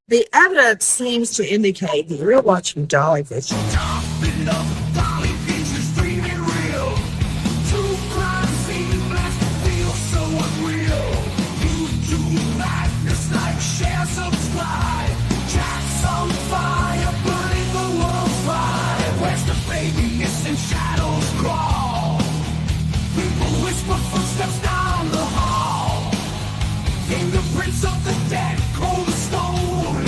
The evidence seems to indicate that you're watching Dolly Vision. Fingerprints of the dead, cold as stone.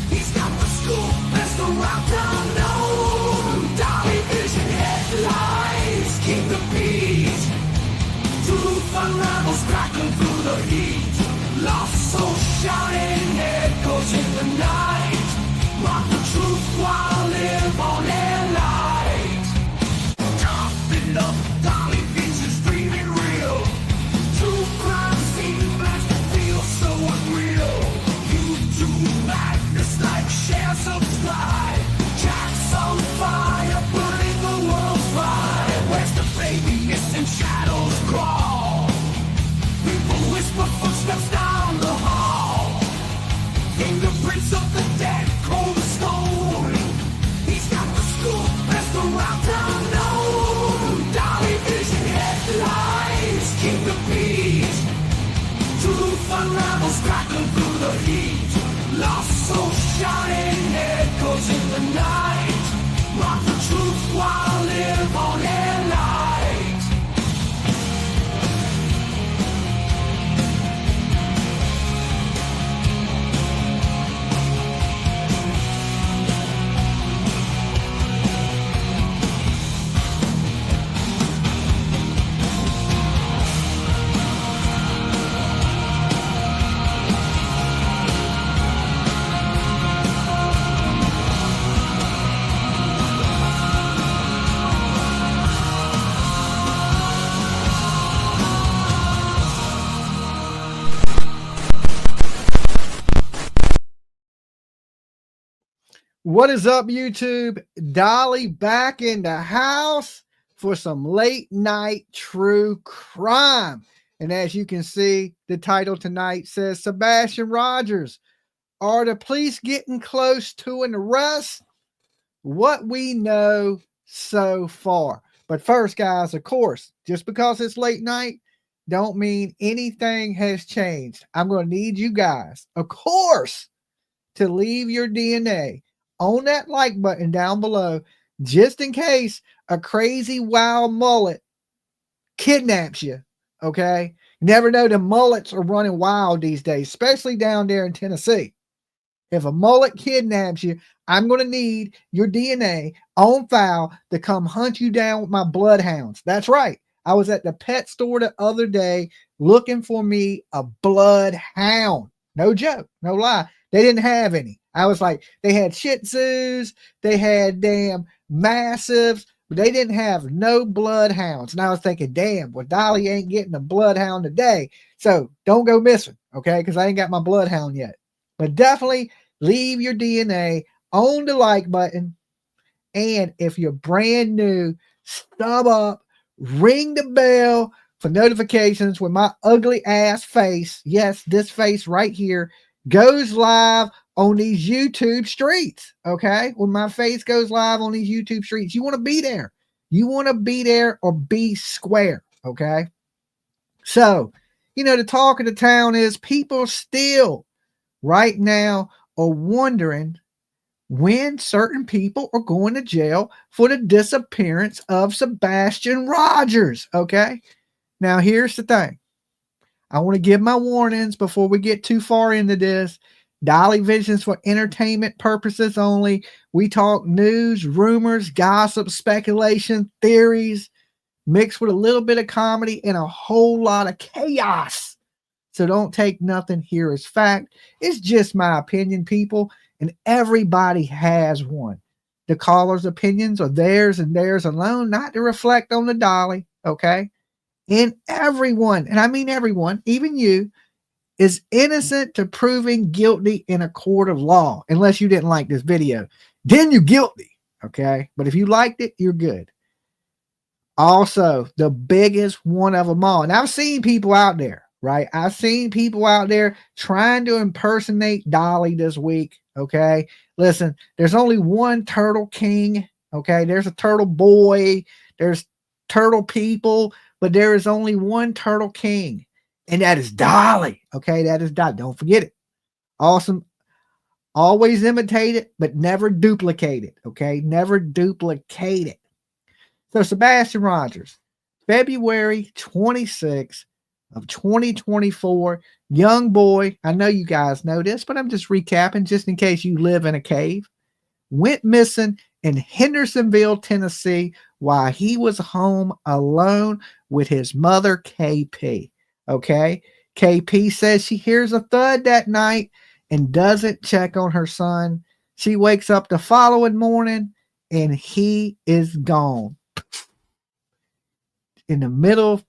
He's got the scoop, best around town known. Dolly Vision headlines, King of Beat. Truth unravels, crackling through the heat. Lost soul shouting, echoes in the night. Mock the truth while live on air light. Top it up, Dolly Vision's dreaming real. True crime scene blast feels so unreal. YouTube madness like share, subscribe. Jack's on fire, burning the world's fire. Where's the baby missing shadows crawl? People whisper footsteps down the hall. Fingerprints of the dead, cold as stone. He's got the scoop, best around town known. Dolly Vision headlines, King of Beat. Truth unravels, crackling through the heat. Lost soul shouting, echoes in the night. Mock the truth while live on air light. What is up, YouTube? Dolly back in the house for some late night true crime. And as you can see, the title tonight says Sebastian Rogers. Are the police getting close to an arrest? What we know so far. But first, guys, of course, just because it's late night, don't mean anything has changed. I'm going to need you guys, of course, to leave your DNA on that like button down below, just in case a crazy wild mullet kidnaps you. Okay. You never know, the mullets are running wild these days, especially down there in Tennessee. If a mullet kidnaps you, I'm going to need your DNA on file to come hunt you down with my bloodhounds. That's right. I was at the pet store the other day looking for me a bloodhound. No joke, no lie. They didn't have any. I was like, they had Shih Tzus, they had damn Mastiffs, but they didn't have no bloodhounds. And I was thinking, damn, well, Dolly ain't getting a bloodhound today. So don't go missing, okay? Because I ain't got my bloodhound yet. But definitely leave your DNA on the like button. And if you're brand new, stub up, ring the bell for notifications when my ugly ass face, yes, this face right here, goes live on these YouTube streets. Okay. When my face goes live on these YouTube streets, you want to be there. You want to be there or be square. Okay. So, the talk of the town is people still right now are wondering when certain people are going to jail for the disappearance of Sebastian Rogers. Okay. Now, here's the thing. I want to give my warnings before we get too far into this. Dolly Vision's for entertainment purposes only. We talk news, rumors, gossip, speculation, theories, mixed with a little bit of comedy and a whole lot of chaos. So don't take nothing here as fact. It's just my opinion, people, and everybody has one. The caller's opinions are theirs and theirs alone, not to reflect on the Dolly, okay? And everyone, and I mean everyone, even you, is innocent to proving guilty in a court of law, unless you didn't like this video. Then you're guilty, okay? But if you liked it, you're good. Also, the biggest one of them all, and I've seen people out there, right? I've seen people out there trying to impersonate Dolly this week. Okay. Listen, there's only one turtle king. Okay. There's a turtle boy, there's turtle people, but there is only one turtle king, and that is Dolly. Okay. That is Dolly. Don't forget it. Awesome. Always imitate it, but never duplicate it. Okay. Never duplicate it. So, Sebastian Rogers, February 26th of 2024, young boy. I know you guys know this, but I'm just recapping just in case you live in a cave. Went missing in Hendersonville, Tennessee, while he was home alone with his mother, KP. Okay. KP says she hears a thud that night and doesn't check on her son. She wakes up the following morning and he is gone. In the middle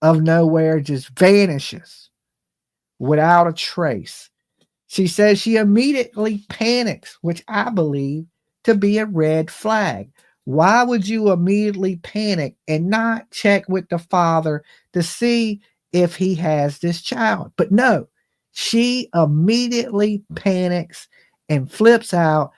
of nowhere, just vanishes without a trace. She says she immediately panics, which I believe to be a red flag. Why would you immediately panic and not check with the father to see if he has this child? But no, she immediately panics and flips out,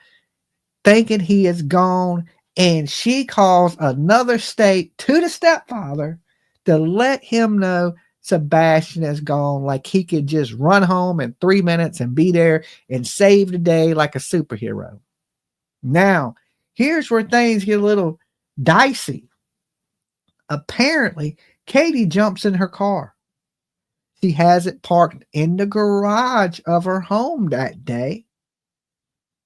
thinking he is gone. And she calls another state to the stepfather to let him know Sebastian is gone, like he could just run home in 3 minutes and be there and save the day like a superhero. Now, here's where things get a little dicey. Apparently, Katie jumps in her car. She has it parked in the garage of her home that day.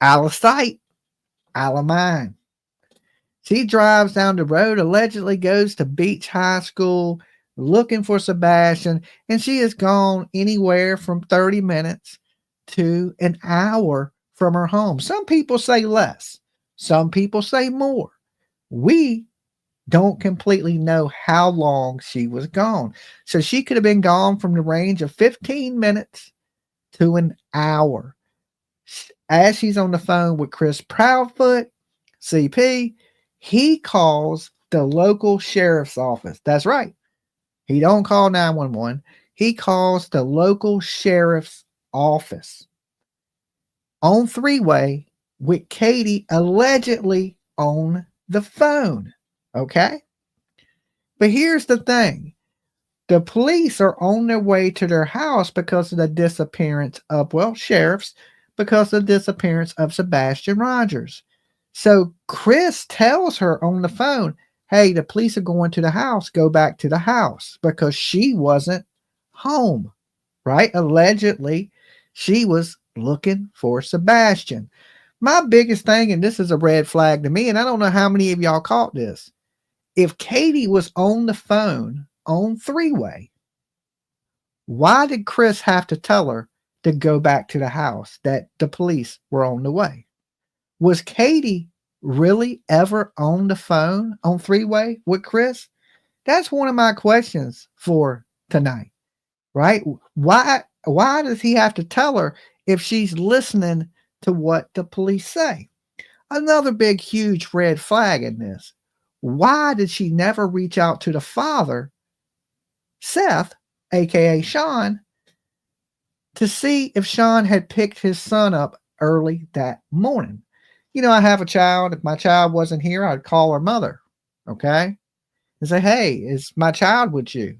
Out of sight, out of mind. She drives down the road, allegedly goes to Beach High School looking for Sebastian, and she is gone anywhere from 30 minutes to an hour from her home. Some people say less, some people say more. We don't completely know how long she was gone. So she could have been gone from the range of 15 minutes to an hour. As she's on the phone with Chris Proudfoot, CP, he calls the local sheriff's office. That's right. He don't call 911. He calls the local sheriff's office on three-way with Katie allegedly on the phone. Okay? But here's the thing. The police are on their way to their house because of the disappearance of, sheriffs, because of the disappearance of Sebastian Rogers. So Chris tells her on the phone, hey, the police are going to the house. Go back to the house, because she wasn't home, right? Allegedly, she was looking for Sebastian. My biggest thing, and this is a red flag to me, and I don't know how many of y'all caught this. If Katie was on the phone on three-way, why did Chris have to tell her to go back to the house, that the police were on the way? Was Katie really ever on the phone on three-way with Chris? That's one of my questions for tonight, right? Why does he have to tell her if she's listening to what the police say? Another big, huge red flag in this. Why did she never reach out to the father, Seth, aka Sean, to see if Sean had picked his son up early that morning? You know, I have a child. If my child wasn't here, I'd call her mother, okay? And say, hey, is my child with you?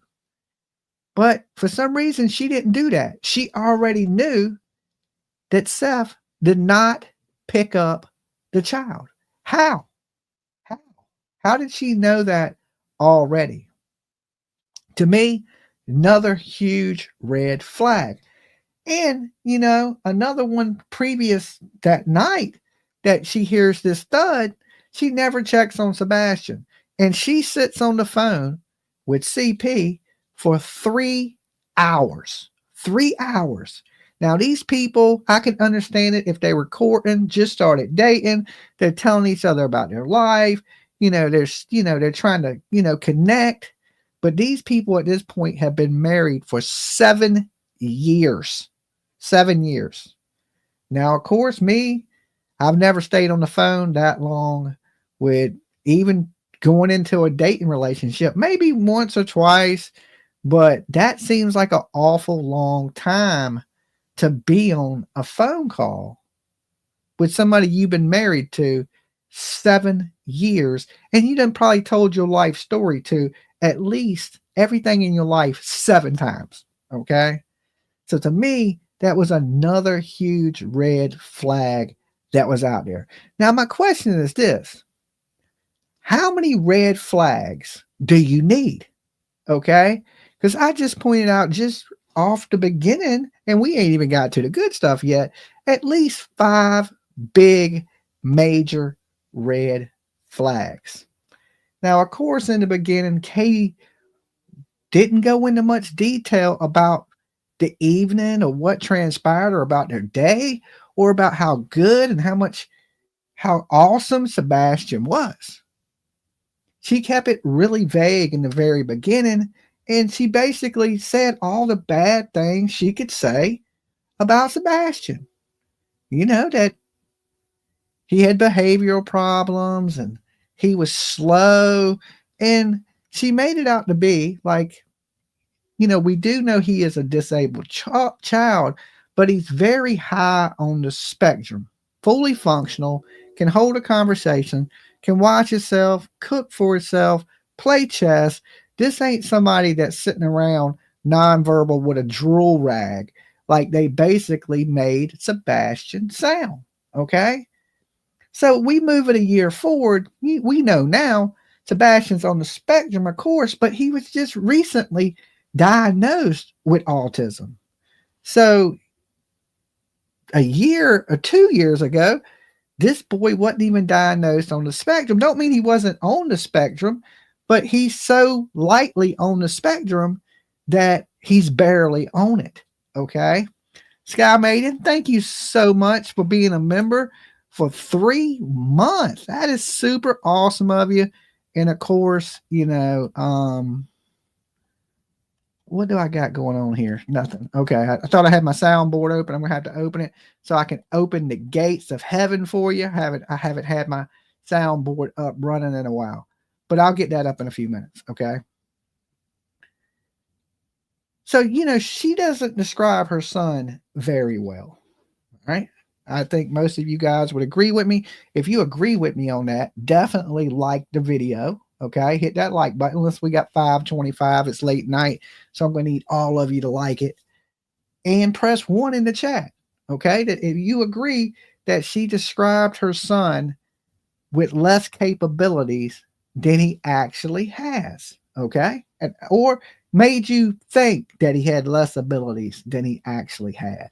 But for some reason, she didn't do that. She already knew that Seth did not pick up the child. How? How did she know that already? To me, another huge red flag. And, another one previous that night that she hears this thud, she never checks on Sebastian. And she sits on the phone with CP for 3 hours. 3 hours. Now, these people, I can understand it if they were courting, just started dating, they're telling each other about their life, they're trying to, connect. But these people at this point have been married for 7 years. 7 years. Now, of course, I've never stayed on the phone that long with even going into a dating relationship. Maybe once or twice, But that seems like an awful long time to be on a phone call with somebody you've been married to 7 years, and you done probably told your life story to at least everything in your life 7 times. Okay. So to me, that was another huge red flag that was out there. Now, my question is this: how many red flags do you need? Okay. Because I just pointed out just off the beginning, and we ain't even got to the good stuff yet, at least 5 big major red flags. Now, of course, in the beginning, Katie didn't go into much detail about the evening or what transpired or about their day or about how good and how awesome Sebastian was. She kept it really vague in the very beginning, and she basically said all the bad things she could say about Sebastian. You know, that he had behavioral problems and he was slow, and she made it out to be like, we do know he is a disabled child, but he's very high on the spectrum, fully functional, can hold a conversation, can watch himself, cook for himself, play chess. This ain't somebody that's sitting around nonverbal with a drool rag like they basically made Sebastian sound. Okay. So we move it a year forward. We know now Sebastian's on the spectrum, of course, but he was just recently diagnosed with autism. So a year or 2 years ago, this boy wasn't even diagnosed on the spectrum. Don't mean he wasn't on the spectrum, but he's so lightly on the spectrum that he's barely on it. Okay. Sky Maiden, thank you so much for being a member for 3 months. That is super awesome of you. And of course, what do I got going on here? Nothing. Okay. I thought I had my soundboard open. I'm going to have to open it so I can open the gates of heaven for you. I haven't had my soundboard up running in a while, but I'll get that up in a few minutes. Okay. So, she doesn't describe her son very well. Right. I think most of you guys would agree with me. If you agree with me on that, definitely like the video. Okay. Hit that like button. Unless we got 525. It's late night. So I'm going to need all of you to like it and press 1 in the chat. Okay. That if you agree that she described her son with less capabilities than he actually has. Okay. Or made you think that he had less abilities than he actually had.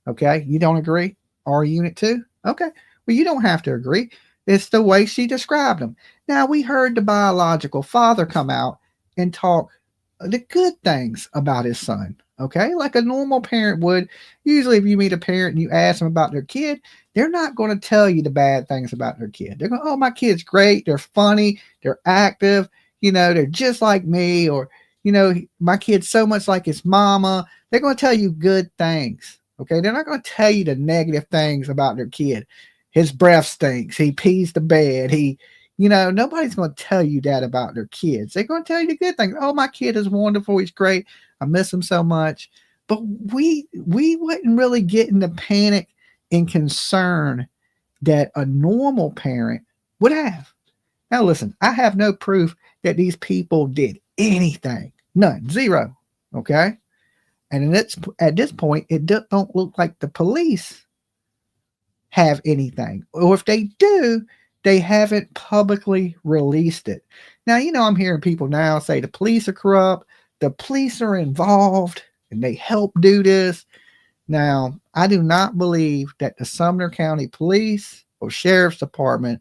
Okay. You don't agree? R unit 2? Okay. Well, you don't have to agree. It's the way she described him. Now, we heard the biological father come out and talk the good things about his son. Okay. Like a normal parent would. Usually, if you meet a parent and you ask them about their kid, they're not going to tell you the bad things about their kid. They're going, oh, my kid's great. They're funny. They're active. They're just like me. Or, my kid's so much like his mama. They're going to tell you good things. Okay, they're not going to tell you the negative things about their kid. His breath stinks. He pees the bed. Nobody's going to tell you that about their kids. They're going to tell you the good things. Oh, my kid is wonderful. He's great. I miss him so much. But we wouldn't really get in the panic and concern that a normal parent would have. Now, listen, I have no proof that these people did anything. None. Zero. Okay. And at this point, it don't look like the police have anything. Or if they do, they haven't publicly released it. Now, I'm hearing people now say the police are corrupt, the police are involved, and they help do this. Now, I do not believe that the Sumner County Police or Sheriff's Department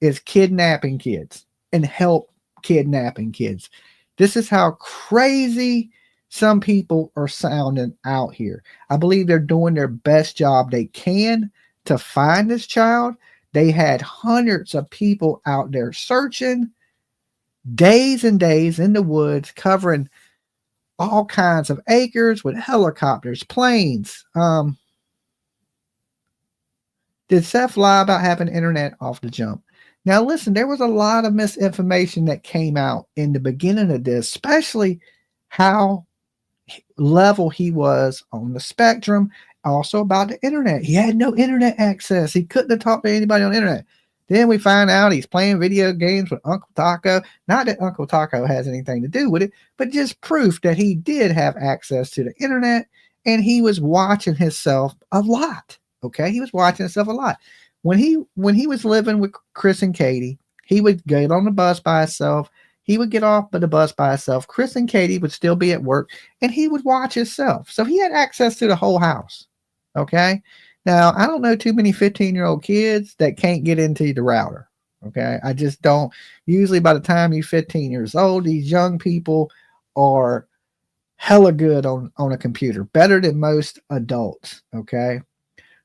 is kidnapping kids and help kidnapping kids. This is how crazy some people are sounding out here. I believe they're doing their best job they can to find this child. They had hundreds of people out there searching days and days in the woods, covering all kinds of acres with helicopters, planes. Did Seth lie about having internet off the jump? Now, listen, there was a lot of misinformation that came out in the beginning of this, especially how level he was on the spectrum. Also about the internet. He had no internet access. He couldn't have talked to anybody on the internet. Then we find out he's playing video games with Uncle Taco. Not that Uncle Taco has anything to do with it, but just proof that he did have access to the internet and he was watching himself a lot. Okay, he was watching himself a lot. When he was living with Chris and Katie, he would get on the bus by himself. He would get off of the bus by himself. Chris and Katie would still be at work, and he would watch himself. So he had access to the whole house. Okay. Now, I don't know too many 15-year-old kids that can't get into the router. Okay. I just don't. Usually by the time you're 15 years old, these young people are hella good on a computer, better than most adults. Okay.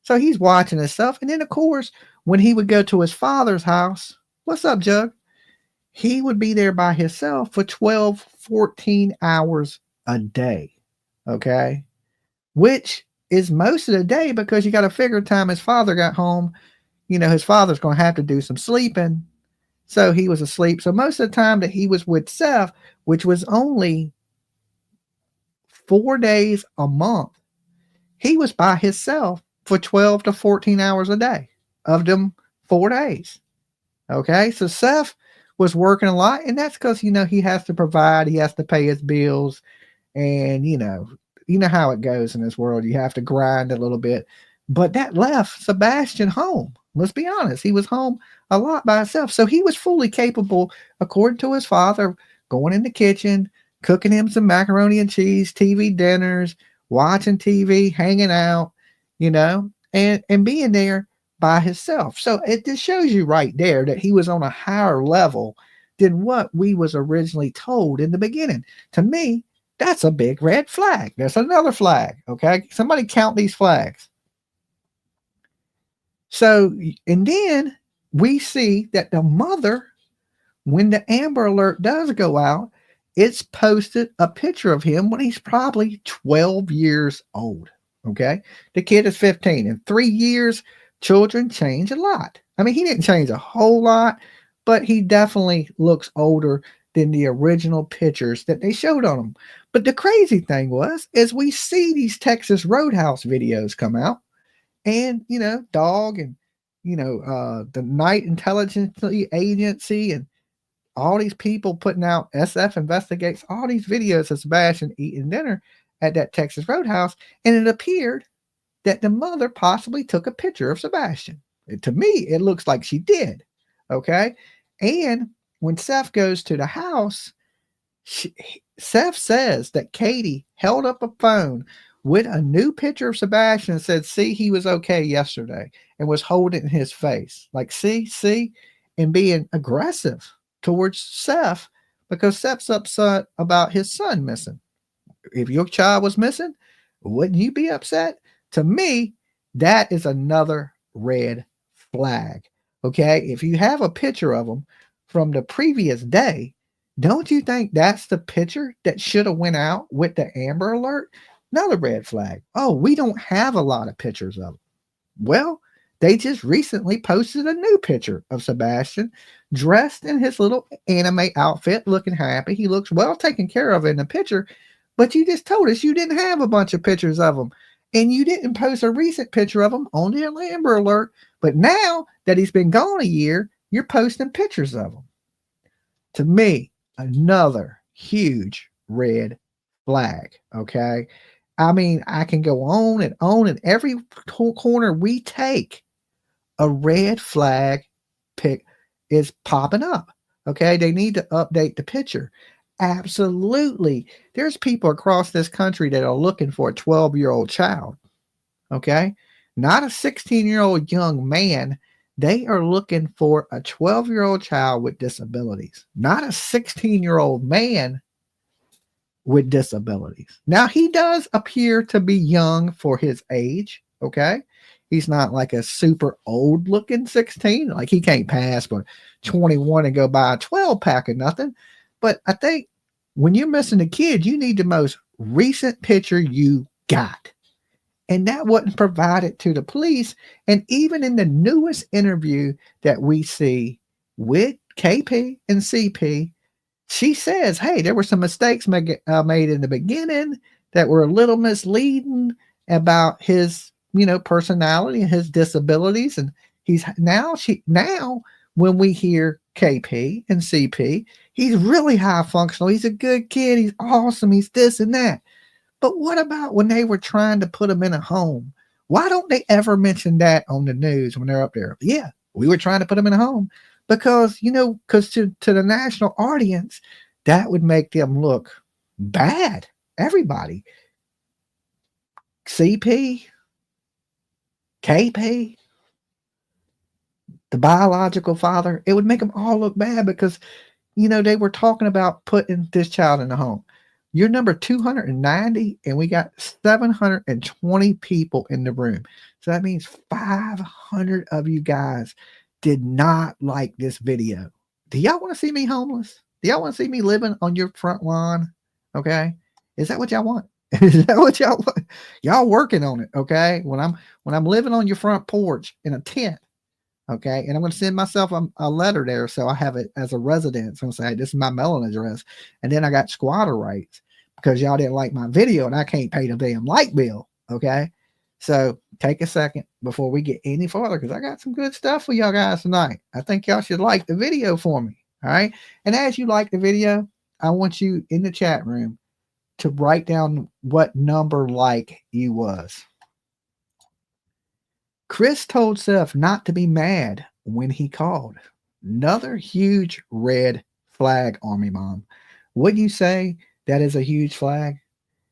So he's watching himself. And then, of course, when he would go to his father's house, what's up, Jug? He would be there by himself for 12, 14 hours a day. Okay. Which is most of the day, because you got to figure time his father got home, his father's going to have to do some sleeping. So he was asleep. So most of the time that he was with Seth, which was only 4 days a month, he was by himself for 12 to 14 hours a day of them 4 days. Okay. So Seth was working a lot, and that's because, he has to provide, he has to pay his bills, and, you know how it goes in this world. You have to grind a little bit. But that left Sebastian home. Let's be honest. He was home a lot by himself. So he was fully capable, according to his father, going in the kitchen, cooking him some macaroni and cheese, TV dinners, watching TV, hanging out, and being there by himself. So it just shows you right there that he was on a higher level than what we was originally told in the beginning. To me, that's a big red flag. There's another flag. Okay. Somebody count these flags. So, and then we see that the mother, when the Amber Alert does go out, it's posted a picture of him when he's probably 12 years old. Okay. The kid is 15. In 3 years, children change a lot. I mean, he didn't change a whole lot, but he definitely looks older than the original pictures that they showed on him. But the crazy thing is we see these Texas Roadhouse videos come out, and, Dog and, the Night Intelligence Agency and all these people putting out SF Investigates, all these videos of Sebastian eating dinner at that Texas Roadhouse. And it appeared that the mother possibly took a picture of Sebastian. To me, it looks like she did. Okay. And when Seth goes to the house, Seth says that Katie held up a phone with a new picture of Sebastian and said, see, he was okay yesterday, and was holding his face. Like, see, and being aggressive towards Seth, because Seth's upset about his son missing. If your child was missing, wouldn't you be upset? To me, that is another red flag. Okay. If you have a picture of him from the previous day, don't you think that's the picture that should have went out with the Amber Alert? Another red flag. Oh, we don't have a lot of pictures of him. Well, they just recently posted a new picture of Sebastian dressed in his little anime outfit, looking happy. He looks well taken care of in the picture, but you just told us you didn't have a bunch of pictures of him, and you didn't post a recent picture of him on the Amber Alert. But now that he's been gone a year, you're posting pictures of him. To me, another huge red flag. Okay. I mean, I can go on, and every corner we take, a red flag pick is popping up. Okay. They need to update the picture. Absolutely. There's people across this country that are looking for a 12-year-old child. Okay. Not a 16-year-old young man. They are looking for a 12-year-old child with disabilities, not a 16-year-old man with disabilities. Now, he does appear to be young for his age. Okay. He's not like a super old looking 16. Like, he can't pass for 21 and go buy a 12 pack or nothing. But I think when you're missing a kid, you need the most recent picture you got. And that wasn't provided to the police. And even in the newest interview that we see with KP and CP, she says, hey, there were some mistakes made in the beginning that were a little misleading about his, personality and his disabilities. And now when we hear KP and CP, he's really high functional. He's a good kid. He's awesome. He's this and that. But what about when they were trying to put him in a home? Why don't they ever mention that on the news when they're up there? Yeah, we were trying to put him in a home because, to the national audience, that would make them look bad. Everybody. CP, KP, the biological father, it would make them all look bad because, they were talking about putting this child in the home. You're number 290, and we got 720 people in the room. So that means 500 of you guys did not like this video. Do y'all want to see me homeless? Do y'all want to see me living on your front lawn? Okay. Is that what y'all want? Is that what y'all want? Y'all working on it. Okay. When I'm living on your front porch in a tent. Okay. And I'm going to send myself a letter there. So I have it as a residence. I'm going to say, hey, this is my mailing address. And then I got squatter rights because y'all didn't like my video and I can't pay the damn light bill. Okay. So take a second before we get any further because I got some good stuff for y'all guys tonight. I think y'all should like the video for me. All right. And as you like the video, I want you in the chat room to write down what number like you was. Chris told Seth not to be mad when he called. Another huge red flag, Army Mom. Would you say that is a huge flag?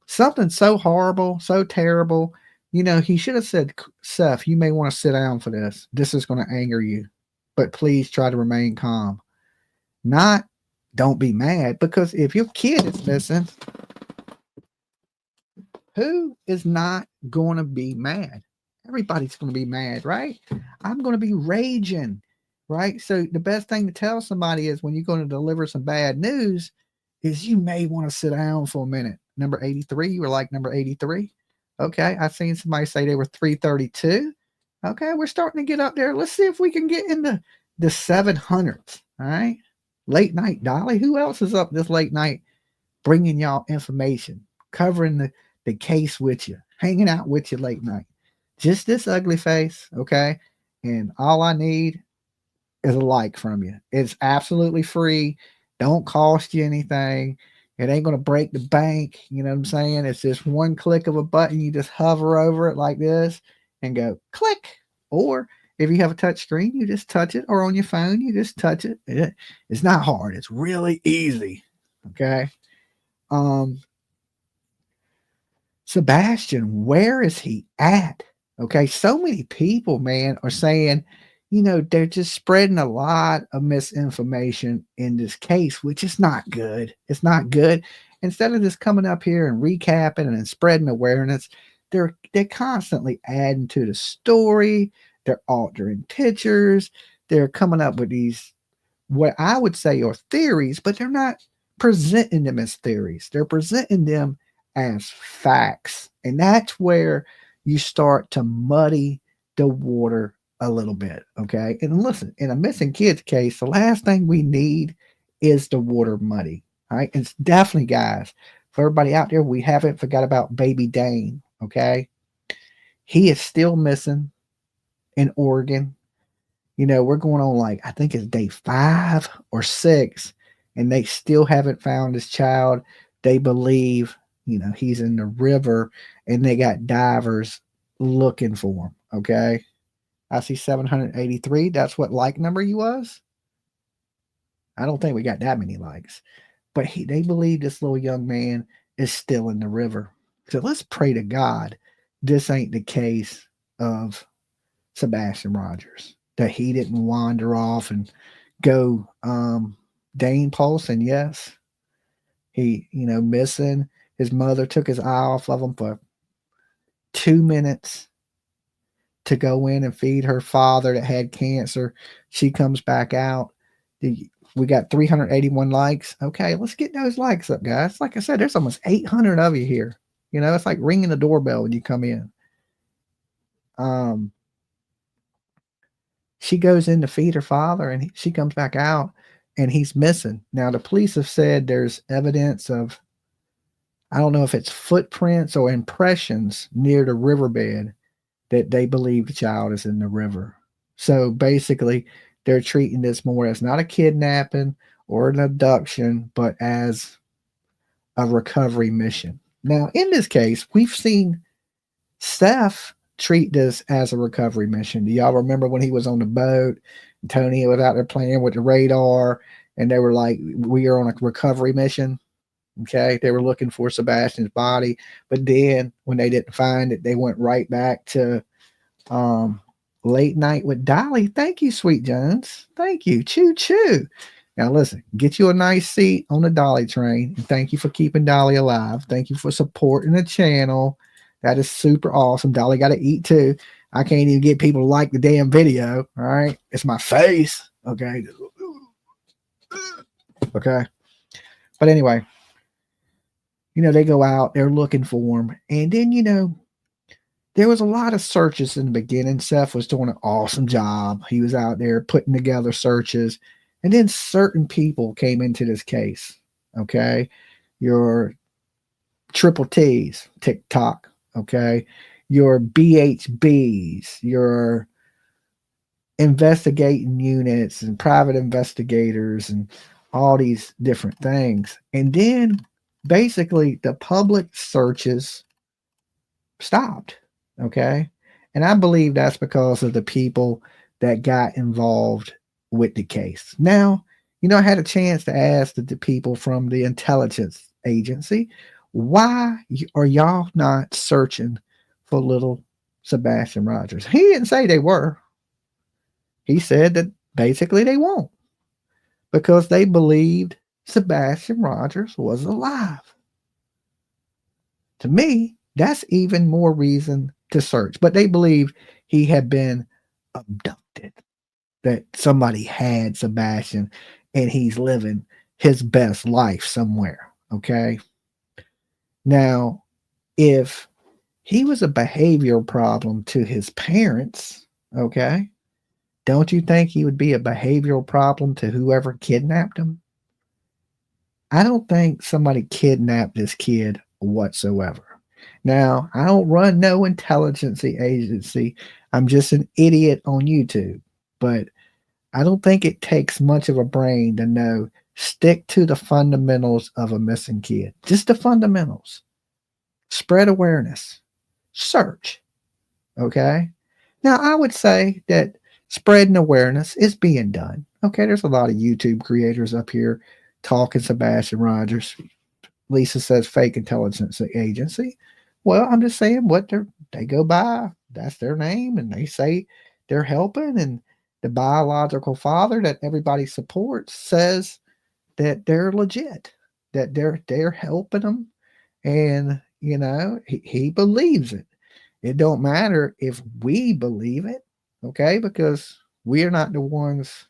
Something so horrible, so terrible. He should have said, Seth, you may want to sit down for this. This is going to anger you, but please try to remain calm. Not don't be mad, because if your kid is missing, who is not going to be mad? Everybody's going to be mad, right? I'm going to be raging, right? So the best thing to tell somebody is when you're going to deliver some bad news is you may want to sit down for a minute. Number 83, you were like number 83. Okay, I've seen somebody say they were 332. Okay, we're starting to get up there. Let's see if we can get into the 700s, all right? Late night Dolly. Who else is up this late night bringing y'all information, covering the case with you, hanging out with you late night? Just this ugly face, okay? And all I need is a like from you. It's absolutely free. Don't cost you anything. It ain't going to break the bank. You know what I'm saying? It's just one click of a button. You just hover over it like this and go click. Or if you have a touch screen, you just touch it. Or on your phone, you just touch it. It's not hard. It's really easy. Okay. Sebastian, where is he at? Okay. So many people, man, are saying, they're just spreading a lot of misinformation in this case, which is not good. It's not good. Instead of just coming up here and recapping and spreading awareness, they're constantly adding to the story. They're altering pictures. They're coming up with these, what I would say are theories, but they're not presenting them as theories. They're presenting them as facts. And that's where you start to muddy the water a little bit. Okay. And listen, in a missing kids case, the last thing we need is the water muddy. All right. It's definitely, guys, for everybody out there, we haven't forgot about baby Dane. Okay. He is still missing in Oregon. We're going on I think it's day 5 or 6, and they still haven't found his child. They believe, he's in the river, and they got divers looking for him. Okay. I see 783. That's what like number you was. I don't think we got that many likes, but they believe this little young man is still in the river. So let's pray to God this ain't the case of Sebastian Rogers, that he didn't wander off and go Dane Paulson. Yes, he missing. His mother took his eye off of him for 2 minutes to go in and feed her father that had cancer. She comes back out. We got 381 likes. Okay, let's get those likes up, guys. Like I said, there's almost 800 of you here. It's like ringing the doorbell when you come in. She goes in to feed her father, and she comes back out, and he's missing. Now, the police have said there's evidence of, I don't know if it's footprints or impressions near the riverbed that they believe the child is in the river. So basically, they're treating this more as not a kidnapping or an abduction, but as a recovery mission. Now, in this case, we've seen Steph treat this as a recovery mission. Do y'all remember when he was on the boat? Tony was out there playing with the radar, and they were like, we are on a recovery mission. Okay. They were looking for Sebastian's body. But then when they didn't find it, they went right back to Late Night with Dolly. Thank you, Sweet Jones. Thank you. Choo choo. Now listen, get you a nice seat on the Dolly train. And thank you for keeping Dolly alive. Thank you for supporting the channel. That is super awesome. Dolly got to eat too. I can't even get people to like the damn video. All right. It's my face. Okay. Okay. But anyway, they go out, they're looking for him. And then, there was a lot of searches in the beginning. Seth was doing an awesome job. He was out there putting together searches. And then certain people came into this case. Okay. Your triple T's, TikTok. Okay. Your BHBs, your investigating units and private investigators and all these different things. And then basically the public searches stopped. Okay. And I believe that's because of the people that got involved with the case. Now, I had a chance to ask the people from the intelligence agency, why are y'all not searching for little Sebastian Rogers? He didn't say they were. He said that basically they won't, because they believed Sebastian Rogers was alive. To me, that's even more reason to search. But they believe he had been abducted, that somebody had Sebastian and he's living his best life somewhere. Okay. Now, if he was a behavioral problem to his parents, okay, don't you think he would be a behavioral problem to whoever kidnapped him? I don't think somebody kidnapped this kid whatsoever. Now, I don't run no intelligence agency. I'm just an idiot on YouTube. But I don't think it takes much of a brain to know, stick to the fundamentals of a missing kid. Just the fundamentals. Spread awareness. Search. Okay? Now, I would say that spreading awareness is being done. Okay, there's a lot of YouTube creators up here talking Sebastian Rogers. Lisa says fake intelligence agency. Well, I'm just saying what they go by. That's their name, and they say they're helping. And the biological father that everybody supports says that they're legit, that they're helping them, and he believes it. It don't matter if we believe it, okay? Because we are not the ones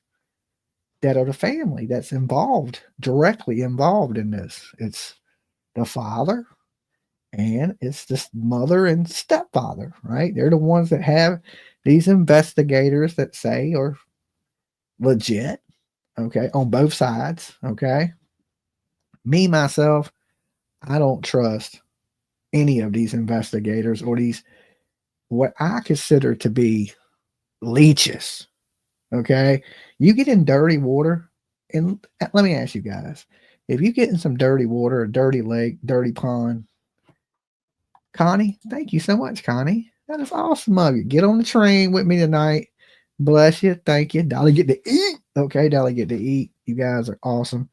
that are the family that's directly involved in this. It's the father, and it's this mother and stepfather, right? They're the ones that have these investigators that say are legit, okay, on both sides, okay? Me, myself, I don't trust any of these investigators or these, what I consider to be leeches, okay? You get in dirty water, and let me ask you guys, if you get in some dirty water, a dirty lake, dirty pond, Connie, thank you so much, Connie. That is awesome of you. Get on the train with me tonight. Bless you. Thank you. Dolly get to eat. Okay, Dolly get to eat. You guys are awesome.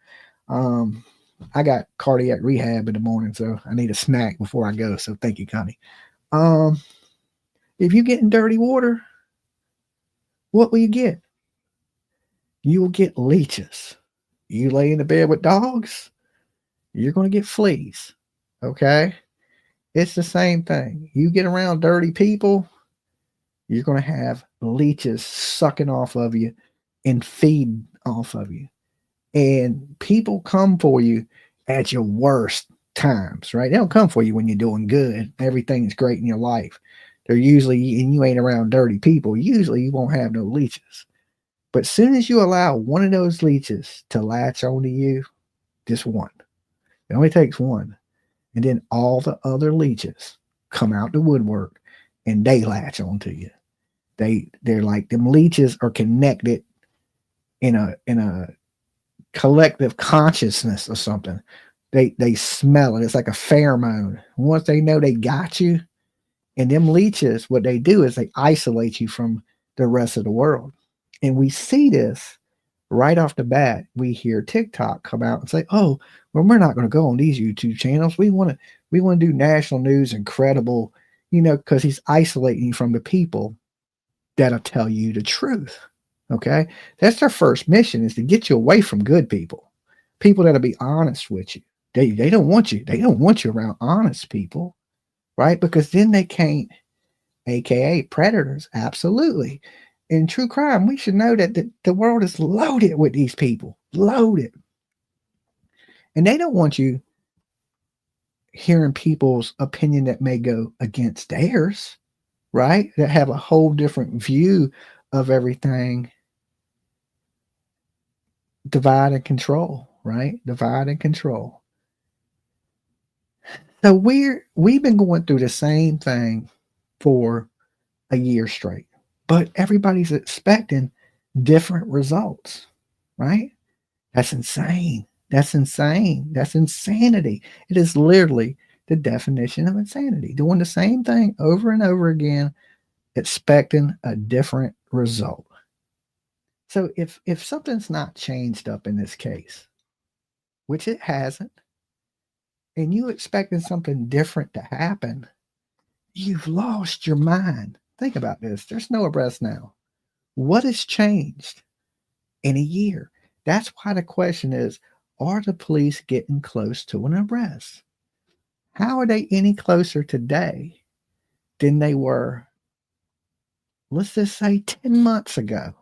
I got cardiac rehab in the morning, so I need a snack before I go. So thank you, Connie. If you get in dirty water, what will you get? You will get leeches. You lay in the bed with dogs, you're going to get fleas. Okay? It's the same thing. You get around dirty people, you're going to have leeches sucking off of you and feeding off of you. And people come for you at your worst times, right? They don't come for you when you're doing good. Everything's great in your life. They're usually, and you ain't around dirty people, usually you won't have no leeches. But as soon as you allow one of those leeches to latch onto you, just one, it only takes one, and then all the other leeches come out the woodwork and they latch onto you. They're like them leeches are connected in a collective consciousness or something. They smell it. It's like a pheromone. Once they know they got you, and them leeches, what they do is they isolate you from the rest of the world. And we see this right off the bat. We hear TikTok come out and say, "Oh, well, we're not going to go on these YouTube channels. We want to do national news and credible, because he's isolating you from the people that'll tell you the truth." Okay, that's their first mission, is to get you away from good people that'll be honest with you. They don't want you. They don't want you around honest people, right? Because then they can't, aka predators. Absolutely. In true crime, we should know that the world is loaded with these people, loaded. And they don't want you hearing people's opinion that may go against theirs, right? That have a whole different view of everything. Divide and control, right? Divide and control. So we've been going through the same thing for a year straight, but everybody's expecting different results, right? That's insane. That's insane. That's insanity. It is literally the definition of insanity. Doing the same thing over and over again, expecting a different result. So if something's not changed up in this case, which it hasn't, and you expecting something different to happen, you've lost your mind. Think about this. There's no arrest now. What has changed in a year? That's why the question is, are the police getting close to an arrest? How are they any closer today than they were, let's just say, 10 months ago?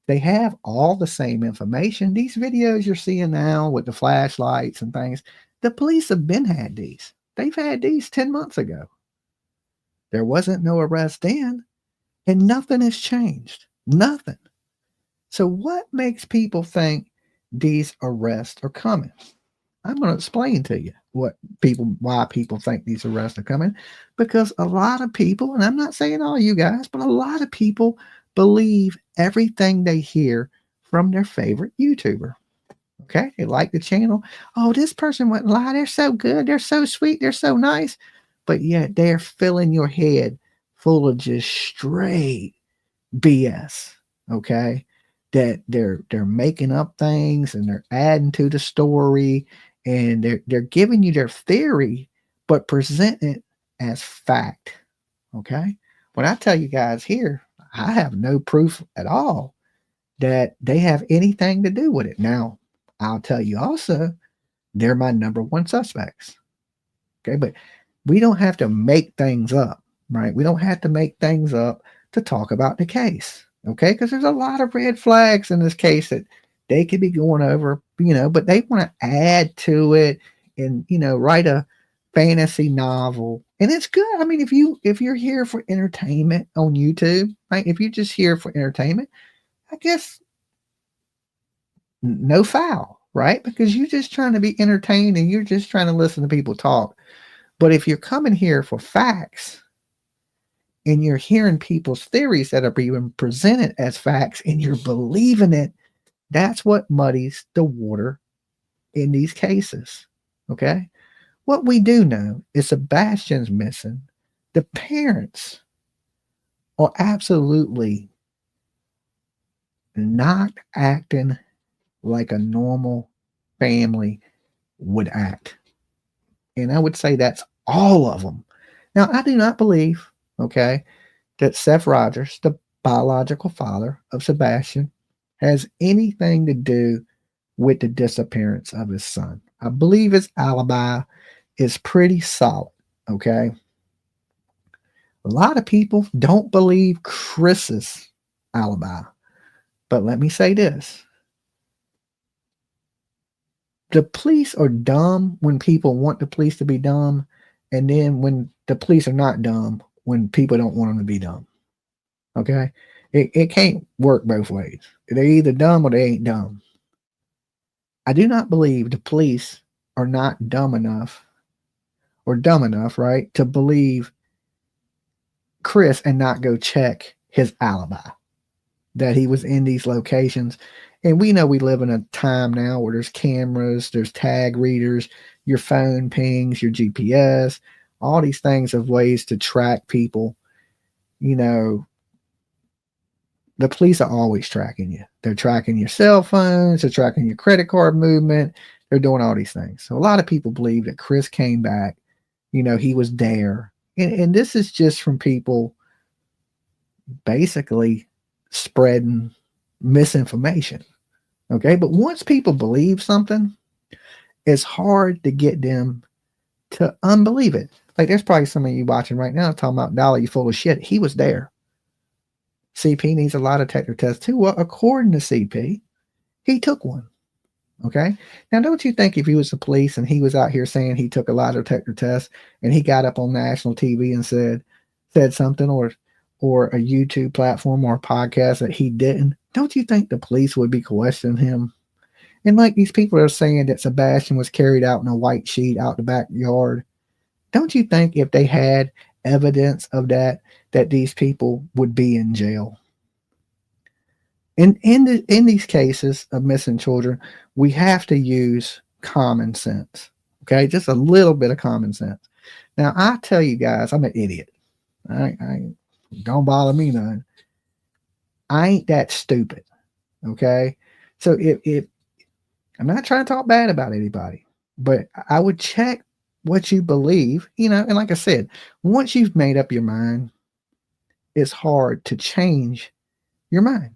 They have all the same information. These videos you're seeing now with the flashlights and things, the police have been had these. They've had these 10 months ago. There wasn't no arrest then, and nothing has changed. Nothing. So what makes people think these arrests are coming? I'm going to explain to you why people think these arrests are coming. Because a lot of people, and I'm not saying all you guys, but a lot of people believe everything they hear from their favorite YouTuber. Okay, they like the channel. Oh, this person wouldn't lie. They're so good. They're so sweet. They're so nice. But yet they're filling your head full of just straight BS. Okay, that they're making up things and they're adding to the story, and they're giving you their theory, but presenting it as fact. Okay, when I tell you guys here, I have no proof at all that they have anything to do with it. Now, I'll tell you also, they're my number one suspects. Okay, but we don't have to make things up, right? We don't have to make things up to talk about the case. Okay, because there's a lot of red flags in this case that they could be going over, but they want to add to it and, write a fantasy novel. And it's good. I mean, if you're here for entertainment on YouTube, right? If you're just here for entertainment, I guess no foul, right? Because you're just trying to be entertained and you're just trying to listen to people talk. But if you're coming here for facts and you're hearing people's theories that are being presented as facts and you're believing it, that's what muddies the water in these cases. Okay. What we do know is Sebastian's missing. The parents are absolutely not acting like a normal family would act. And I would say that's all of them. Now, I do not believe, okay, that Seth Rogers, the biological father of Sebastian, has anything to do with the disappearance of his son. I believe his alibi is pretty solid, okay? A lot of people don't believe Chris's alibi. But let me say this. The police are dumb when people want the police to be dumb, and then when the police are not dumb when people don't want them to be dumb. Okay. It can't work both ways. They're either dumb or they ain't dumb. I do not believe the police are not dumb enough or dumb enough, right, to believe Chris and not go check his alibi that he was in these locations. And we know we live in a time now where there's cameras, there's tag readers, your phone pings, your GPS, all these things of ways to track people. You know, the police are always tracking you. They're tracking your cell phones, they're tracking your credit card movement, they're doing all these things. So a lot of people believe that Chris came back, you know, he was there. And this is just from people basically spreading misinformation. Okay. But once people believe something, it's hard to get them to unbelieve it. Like there's probably some of you watching right now talking about Dolly, you full of shit. He was there. CP needs a lie detector test too. Well, according to CP, he took one. Okay. Now, don't you think if he was the police and he was out here saying he took a lie detector test and he got up on national TV and said something or a YouTube platform or a podcast that he didn't, don't you think the police would be questioning him? And like these people are saying that Sebastian was carried out in a white sheet out the backyard. Don't you think if they had evidence of that these people would be in jail? In these cases of missing children, we have to use common sense. Okay, just a little bit of common sense. Now, I tell you guys, I'm an idiot. I don't bother me none. I ain't that stupid. Okay, so if I'm not trying to talk bad about anybody, but I would check what you believe, you know, and like I said, once you've made up your mind, it's hard to change your mind.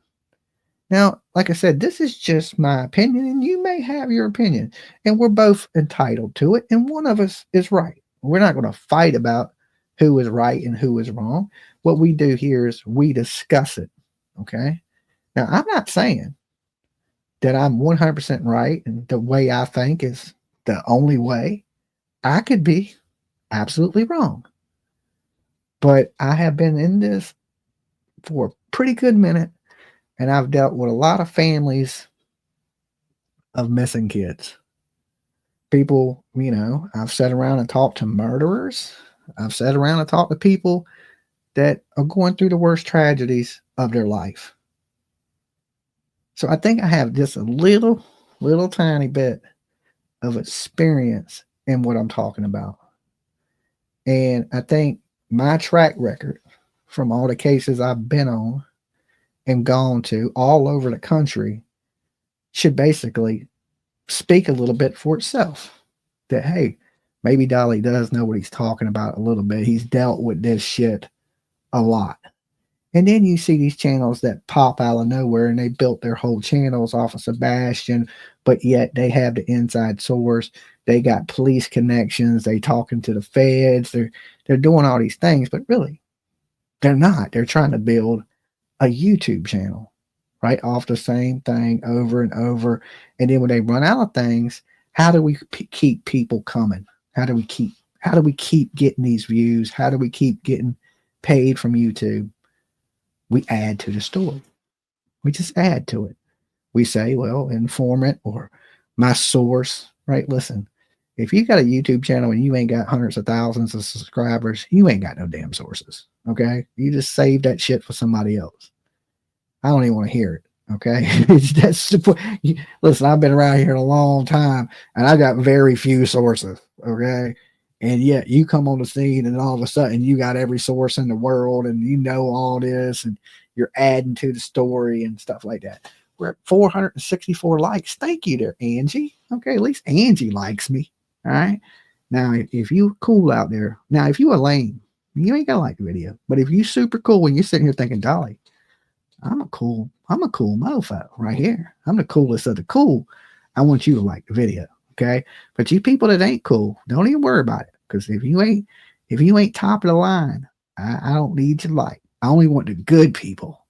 Now, like I said, this is just my opinion, and you may have your opinion, and we're both entitled to it, and one of us is right. We're not going to fight about who is right and who is wrong. What we do here is we discuss it. Okay. Now, I'm not saying that I'm 100% right and the way I think is the only way. I could be absolutely wrong. But I have been in this for a pretty good minute, and I've dealt with a lot of families of missing kids. People, you know, I've sat around and talked to murderers. I've sat around and talked to people that are going through the worst tragedies of their life. So I think I have just a little tiny bit of experience in what I'm talking about. And I think my track record from all the cases I've been on and gone to all over the country should basically speak a little bit for itself. That, hey, maybe Dolly does know what he's talking about a little bit. He's dealt with this shit a lot. And then you see these channels that pop out of nowhere and they built their whole channels off of Sebastian, but yet they have the inside source. They got police connections. They talking to the feds. They're doing all these things, but really, they're not. They're trying to build a YouTube channel, right? Off the same thing over and over. And then when they run out of things, how do we keep people coming? How do we keep getting these views? How do we keep getting paid from YouTube? We add to the story. We just add to it. We say, well, informant or my source, right? Listen, if you got a YouTube channel and you ain't got hundreds of thousands of subscribers, you ain't got no damn sources. Okay. You just save that shit for somebody else. I don't even want to hear it. Okay. Listen, I've been around here a long time and I got very few sources. Okay. And yet you come on the scene and all of a sudden you got every source in the world and you know all this and you're adding to the story and stuff like that. We're at 464 likes. Thank you there, Angie. Okay, at least Angie likes me. All right. Now, if you cool out there, now if you are lame, you ain't gonna like the video. But if you super cool and you're sitting here thinking, Dolly, I'm a cool mofo right here. I'm the coolest of the cool. I want you to like the video. Okay. But you people that ain't cool, don't even worry about it. Because if you ain't top of the line, I don't need your like. I only want the good people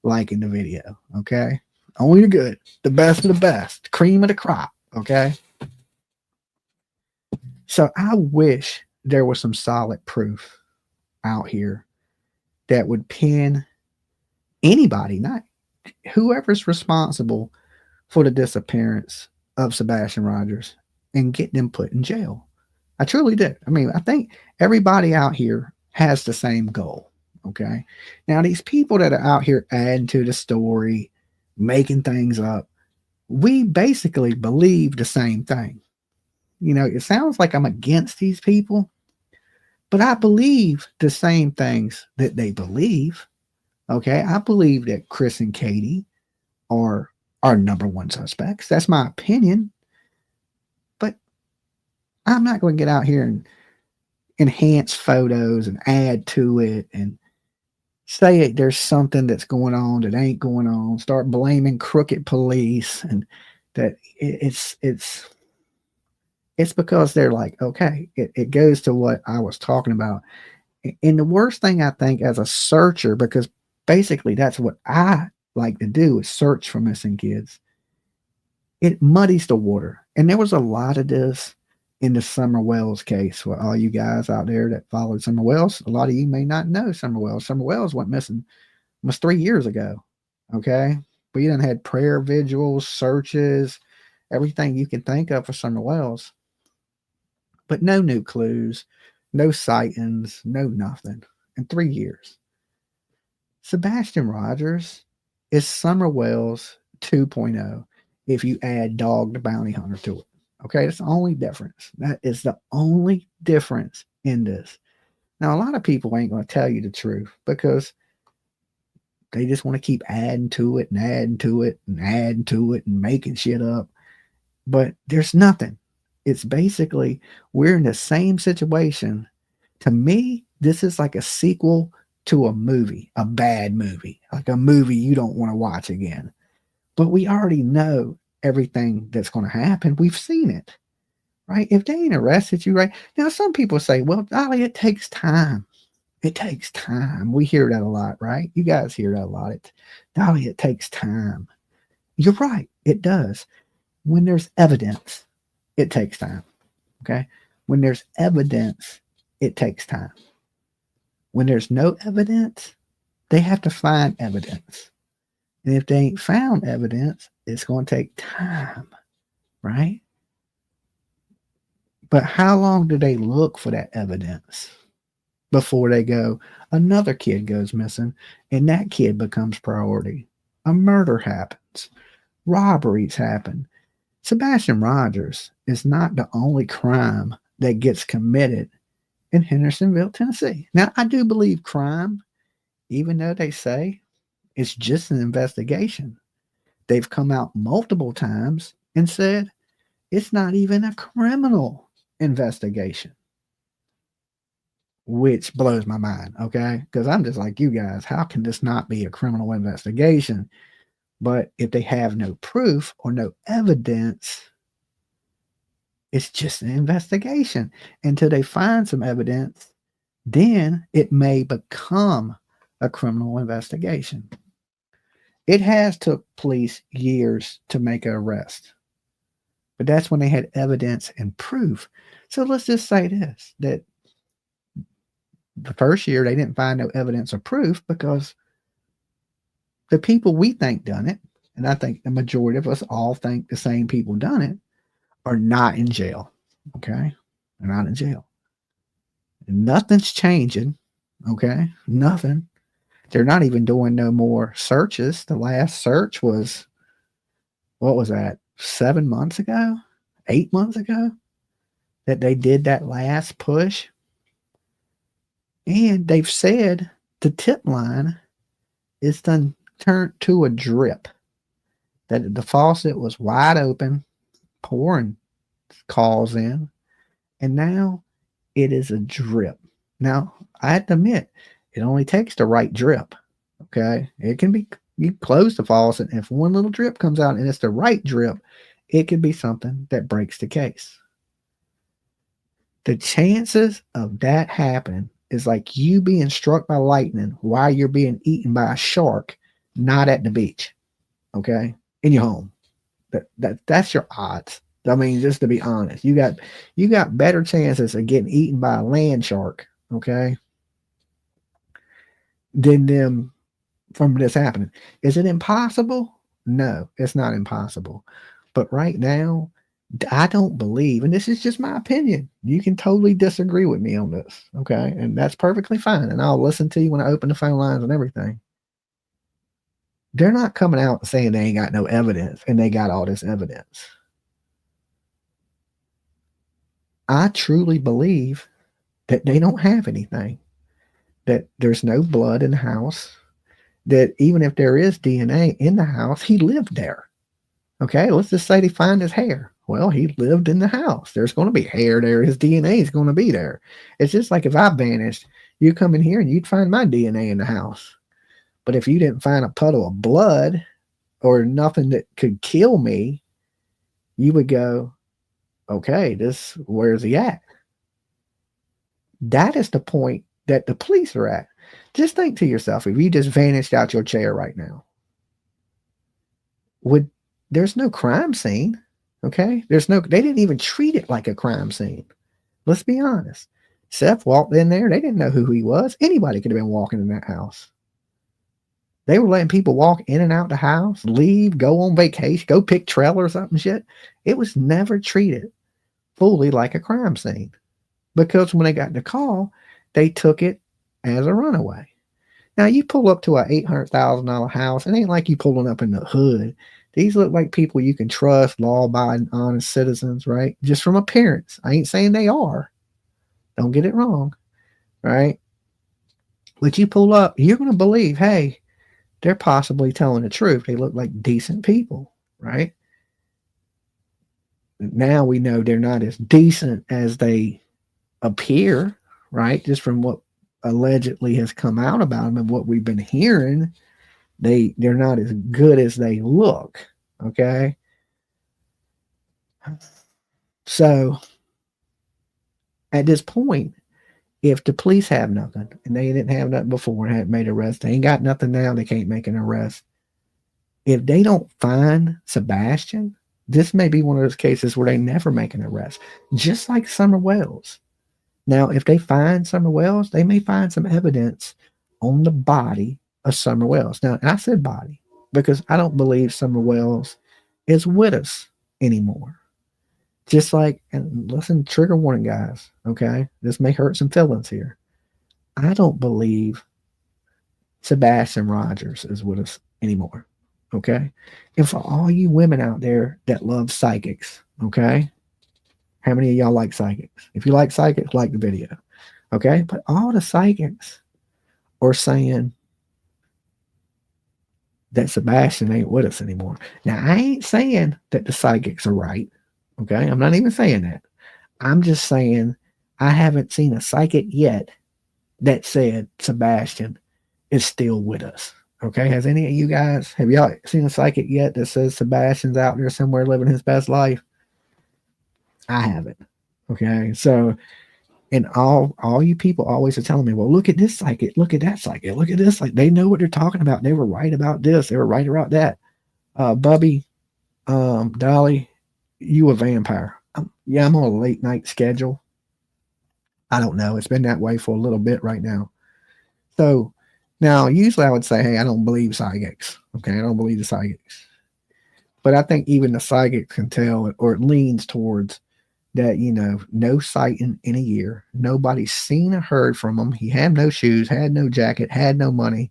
liking the video. Okay. Only the good, the best of the best, the cream of the crop. Okay. So I wish there was some solid proof out here that would pin anybody, not whoever's responsible for the disappearance of Sebastian Rogers, and get them put in jail. I truly do. I mean, I think everybody out here has the same goal. Okay. Now, these people that are out here adding to the story, making things up, we basically believe the same thing. You know, it sounds like I'm against these people, but I believe the same things that they believe. Okay. I believe that Chris and Katie are our number one suspects. That's my opinion. But I'm not going to get out here and enhance photos and add to it and say there's something that's going on that ain't going on, start blaming crooked police, and that it's because they're like, okay, it goes to what I was talking about. And the worst thing I think as a searcher, because basically that's what I like to do, is search for missing kids. It muddies the water. And there was a lot of this in the Summer Wells case. For all you guys out there that followed Summer Wells, a lot of you may not know Summer Wells. Summer Wells went missing almost 3 years ago. Okay. We done had prayer vigils, searches, everything you can think of for Summer Wells. But no new clues, no sightings, no nothing in 3 years. Sebastian Rogers is Summer Wells 2.0 if you add Dog the Bounty Hunter to it. Okay, that's the only difference. That is the only difference in this. Now, a lot of people ain't going to tell you the truth because they just want to keep adding to it and adding to it and adding to it and making shit up. But there's nothing. It's basically, we're in the same situation. To me, this is like a sequel to a movie, a bad movie, like a movie you don't want to watch again. But we already know everything that's going to happen. We've seen it, right? If they ain't arrested you, right? Now, some people say, well, Dolly, it takes time. It takes time. We hear that a lot, right? You guys hear that a lot. Dolly, it takes time. You're right. It does. When there's evidence, it takes time. Okay. When there's evidence, it takes time. When there's no evidence, they have to find evidence. And if they ain't found evidence, it's going to take time, right? But how long do they look for that evidence before they go, another kid goes missing and that kid becomes priority? A murder happens. Robberies happen. Sebastian Rogers is not the only crime that gets committed in Hendersonville, Tennessee. Now, I do believe crime, even though they say it's just an investigation, they've come out multiple times and said it's not even a criminal investigation, which blows my mind, okay? Because I'm just like you guys, how can this not be a criminal investigation? But if they have no proof or no evidence, it's just an investigation. Until they find some evidence, then it may become a criminal investigation. It has took police years to make an arrest, but that's when they had evidence and proof. So let's just say this, that the first year they didn't find no evidence or proof because the people we think done it, and I think the majority of us all think the same people done it, are not in jail. Okay? They're not in jail. Nothing's changing. Okay? Nothing. They're not even doing no more searches. The last search was, what was that, 7 months ago? 8 months ago? That they did that last push. And they've said the tip line is done turned to a drip. That the faucet was wide open, pouring calls in, and now it is a drip. Now, I have to admit, it only takes the right drip. Okay. It can be, you close the faucet, and if one little drip comes out and it's the right drip, it could be something that breaks the case. The chances of that happening is like you being struck by lightning while you're being eaten by a shark, not at the beach. Okay. In your home. That's your odds. I mean, just to be honest, you got better chances of getting eaten by a land shark, okay, than them from this happening. Is it impossible? No, it's not impossible. But right now, I don't believe, and this is just my opinion. You can totally disagree with me on this, okay? And that's perfectly fine. And I'll listen to you when I open the phone lines and everything. They're not coming out saying they ain't got no evidence, and they got all this evidence. I truly believe that they don't have anything, that there's no blood in the house, that even if there is DNA in the house, he lived there. Okay, let's just say they find his hair. Well, he lived in the house. There's going to be hair there. His DNA is going to be there. It's just like if I vanished, you come in here and you'd find my DNA in the house. But if you didn't find a puddle of blood or nothing that could kill me, you would go, okay, where's he at? That is the point that the police are at. Just think to yourself, if you just vanished out your chair right now, there's no crime scene. Okay. They didn't even treat it like a crime scene. Let's be honest. Seth walked in there. They didn't know who he was. Anybody could have been walking in that house. They were letting people walk in and out the house, leave, go on vacation, go pick trailers up and shit. It was never treated fully like a crime scene, because when they got the call, they took it as a runaway. Now, you pull up to a $800,000 house. It ain't like you pulling up in the hood. These look like people you can trust, law-abiding, honest citizens, right? Just from appearance. I ain't saying they are. Don't get it wrong, right? But you pull up, you're going to believe, hey, they're possibly telling the truth. They look like decent people, right? Now we know they're not as decent as they appear, right? Just from what allegedly has come out about them and what we've been hearing, they're not as good as they look, okay? So at this point, if the police have nothing, and they didn't have nothing before and hadn't made an arrest, they ain't got nothing now, they can't make an arrest. If they don't find Sebastian, this may be one of those cases where they never make an arrest, just like Summer Wells. Now, if they find Summer Wells, they may find some evidence on the body of Summer Wells. Now, I said body because I don't believe Summer Wells is with us anymore. Just like, and listen, trigger warning, guys, okay? This may hurt some feelings here. I don't believe Sebastian Rogers is with us anymore, okay? And for all you women out there that love psychics, okay? How many of y'all like psychics? If you like psychics, like the video, okay? But all the psychics are saying that Sebastian ain't with us anymore. Now, I ain't saying that the psychics are right, okay? I'm not even saying that. I'm just saying I haven't seen a psychic yet that said Sebastian is still with us, okay? Have y'all seen a psychic yet that says Sebastian's out there somewhere living his best life? I haven't, okay? So, and all you people always are telling me, well, look at this psychic, look at that psychic, look at this. Like, they know what they're talking about. They were right about this. They were right about that. Bubby, Dolly, you a vampire. Yeah, I'm on a late night schedule. I don't know. It's been that way for a little bit right now. So now, usually I would say, hey, I don't believe psychics. Okay, I don't believe the psychics. But I think even the psychics can tell, or it leans towards that, no sighting in a year. Nobody's seen or heard from him. He had no shoes, had no jacket, had no money.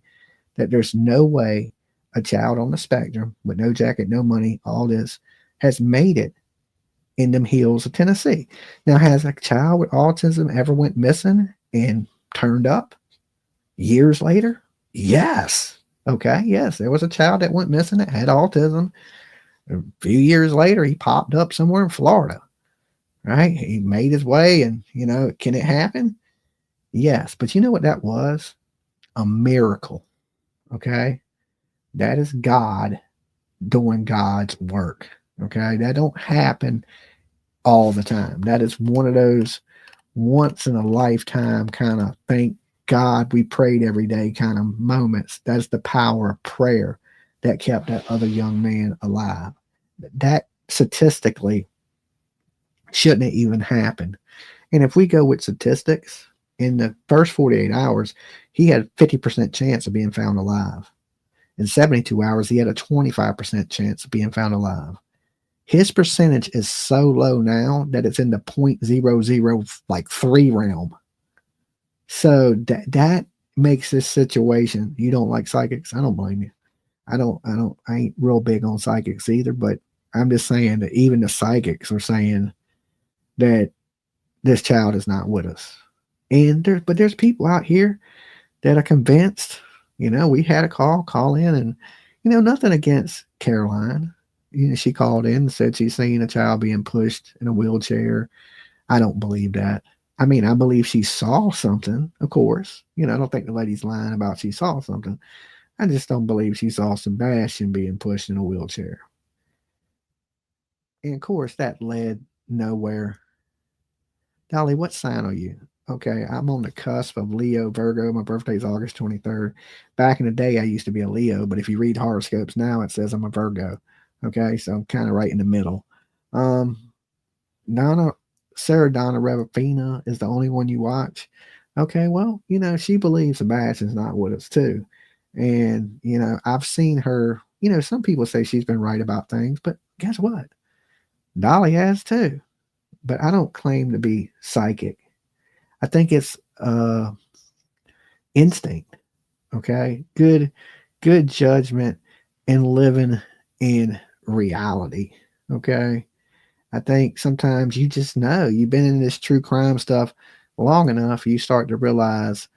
That there's no way a child on the spectrum with no jacket, no money, all this, has made it in them hills of Tennessee. Now, has a child with autism ever went missing and turned up years later? Yes. Okay. Yes. There was a child that went missing that had autism. A few years later, he popped up somewhere in Florida, right? He made his way, and, can it happen? Yes. But you know what that was? A miracle. Okay. That is God doing God's work. Okay. That don't happen all the time. That is one of those once in a lifetime kind of thank God we prayed every day kind of moments. That's the power of prayer that kept that other young man alive. That statistically shouldn't have even happened. And if we go with statistics, in the first 48 hours, he had a 50% chance of being found alive. In 72 hours, he had a 25% chance of being found alive. His percentage is so low now that it's in the 0.00 realm. So that makes this situation. You don't like psychics? I don't blame you. I ain't real big on psychics either, but I'm just saying that even the psychics are saying that this child is not with us. And there's people out here that are convinced. We had a call in, and nothing against Caroline. She called in and said she's seen a child being pushed in a wheelchair. I don't believe that. I mean, I believe she saw something, of course. I don't think the lady's lying about she saw something. I just don't believe she saw Sebastian being pushed in a wheelchair. And of course, that led nowhere. Dolly, what sign are you? Okay, I'm on the cusp of Leo, Virgo. My birthday's August 23rd. Back in the day, I used to be a Leo, but if you read horoscopes now, it says I'm a Virgo. Okay, so I'm kind of right in the middle. Sarah Donna Revafina is the only one you watch. Okay, well, she believes Sebastian's not with us too. And, I've seen her, some people say she's been right about things, but guess what? Dolly has too. But I don't claim to be psychic. I think it's instinct. Okay. Good judgment and living in reality. Okay. I think sometimes you just know you've been in this true crime stuff long enough, you start to realize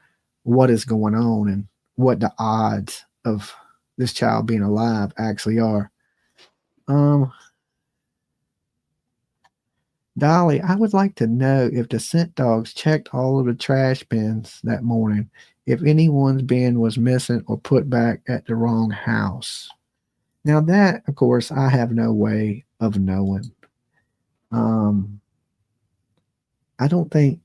what is going on and what the odds of this child being alive actually are. Dolly, I would like to know if the scent dogs checked all of the trash bins that morning, if anyone's bin was missing or put back at the wrong house. Now that, of course, I have no way of knowing. I don't think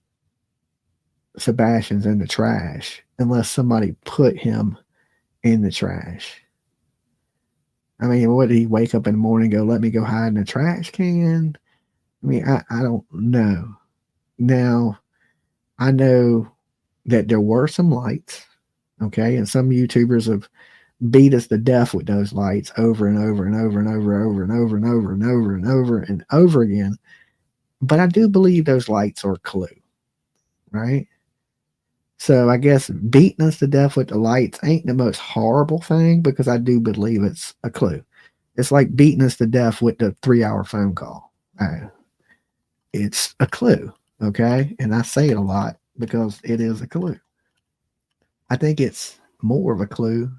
Sebastian's in the trash unless somebody put him in the trash. I mean, what did he wake up in the morning and go, let me go hide in the trash can? I mean, I don't know. Now, I know that there were some lights, okay, and some YouTubers have beat us to death with those lights over and over and over and over and over and over and over and over and over again. But I do believe those lights are a clue, right? So I guess beating us to death with the lights ain't the most horrible thing because I do believe it's a clue. It's like beating us to death with the 3-hour phone call. It's a clue, okay? And I say it a lot because it is a clue. I think it's more of a clue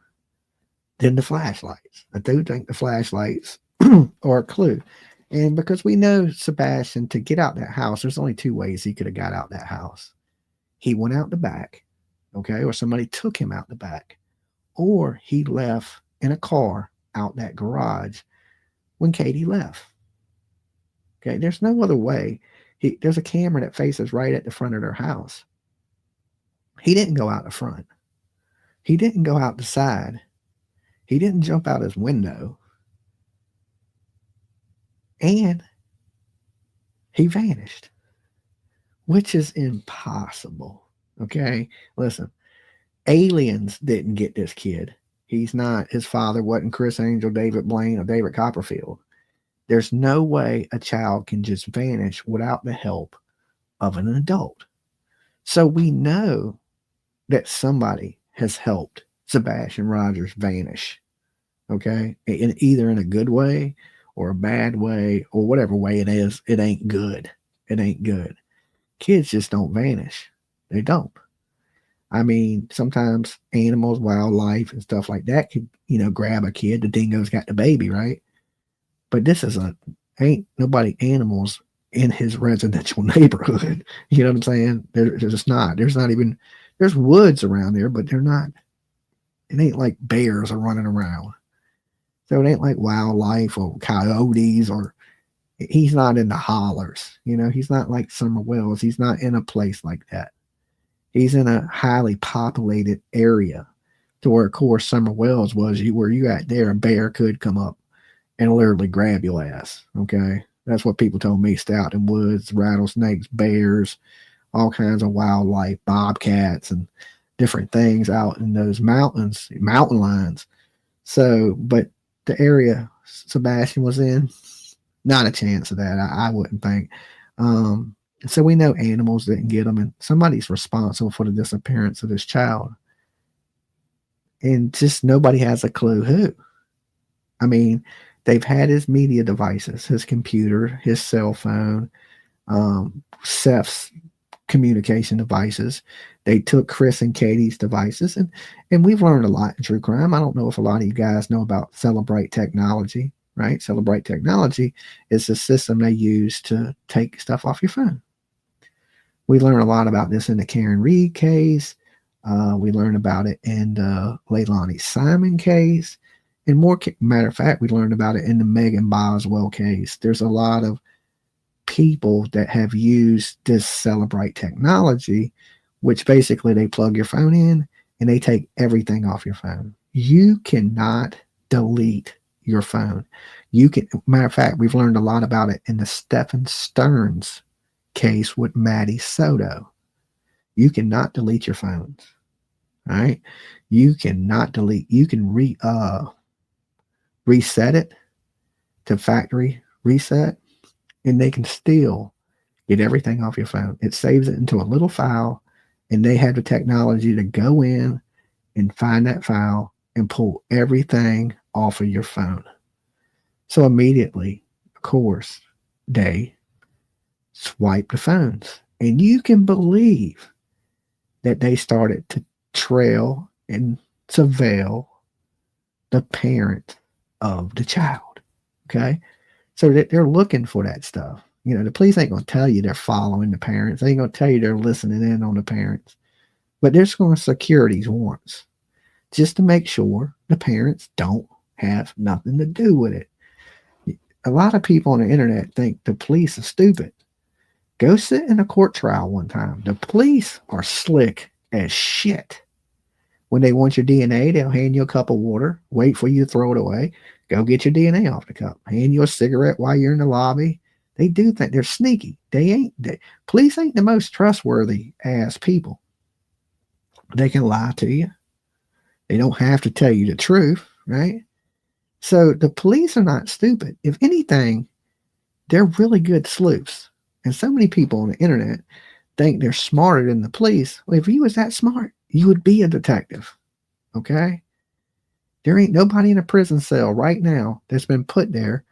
than the flashlights. I do think the flashlights are a clue. And because we know Sebastian, to get out that house, there's only 2 ways he could have got out that house. He went out the back, okay, or somebody took him out the back, or he left in a car out that garage when Katie left. Okay, there's no other way. There's a camera that faces right at the front of their house. He didn't go out the front. He didn't go out the side. He didn't jump out his window. And he vanished, which is impossible. Okay, listen, aliens didn't get this kid. He's not, his father wasn't Chris Angel, David Blaine, or David Copperfield. There's no way a child can just vanish without the help of an adult. So we know that somebody has helped Sebastian Rogers vanish. Okay, either in a good way or a bad way or whatever way it is. It ain't good. It ain't good. Kids just don't vanish. They don't. I mean, sometimes animals, wildlife, and stuff like that could, grab a kid. The dingo's got the baby, right? But this is ain't nobody animals in his residential neighborhood. You know what I'm saying? There's just not. There's woods around there, but they're not. It ain't like bears are running around. So it ain't like wildlife or coyotes, or he's not in the hollers. He's not like Summer Wells. He's not in a place like that. He's in a highly populated area to where, of course, Summer Wells was where you at there, a bear could come up and literally grab your ass. Okay. That's what people told me. Stout in woods, rattlesnakes, bears, all kinds of wildlife, bobcats, and different things out in those mountain lines. So, but the area Sebastian was in, not a chance of that. I wouldn't think. So we know animals didn't get them, and somebody's responsible for the disappearance of this child. And just nobody has a clue who. I mean, they've had his media devices, his computer, his cell phone, Seth's communication devices. They took Chris and Katie's devices, and we've learned a lot in true crime. I don't know if a lot of you guys know about Celebrate Technology, right? Celebrate Technology is the system they use to take stuff off your phone. We learned a lot about this in the Karen Reed case. We learned about it in the Leilani Simon case. And more, matter of fact, we learned about it in the Megan Boswell case. There's a lot of people that have used this Celebrate technology, which basically they plug your phone in and they take everything off your phone. You cannot delete your phone. You can, matter of fact, we've learned a lot about it in the Stephen Stearns case with Maddie Soto. You cannot delete your phones. All right. You cannot delete. You can reset it to factory reset, and they can still get everything off your phone. It saves it into a little file, and they have the technology to go in and find that file and pull everything off of your phone. So immediately, of course, they swipe the phones. And you can believe that they started to trail and surveil the parent of the child. Okay. So that they're looking for that stuff. You know, the police ain't going to tell you they're following the parents. They ain't going to tell you they're listening in on the parents. But there's going to securities warrants just to make sure the parents don't have nothing to do with it. A lot of people on the internet think the police are stupid. Go sit in a court trial one time. The police are slick as shit. When they want your DNA, they'll hand you a cup of water, wait for you to throw it away, go get your DNA off the cup, hand you a cigarette while you're in the lobby. They do think they're sneaky. Police ain't the most trustworthy ass people. They can lie to you. They don't have to tell you the truth, right? So the police are not stupid. If anything, they're really good sleuths. And so many people on the internet think they're smarter than the police. Well, if you was that smart, you would be a detective. Okay? There ain't nobody in a prison cell right now that's been put there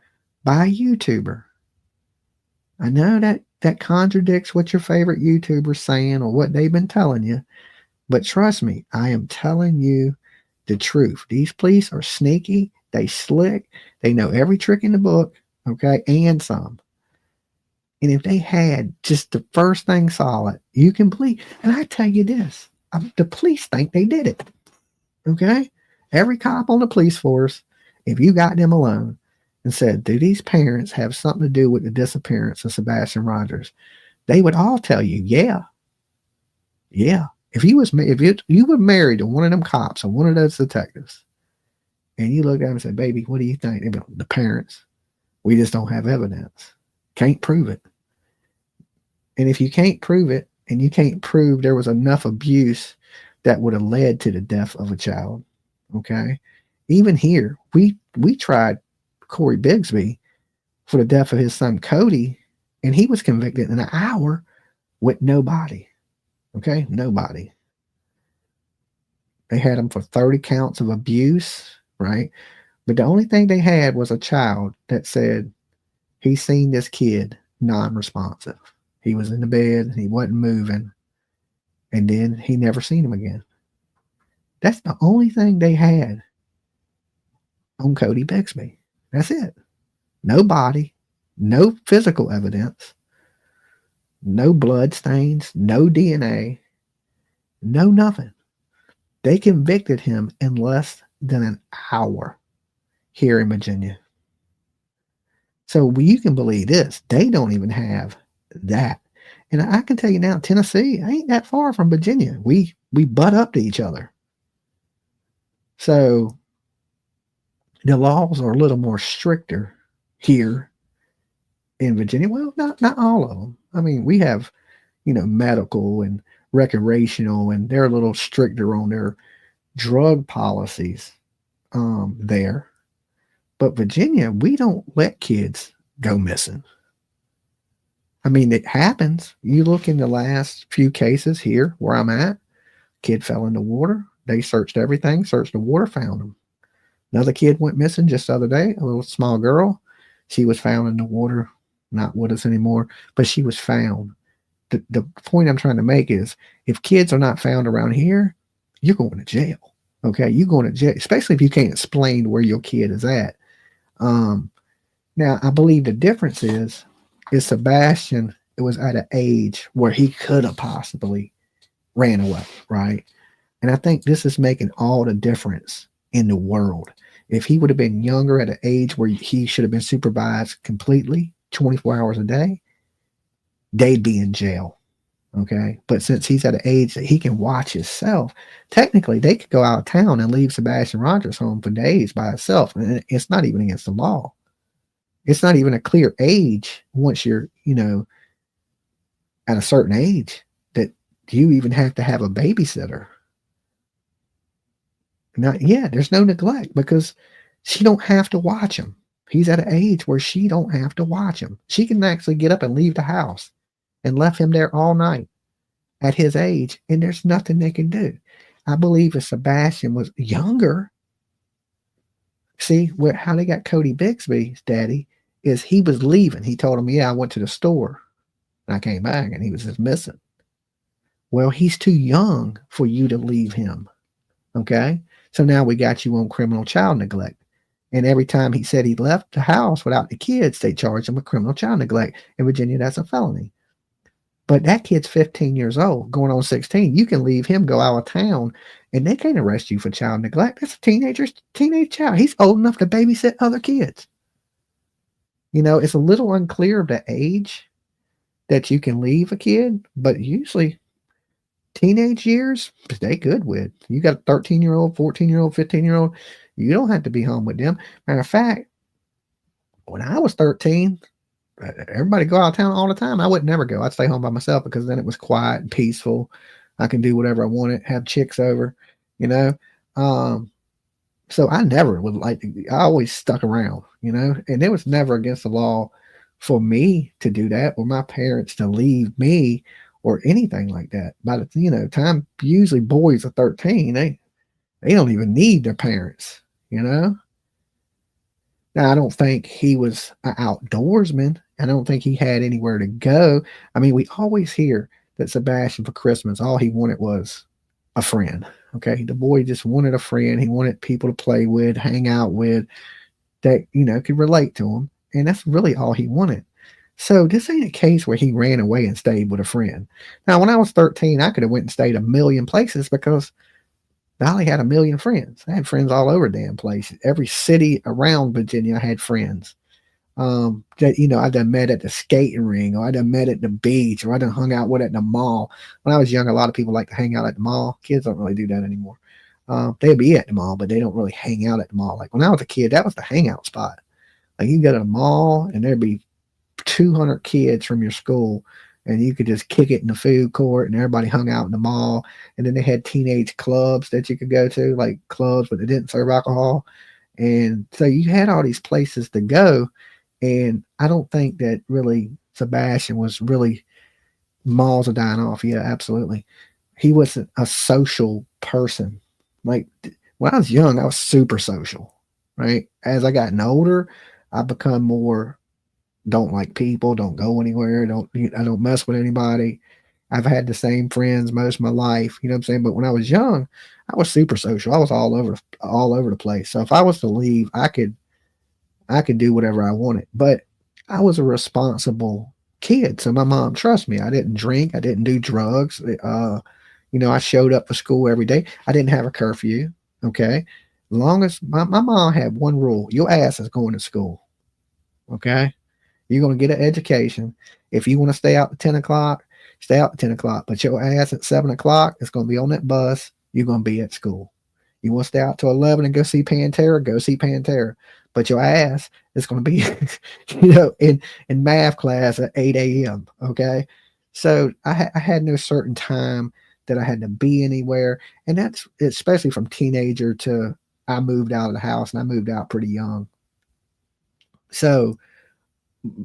by a YouTuber. I know that contradicts what your favorite YouTuber's saying or what they've been telling you, but trust me, I am telling you the truth. These police are sneaky. They slick. They know every trick in the book, okay, and some. And if they had just the first thing solid, you can believe. And I tell you this, the police think they did it, okay? Every cop on the police force, if you got them alone and said, do these parents have something to do with the disappearance of Sebastian Rogers? They would all tell you, yeah. If you were married to one of them cops or one of those detectives, and you look at them and say, baby, what do you think? They'd be like, the parents, we just don't have evidence. Can't prove it. And if you can't prove it, and you can't prove there was enough abuse that would have led to the death of a child, okay? Even here, we tried Corey Bigsby for the death of his son Cody, and he was convicted in an hour with nobody. Okay, nobody. They had him for 30 counts of abuse, right? But the only thing they had was a child that said he seen this kid non-responsive. He was in the bed, he wasn't moving, and then he never seen him again. That's the only thing they had on Cody Bixby. That's it. No body, no physical evidence, no blood stains, no DNA, no nothing. They convicted him in less than an hour here in Virginia. So you can believe this. They don't even have that. And I can tell you now, Tennessee ain't that far from Virginia. We butt up to each other. So the laws are a little more stricter here in Virginia. Well, not all of them. I mean, we have, medical and recreational, and they're a little stricter on their drug policies. there. But Virginia, we don't let kids go missing. I mean, it happens. You look in the last few cases here where I'm at, kid fell in the water. They searched everything, searched the water, found him. Another kid went missing just the other day, a little small girl. She was found in the water, not with us anymore, but she was found. The point I'm trying to make is if kids are not found around here, you're going to jail. Okay, you're going to jail, especially if you can't explain where your kid is at. Now, I believe the difference is Sebastian, it was at an age where he could have possibly ran away, right? And I think this is making all the difference in the world. If he would have been younger at an age where he should have been supervised completely 24 hours a day, they'd be in jail. Okay. But since he's at an age that he can watch himself, technically they could go out of town and leave Sebastian Rogers home for days by himself. And it's not even against the law. It's not even a clear age once you're, at a certain age that you even have to have a babysitter. There's no neglect because she don't have to watch him. He's at an age where she don't have to watch him. She can actually get up and leave the house and left him there all night at his age, and there's nothing they can do. I believe if Sebastian was younger, see how they got Cody Bixby's daddy is he was leaving. He told him, I went to the store and I came back and he was just missing. Well, he's too young for you to leave him. Okay. So now we got you on criminal child neglect. And every time he said he left the house without the kids, they charged him with criminal child neglect. In Virginia, that's a felony. But that kid's 15 years old, going on 16. You can leave him, go out of town, and they can't arrest you for child neglect. That's a teenage child. He's old enough to babysit other kids. It's a little unclear of the age that you can leave a kid, but usually teenage years, they good with. You got a 13-year-old, 14-year-old, 15-year-old, you don't have to be home with them. Matter of fact, when I was 13, everybody go out of town all the time. I would never go. I'd stay home by myself because then it was quiet and peaceful. I can do whatever I wanted, have chicks over, so I never would I always stuck around, and it was never against the law for me to do that or my parents to leave me or anything like that. By the time usually boys are 13, they don't even need their parents, Now, I don't think he was an outdoorsman. I don't think he had anywhere to go. I mean, we always hear that Sebastian for Christmas, all he wanted was a friend. Okay. The boy just wanted a friend. He wanted people to play with, hang out with that, could relate to him. And that's really all he wanted. So this ain't a case where he ran away and stayed with a friend. Now, when I was 13, I could have went and stayed a million places because Dolly had a million friends. I had friends all over damn place. Every city around Virginia, I had friends. That I done met at the skating ring, or I done met at the beach, or I done hung out with at the mall. When I was young, a lot of people like to hang out at the mall. Kids don't really do that anymore. They'll be at the mall, but they don't really hang out at the mall. Like when I was a kid, that was the hangout spot. Like you go to the mall and there'd be 200 kids from your school, and you could just kick it in the food court, and everybody hung out in the mall. And then they had teenage clubs that you could go to, like clubs, but they didn't serve alcohol. And so you had all these places to go. And I don't think that really Sebastian was really, malls are dying off. Yeah, absolutely. He wasn't a social person. Like when I was young, I was super social, right? As I gotten older, I become more, don't like people, don't go anywhere, I don't mess with anybody. I've had the same friends most of my life, you know what I'm saying? But when I was young, I was super social. I was all over the place. So if I was to leave, I could do whatever I wanted, but I was a responsible kid. So my mom trusts me. I didn't drink. I didn't do drugs. I showed up for school every day. I didn't have a curfew. Okay. Long as my mom had one rule, your ass is going to school. Okay. You're going to get an education. If you want to stay out to 10 o'clock, stay out to 10 o'clock, but your ass at 7 o'clock is going to be on that bus. You're going to be at school. You want to stay out till 11 and go see Pantera, go see Pantera. But your ass is going to be, in math class at 8 a.m. Okay. So I had no certain time that I had to be anywhere. And that's especially from teenager to I moved out of the house, and I moved out pretty young. So,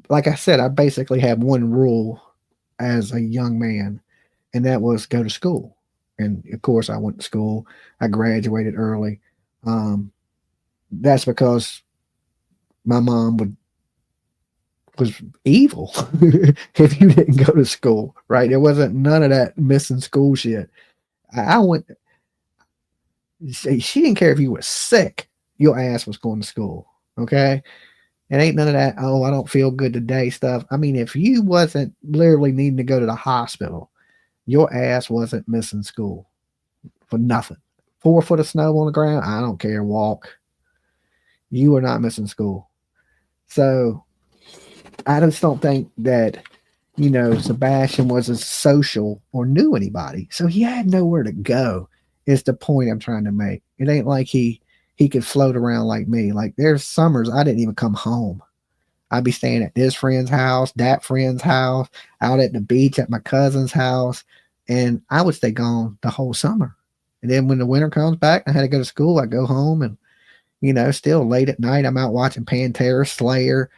like I said, I basically had one rule as a young man, and that was go to school. And of course, I went to school. I graduated early. Um, that's because my mom was evil if you didn't go to school, right? There wasn't none of that missing school shit. I went. She didn't care if you were sick. Your ass was going to school. Okay. It ain't none of that, oh, I don't feel good today stuff. I mean, if you wasn't literally needing to go to the hospital, your ass wasn't missing school for nothing. 4 foot of snow on the ground, I don't care. Walk. You are not missing school. So I just don't think that, Sebastian was as social or knew anybody. So he had nowhere to go, is the point I'm trying to make. It ain't like he could float around like me. Like there's summers I didn't even come home. I'd be staying at this friend's house, that friend's house, out at the beach at my cousin's house, and I would stay gone the whole summer. And then when the winter comes back, I had to go to school. I go home and, still late at night, I'm out watching Pantera, Slayer,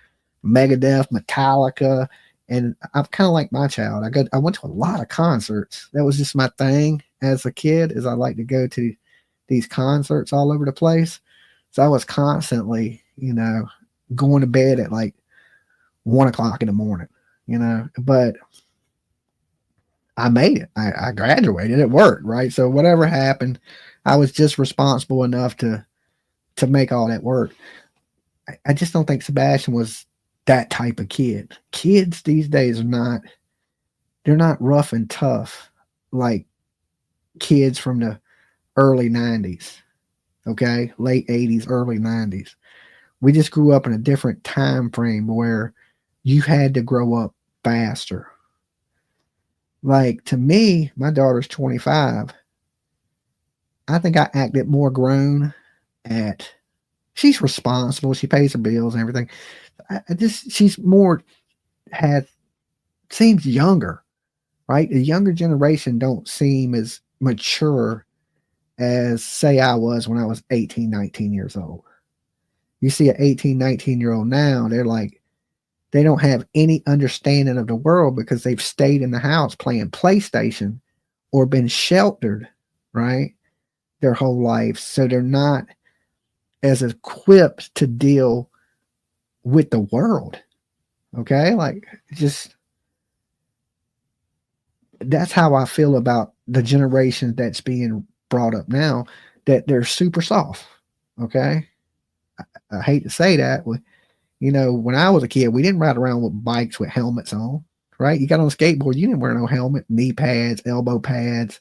Megadeth, Metallica, and I'm kind of like my child. I went to a lot of concerts. That was just my thing as a kid, is I like to go to these concerts all over the place. So I was constantly, going to bed at like 1 o'clock in the morning, but I made it. I graduated. It worked, right? So whatever happened, I was just responsible enough to make all that work. I just don't think Sebastian was that type of kid. Kids these days they're not rough and tough like kids from the early 90s, okay? Late 80s, early 90s. We just grew up in a different time frame where you had to grow up faster. Like to me, my daughter's 25. I think I acted more grown she's responsible. She pays her bills and everything. She's more seems younger, right? The younger generation don't seem as mature as say I was when I was 18, 19 years old. You see an 18, 19-year-old now, they don't have any understanding of the world because they've stayed in the house playing PlayStation or been sheltered, right? Their whole life. So they're not as equipped to deal with the world. Okay? That's how I feel about the generation that's being brought up now, that they're super soft. Okay? I hate to say that. When I was a kid, we didn't ride around with bikes with helmets on, right? You got on a skateboard, you didn't wear no helmet, knee pads, elbow pads.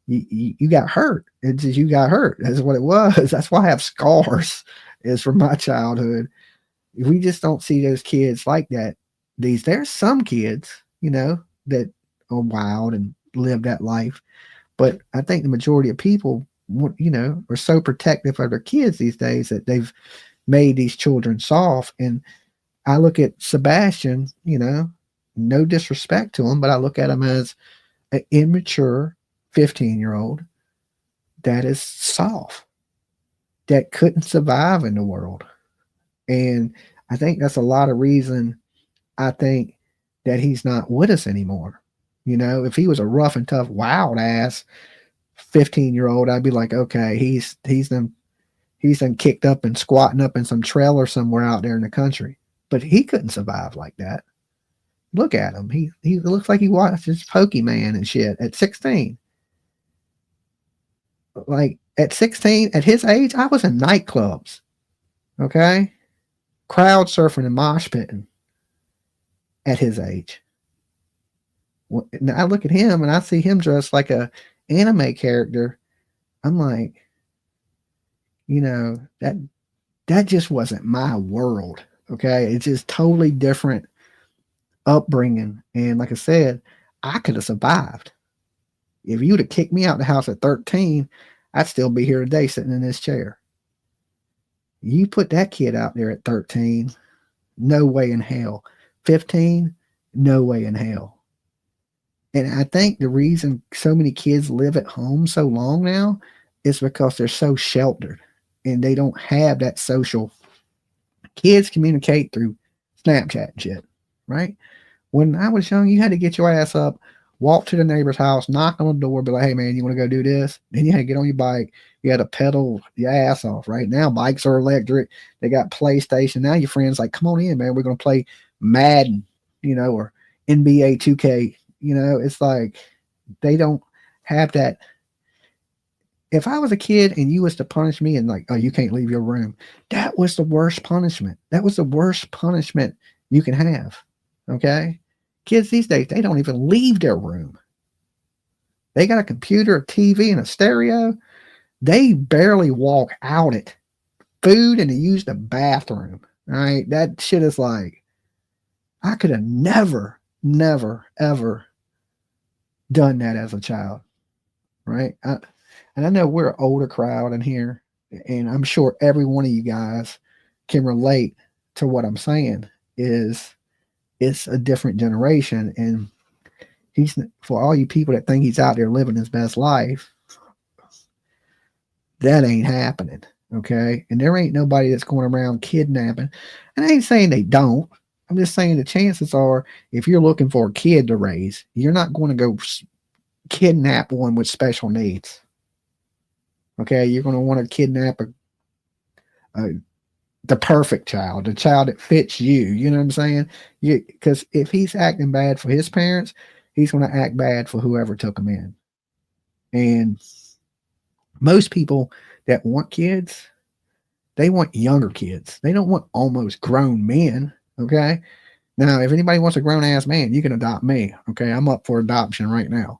You got hurt. It's just you got hurt. That's what it was. That's why I have scars, is from my childhood. We just don't see those kids like that. There's some kids, that are wild and live that life. But I think the majority of people, are so protective of their kids these days that they've made these children soft. And I look at Sebastian, no disrespect to him, but I look at him as an immature 15-year-old that is soft, that couldn't survive in the world. And I think that's a lot of reason I think that he's not with us anymore. If he was a rough and tough, wild ass 15-year-old, I'd be like, okay, he's done kicked up and squatting up in some trailer somewhere out there in the country. But he couldn't survive like that. Look at him. He looks like he watches Pokemon and shit at 16. Like at 16, at his age, I was in nightclubs. Okay? Crowd surfing and mosh pitting at his age. Now I look at him and I see him dressed like a anime character. I'm like, that just wasn't my world. Okay. It's just totally different upbringing. And like I said, I could have survived. If you would have kicked me out of the house at 13, I'd still be here today sitting in this chair. You put that kid out there at 13, no way in hell. 15, no way in hell. And I think the reason so many kids live at home so long now is because they're so sheltered. and they don't have that social. Kids communicate through Snapchat and shit, right? When I was young, you had to get your ass up, walk to the neighbor's house, knock on the door, be like, hey man, you want to go do this? Then you had to get on your bike. You had to pedal your ass off. Right now, bikes are electric. They got PlayStation. Now your friends like, come on in, man. We're going to play Madden, or NBA 2K. It's like they don't have that. If I was a kid and you was to punish me and like, oh, you can't leave your room, that was the worst punishment. That was the worst punishment you can have. Okay? Kids these days, they don't even leave their room. They got a computer, a TV, and a stereo. They barely walk out it. Food and to use the bathroom. All right? That shit is like, I could have never, ever done that as a child. Right? And I know we're an older crowd in here, and I'm sure every one of you guys can relate to what I'm saying. Is it's a different generation, and he's, for all you people that think he's out there living his best life, that ain't happening. Okay, and there ain't nobody that's going around kidnapping. And I ain't saying they don't. I'm just saying the chances are, if you're looking for a kid to raise, you're not going to go kidnap one with special needs. Okay, you're going to want to kidnap the perfect child, the child that fits you. You know what I'm saying? Because if he's acting bad for his parents, he's going to act bad for whoever took him in. And most people that want kids, they want younger kids. They don't want almost grown men. Okay. Now, if anybody wants a grown ass man, you can adopt me. Okay. I'm up for adoption right now.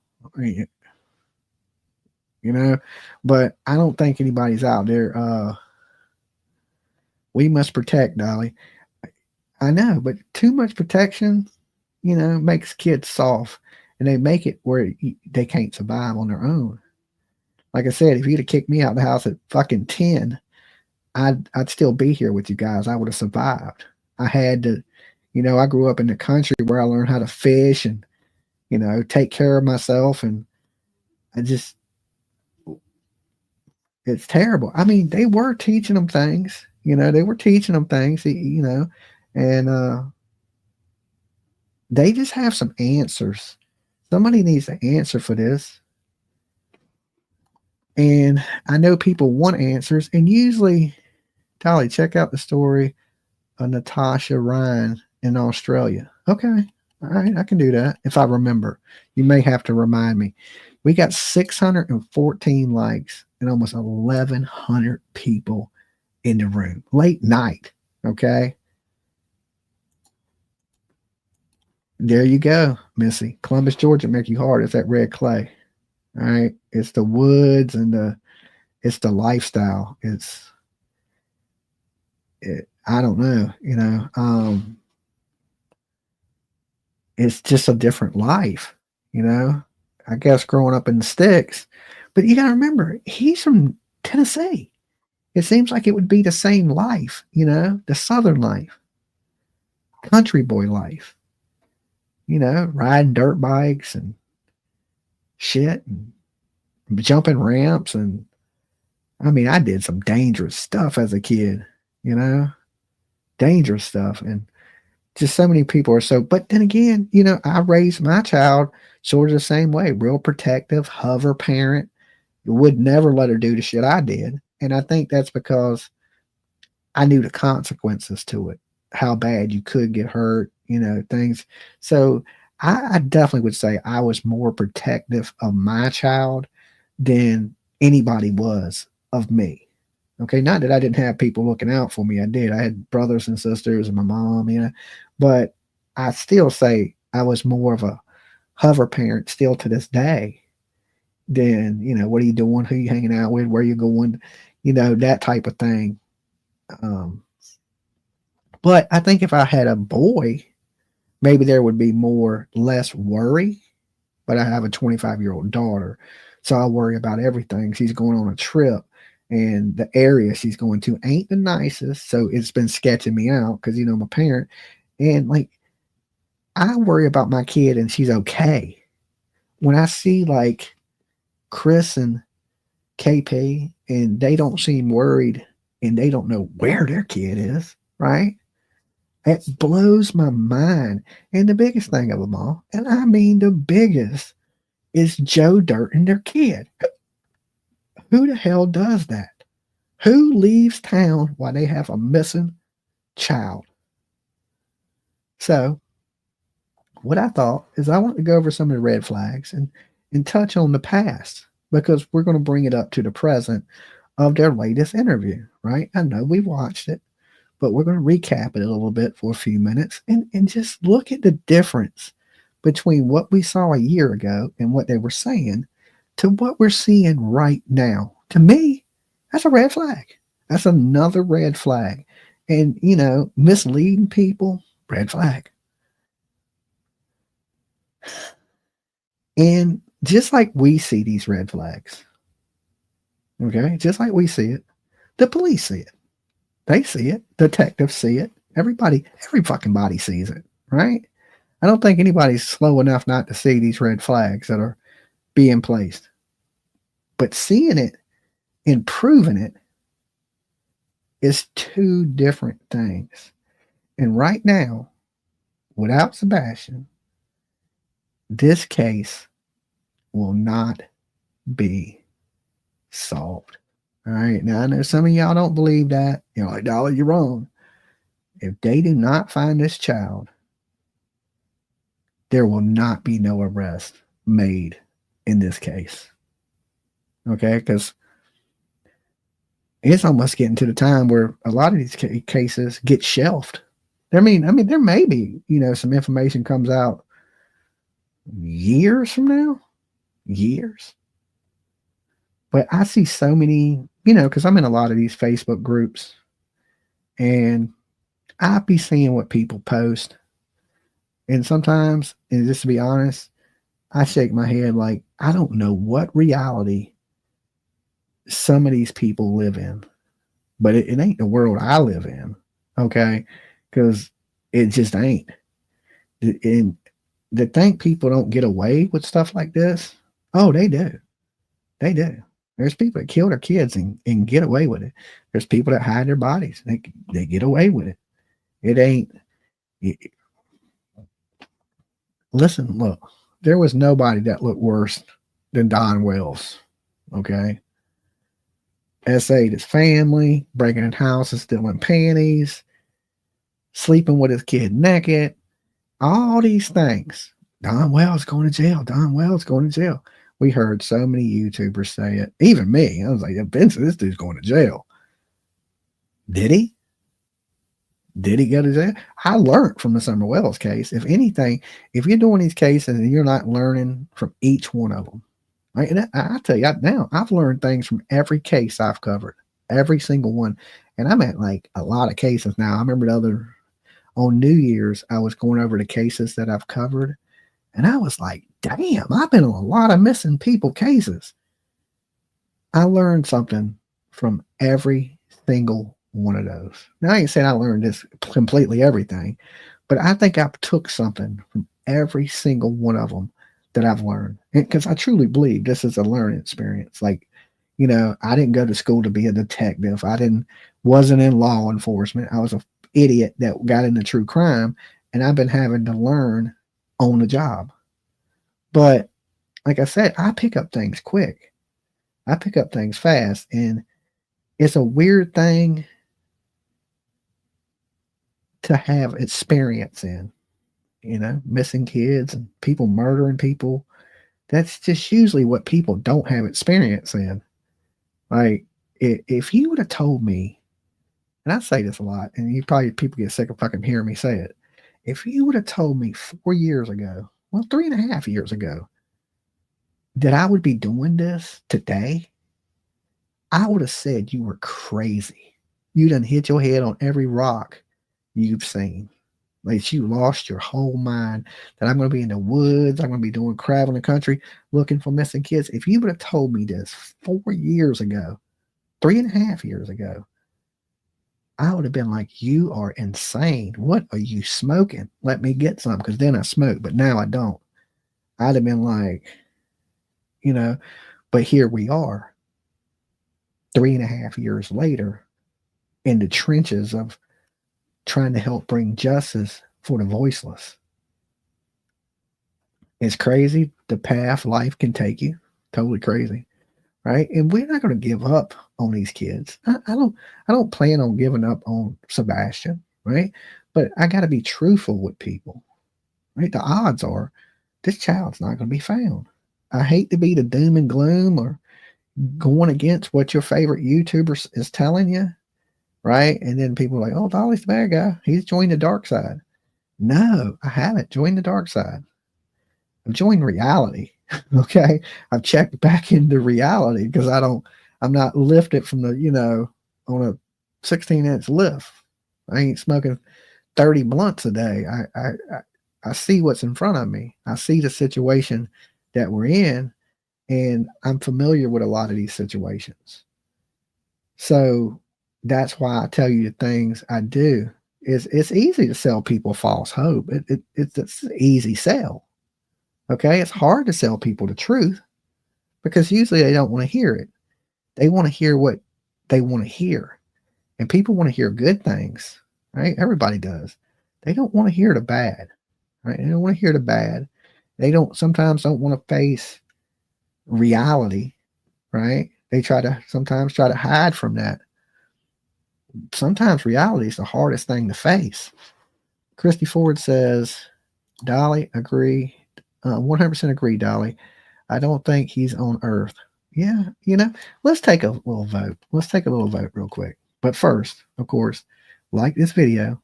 But I don't think anybody's out there. We must protect, Dolly. I know, but too much protection, makes kids soft, and they make it where they can't survive on their own. Like I said, if you'd have kicked me out of the house at fucking 10, I'd still be here with you guys. I would have survived. I had to, I grew up in the country where I learned how to fish and, take care of myself. And it's terrible. I mean, they were teaching them things, and they just have some answers. Somebody needs to answer for this. And I know people want answers, and usually, Dolly, check out the story of Natasha Ryan in Australia. Okay. All right. I can do that if I remember. You may have to remind me. We got 614 likes and almost 1,100 people in the room. Late night. Okay. There you go, Missy. Columbus, Georgia make you hard. It's that red clay. All right. It's the woods and it's the lifestyle. I don't know, it's just a different life, I guess growing up in the sticks, but you got to remember, he's from Tennessee. It seems like it would be the same life, the Southern life, country boy life, riding dirt bikes and shit and jumping ramps. And I mean, I did some dangerous stuff as a kid, dangerous stuff. And just so many people are but then again, I raised my child sort of the same way, real protective, hover parent, would never let her do the shit I did. And I think that's because I knew the consequences to it, how bad you could get hurt, things. So I definitely would say I was more protective of my child than anybody was of me. Okay, not that I didn't have people looking out for me. I did. I had brothers and sisters and my mom, but I still say I was more of a hover parent still to this day than, what are you doing? Who are you hanging out with? Where are you going? That type of thing. But I think if I had a boy, maybe there would be less worry. But I have a 25-year-old daughter, so I worry about everything. She's going on a trip, and the area she's going to ain't the nicest. So it's been sketching me out because, I'm a parent. And like, I worry about my kid and she's okay. When I see like Chris and KP and they don't seem worried and they don't know where their kid is, right? It blows my mind. And the biggest thing of them all, and I mean the biggest, is Joe Dirt and their kid. Who the hell does that? Who leaves town while they have a missing child? So, what I thought is I want to go over some of the red flags and touch on the past, because we're going to bring it up to the present of their latest interview, right? I know we watched it, but we're going to recap it a little bit for a few minutes and just look at the difference between what we saw a year ago and what they were saying to what we're seeing right now. To me, that's a red flag. That's another red flag. And, you know, misleading people, red flag. And just like we see these red flags, okay, just like we see it, the police see it. They see it. Detectives see it. Everybody, every fucking body sees it, right? I don't think anybody's slow enough not to see these red flags that are being placed. But seeing it and proving it is two different things. And right now, without Sebastian, this case will not be solved. All right. Now, I know some of y'all don't believe that. You're like, Dolly, you're wrong. If they do not find this child, there will not be no arrest made in this case. Okay. Because it's almost getting to the time where a lot of these cases get shelved. I mean, there may be, you know, some information comes out years from now, years. But I see so many, you know, because I'm in a lot of these Facebook groups, and I be seeing what people post. And sometimes, and just to be honest, I shake my head like, I don't know what reality some of these people live in, but it ain't the world I live in. Okay. Because it just ain't. And to think people don't get away with stuff like this, oh, they do. They do. There's people that kill their kids and get away with it. There's people that hide their bodies. They get away with it. It ain't. Listen, look, there was nobody that looked worse than Don Wells. Okay. S.A.'d his family, breaking in houses, stealing panties, sleeping with his kid naked, all these things. Don Wells going to jail. Don Wells going to jail. We heard so many YouTubers say it. Even me. I was like, Vincent, this dude's going to jail. Did he? Did he go to jail? I learned from the Summer Wells case. If anything, if you're doing these cases and you're not learning from each one of them, right? And I tell you now, I've learned things from every case I've covered, every single one. And I'm at like a lot of cases now. I remember on New Year's, I was going over the cases that I've covered, and I was like, damn, I've been on a lot of missing people cases. I learned something from every single one of those. Now, I ain't saying I learned this completely everything, but I think I took something from every single one of them that I've learned. Because I truly believe this is a learning experience. Like, you know, I didn't go to school to be a detective. Wasn't in law enforcement. I was an idiot that got into true crime, and I've been having to learn on the job. But like I said, I pick up things quick. I pick up things fast, and it's a weird thing to have experience in, you know, missing kids and people murdering people. That's just usually what people don't have experience in. Like, if you would have told me, and I say this a lot, and people get sick of fucking hearing me say it. If you would have told me 4 years ago, well, 3.5 years ago, that I would be doing this today, I would have said you were crazy. You done hit your head on every rock you've seen. Like, you lost your whole mind, that I'm going to be in the woods, I'm going to be doing crap in the country looking for missing kids. If you would have told me this 4 years ago, 3.5 years ago, I would have been like, you are insane. What are you smoking? Let me get some, because then I smoke, but now I don't. I'd have been like, you know, but here we are, 3.5 years later, in the trenches of trying to help bring justice for the voiceless. It's crazy the path life can take you. Totally crazy, right? And we're not going to give up on these kids. I don't plan on giving up on Sebastian, right? But I got to be truthful with people, right? The odds are this child's not going to be found. I hate to be the doom and gloom or going against what your favorite YouTuber is telling you, right? And then people are like, oh, Dolly's the bad guy. He's joined the dark side. No, I haven't joined the dark side. I've joined reality. Okay. I've checked back into reality because I'm not lifted from the, on a 16-inch lift. I ain't smoking 30 blunts a day. I see what's in front of me. I see the situation that we're in, and I'm familiar with a lot of these situations. So that's why I tell you the things I do. It's easy to sell people false hope. It's an easy sell. Okay, it's hard to sell people the truth because usually they don't want to hear it. They want to hear what they want to hear, and people want to hear good things, right? Everybody does. They don't want to hear the bad, right? They don't want to hear the bad. They sometimes don't want to face reality, right? They sometimes try to hide from that. Sometimes reality is the hardest thing to face. Christy Ford says, Dolly, agree. 100% agree, Dolly. I don't think he's on Earth. Yeah, let's take a little vote. Let's take a little vote real quick. But first, of course, like this video.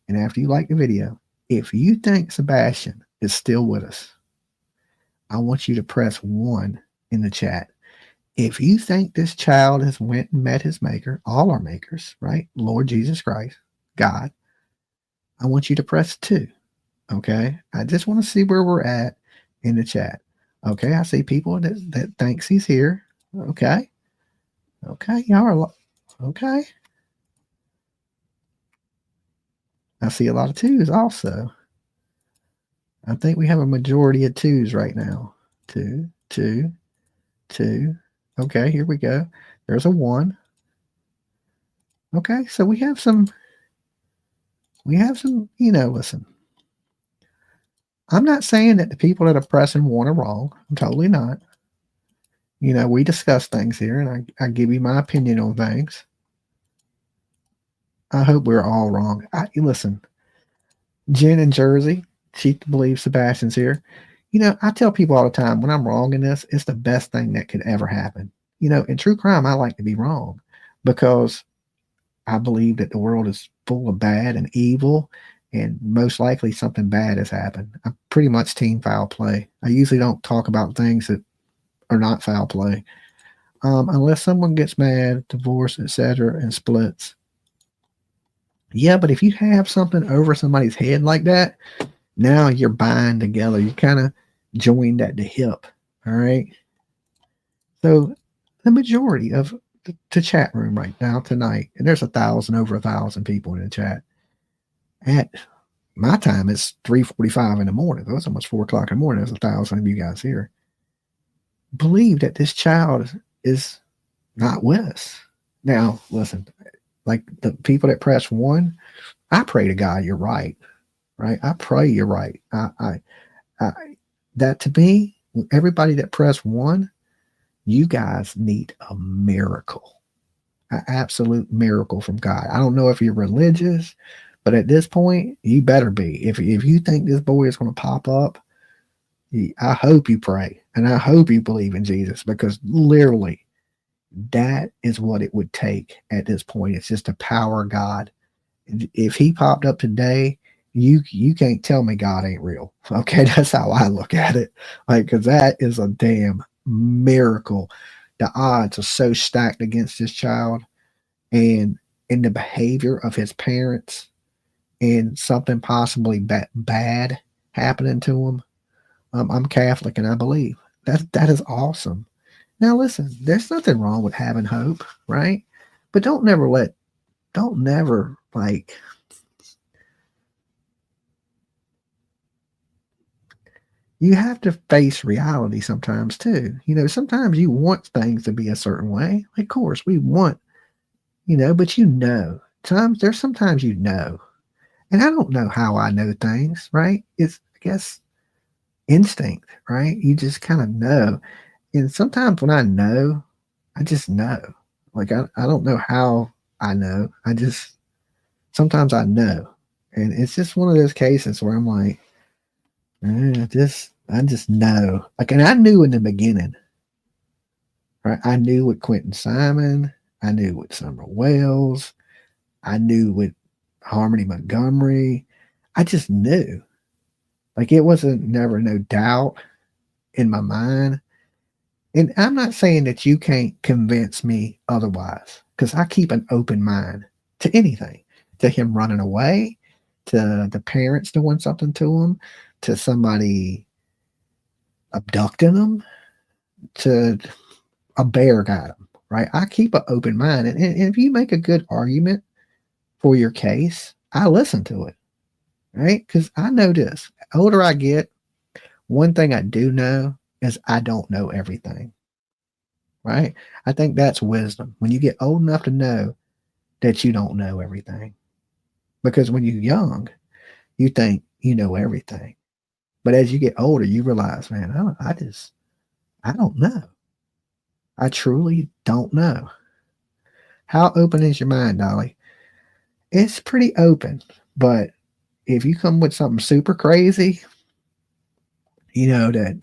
And after you like the video, if you think Sebastian is still with us, I want you to press 1 in the chat. If you think this child has went and met his maker, all our makers, right? Lord Jesus Christ, God, I want you to press 2. Okay. I just want to see where we're at in the chat. Okay. I see people that thinks he's here. Okay. Okay. Y'all are okay. I see a lot of 2s also. I think we have a majority of 2s right now. 2, 2, 2. Okay. Here we go. There's a 1. Okay. So we have some, listen. I'm not saying that the people that are pressing 1 are wrong. I'm totally not. We discuss things here, and I give you my opinion on things. I hope we're all wrong. Listen, Jen in Jersey, she believes Sebastian's here. I tell people all the time, when I'm wrong in this, it's the best thing that could ever happen. In true crime, I like to be wrong because I believe that the world is full of bad and evil, and most likely something bad has happened. I'm pretty much team foul play. I usually don't talk about things that are not foul play, unless someone gets mad, divorced, etc., and splits. Yeah, but if you have something over somebody's head like that, now you're buying together. You kind of joined at the hip. All right. So the majority of the chat room right now tonight, and there's over 1,000 people in the chat. At my time, it's 3:45 in the morning. It was almost 4 o'clock in the morning. There's 1,000 of you guys here. Believe that this child is not with us. Now, listen, like the people that press 1, I pray to God you're right. Right? I pray you're right. That to me, everybody that press 1, you guys need a miracle, an absolute miracle from God. I don't know if you're religious, but at this point, you better be. If you think this boy is going to pop up, I hope you pray and I hope you believe in Jesus, because literally that is what it would take at this point. It's just the power of God. If he popped up today, you can't tell me God ain't real. Okay, that's how I look at it. Like, because that is a damn miracle. The odds are so stacked against this child, and in the behavior of his parents, and something possibly bad happening to him. I'm Catholic, and I believe that is awesome. Now, listen, there's nothing wrong with having hope, right? But don't never like. You have to face reality sometimes too. Sometimes you want things to be a certain way. Of course, we want but sometimes and I don't know how I know things, right? It's, I guess, instinct, right? You just kind of know. And sometimes when I know, I just know. Like, I don't know how I know. Sometimes I know. And it's just one of those cases where I'm like, I just know. Like, and I knew in the beginning, right? I knew with Quentin Simon, I knew with Summer Wells, I knew with Harmony Montgomery. I just knew. Like, it wasn't never no doubt in my mind. And I'm not saying that you can't convince me otherwise, because I keep an open mind to anything, to him running away, to the parents doing something to him, to somebody abducting him, to a bear got him, right? I keep an open mind. And if you make a good argument for your case, I listen to it, right? Because I know this. The older I get, one thing I do know is I don't know everything, right? I think that's wisdom. When you get old enough to know that you don't know everything. Because when you're young, you think you know everything. But as you get older, you realize, man, I don't know. I truly don't know. How open is your mind, Dolly? It's pretty open. But if you come with something super crazy, that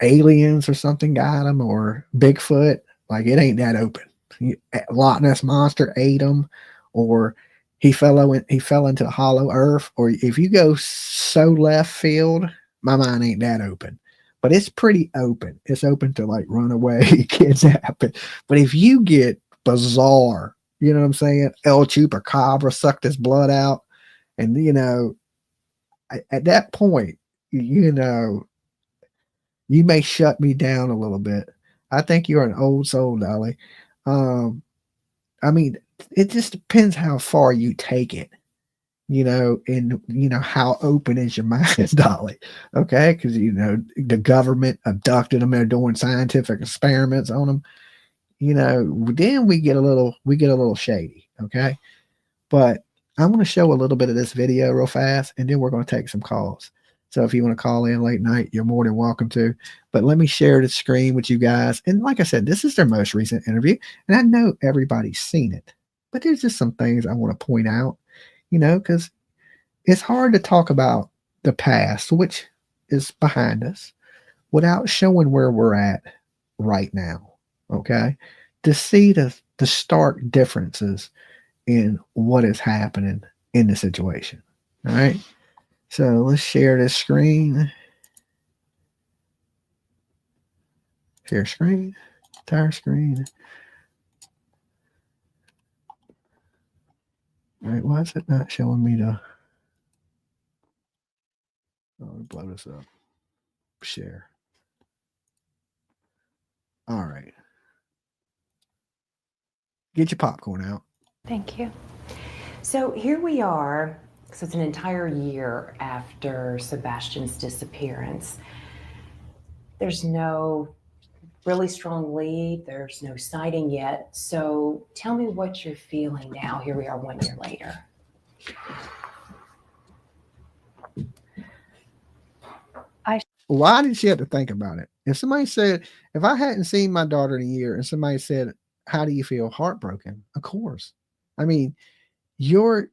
aliens or something got them, or Bigfoot, like, it ain't that open. Loch Ness monster ate him, or he fell into the hollow earth, or if you go so left field, my mind ain't that open. But it's pretty open. It's open to, like, runaway kids happen. But if you get bizarre, you know what I'm saying? El Chupacabra sucked his blood out, and at that point, you may shut me down a little bit. I think you're an old soul, Dolly. Um, I mean, it just depends how far you take it, and how open is your mind, Dolly. Okay, because the government abducted them. They're doing scientific experiments on them. Then we get a little shady. Okay, but I'm going to show a little bit of this video real fast, and then we're going to take some calls. So if you want to call in late night, you're more than welcome to. But let me share the screen with you guys. And like I said, this is their most recent interview, and I know everybody's seen it. But there's just some things I want to point out, because it's hard to talk about the past, which is behind us, without showing where we're at right now. Okay, to see the stark differences in what is happening in the situation. All right. So let's share this screen. Share screen. Entire screen. All right. Why is it not showing me the? Oh, let me blow this up. Share. All right. Get your popcorn out. Thank you. So here we are. So it's an entire year after Sebastian's disappearance. There's no really strong lead. There's no sighting yet. So tell me what you're feeling now. Here we are 1 year later. Why did she have to think about it? If I hadn't seen my daughter in a year and somebody said, how do you feel? Heartbroken. Of course. I mean, your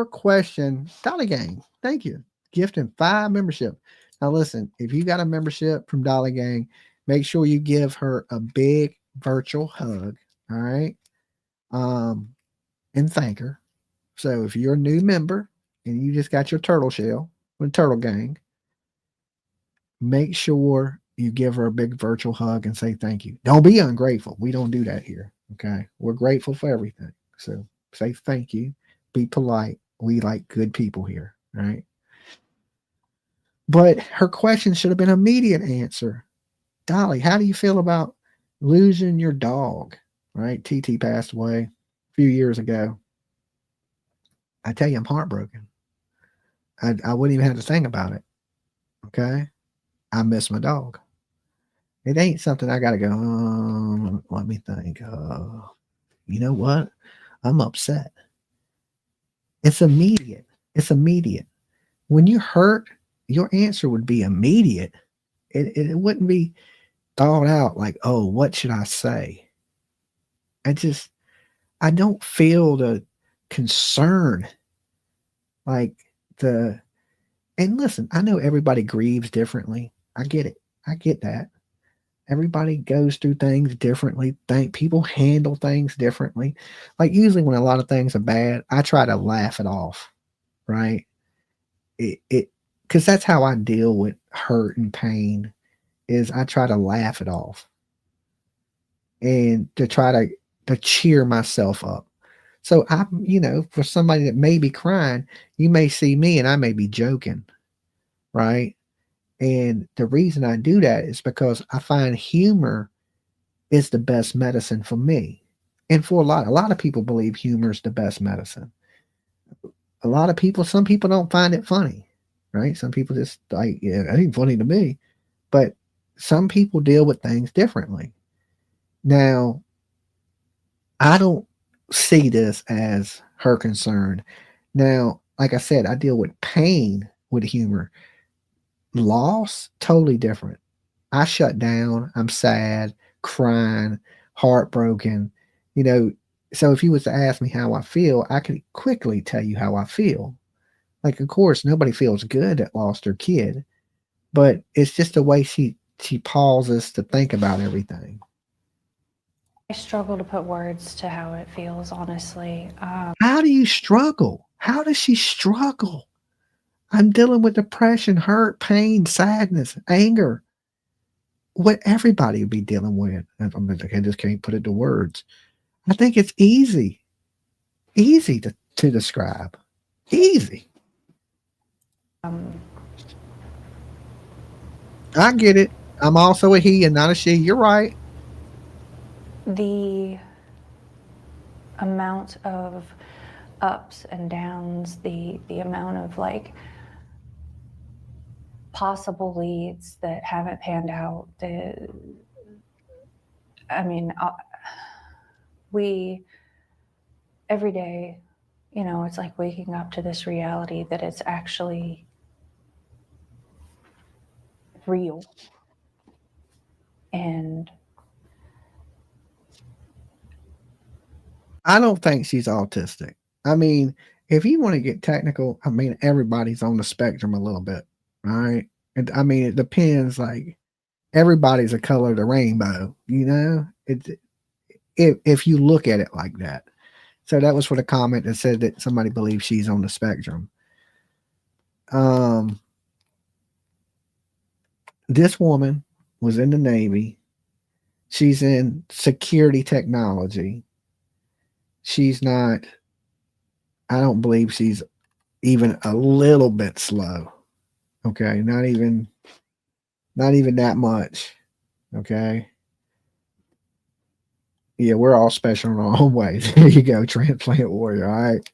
question, Dolly Gang, thank you. Gifting 5 membership. Now listen, if you got a membership from Dolly Gang, make sure you give her a big virtual hug. All right. And thank her. So if you're a new member and you just got your turtle shell with Turtle Gang, make sure you give her a big virtual hug and say thank you. Don't be ungrateful. We don't do that here. Okay. We're grateful for everything. So say thank you. Be polite. We like good people here. Right. But her question should have been an immediate answer. Dolly, how do you feel about losing your dog? Right. TT passed away a few years ago. I tell you, I'm heartbroken. I wouldn't even have to think about it. Okay. I miss my dog. It ain't something I got to go, let me think. you know what? I'm upset. It's immediate. It's immediate. When you're hurt, your answer would be immediate. It wouldn't be thought out like, oh, what should I say? I don't feel the concern like the, and listen, I know everybody grieves differently. I get it. I get that. Everybody goes through things differently. People handle things differently. Like usually when a lot of things are bad, I try to laugh it off, right? It because that's how I deal with hurt and pain is I try to laugh it off and to try to cheer myself up. So for somebody that may be crying, you may see me and I may be joking, right? And the reason I do that is because I find humor is the best medicine for me. And for a lot of people believe humor is the best medicine. Some people don't find it funny, right? Some people just like, yeah, that ain't funny to me. But some people deal with things differently. Now, I don't see this as her concern. Now, like I said, I deal with pain with humor. Loss, totally different. I shut down. I'm sad, crying, heartbroken. So if you was to ask me how I feel, I could quickly tell you how I feel. Like, of course, nobody feels good that lost their kid, but it's just the way she pauses to think about everything. I struggle to put words to how it feels, honestly. How do you struggle? How does she struggle? I'm dealing with depression, hurt, pain, sadness, anger. What everybody would be dealing with. I just can't put it to words. I think it's easy to describe. Easy. I get it. I'm also a he and not a she. You're right. The amount of ups and downs, the amount of like possible leads that haven't panned out. We every day, it's like waking up to this reality that it's actually real. And I don't think she's autistic. I mean, if you want to get technical, I mean, everybody's on the spectrum a little bit. All right. And I mean, it depends. Like, everybody's a color of the rainbow, if you look at it like that. So that was for the comment that said that somebody believes she's on the spectrum. This woman was in the Navy. She's in security technology. She's not, I don't believe she's even a little bit slow. Okay. Not even that much. Okay. Yeah, we're all special in our own ways. There you go, transplant warrior. All right.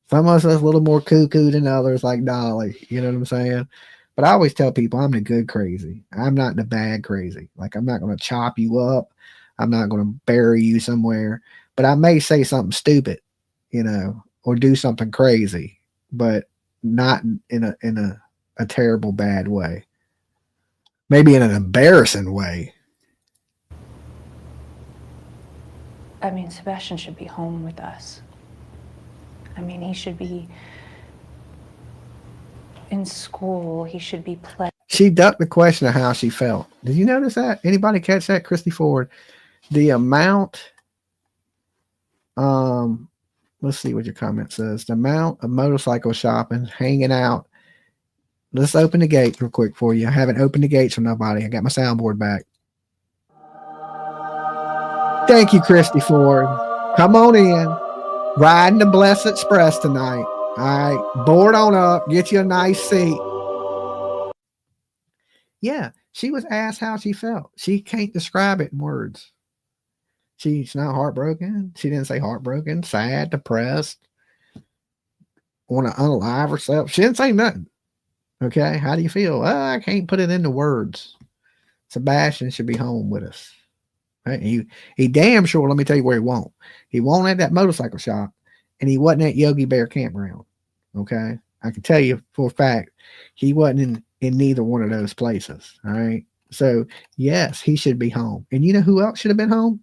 Some of us are a little more cuckoo than others, like Dolly. You know what I'm saying? But I always tell people I'm the good crazy. I'm not the bad crazy. Like, I'm not going to chop you up. I'm not going to bury you somewhere. But I may say something stupid, or do something crazy, but not in a terrible bad way. Maybe in an embarrassing way. I mean, Sebastian should be home with us. I mean, he should be in school. He should be playing. She ducked the question of how she felt. Did you notice that? Anybody catch that? Christy Ford. The amount, let's see what your comment says. The amount of motorcycle shopping, hanging out. Let's open the gate real quick for you. I haven't opened the gates for nobody. I got my soundboard back. Thank you, Christy Ford. Come on in. Riding the Blessed Express tonight. All right. Board on up. Get you a nice seat. Yeah. She was asked how she felt. She can't describe it in words. She's not heartbroken. She didn't say heartbroken, sad, depressed, want to unalive herself. She didn't say nothing. Okay. How do you feel? I can't put it into words. Sebastian should be home with us. Right? He damn sure, let me tell you where he won't. He won't at that motorcycle shop, and he wasn't at Yogi Bear Campground. Okay. I can tell you for a fact he wasn't in neither one of those places. All right. So yes, he should be home. And you know who else should have been home?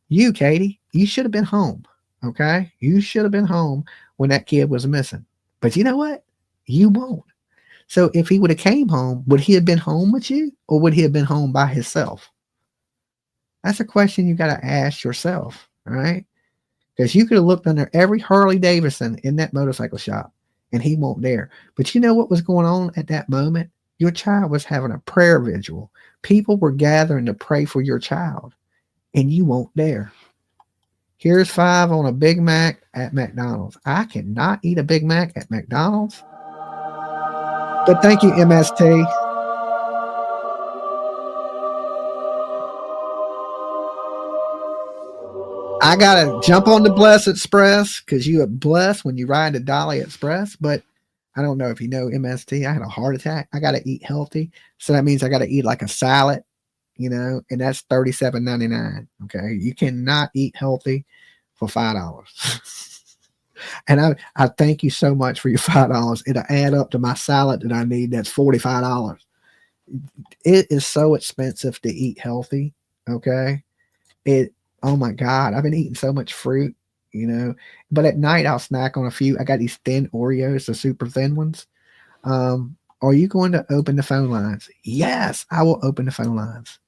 You, Katie. You should have been home. Okay. You should have been home when that kid was missing. But you know what? You won't. So if he would have came home, would he have been home with you, or would he have been home by himself? That's a question you got to ask yourself. All right. Because you could have looked under every Harley Davidson in that motorcycle shop and he won't there. But you know what was going on at that moment? Your child was having a prayer vigil. People were gathering to pray for your child and you won't there. Here's 5 on a Big Mac at McDonald's. I cannot eat a Big Mac at McDonald's. But thank you, MST. I gotta jump on the Bless Express because you are blessed when you ride the Dolly Express. But I don't know if you know MST. I had a heart attack. I gotta eat healthy, so that means I gotta eat like a salad, and that's $37.99. Okay, you cannot eat healthy for $5. And I thank you so much for your $5. It'll add up to my salad that I need. That's $45. It is so expensive to eat healthy. Okay, oh my God, I've been eating so much fruit, but at night I'll snack on a few. I got these thin Oreos, the super thin ones. Are you going to open the phone lines? Yes, I will open the phone lines.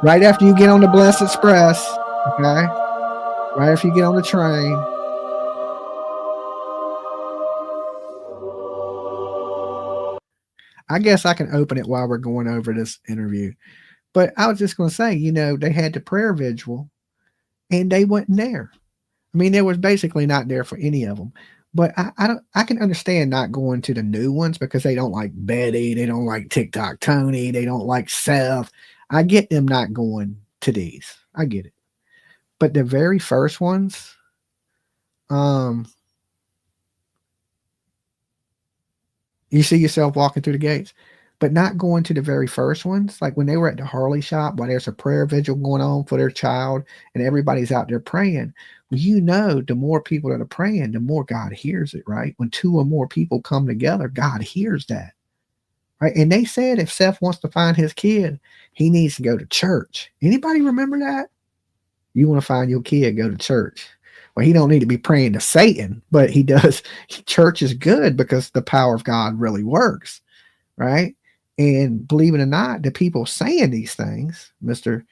Right after you get on the Blessed Express, okay? Right after you get on the train. I guess I can open it while we're going over this interview. But I was just going to say, they had the prayer vigil and they wasn't there. I mean, they was basically not there for any of them. But I can understand not going to the new ones because they don't like Betty, they don't like TikTok Tony, they don't like Seth. I get them not going to these. I get it. But the very first ones, you see yourself walking through the gates, but not going to the very first ones. Like when they were at the Harley shop, while there's a prayer vigil going on for their child and everybody's out there praying. Well, the more people that are praying, the more God hears it, right? When 2 or more people come together, God hears that, right? And they said if Seth wants to find his kid, he needs to go to church. Anybody remember that? You want to find your kid, go to church. Well, he don't need to be praying to Satan, but he does. Church is good because the power of God really works, right? And believe it or not, the people saying these things, Mr.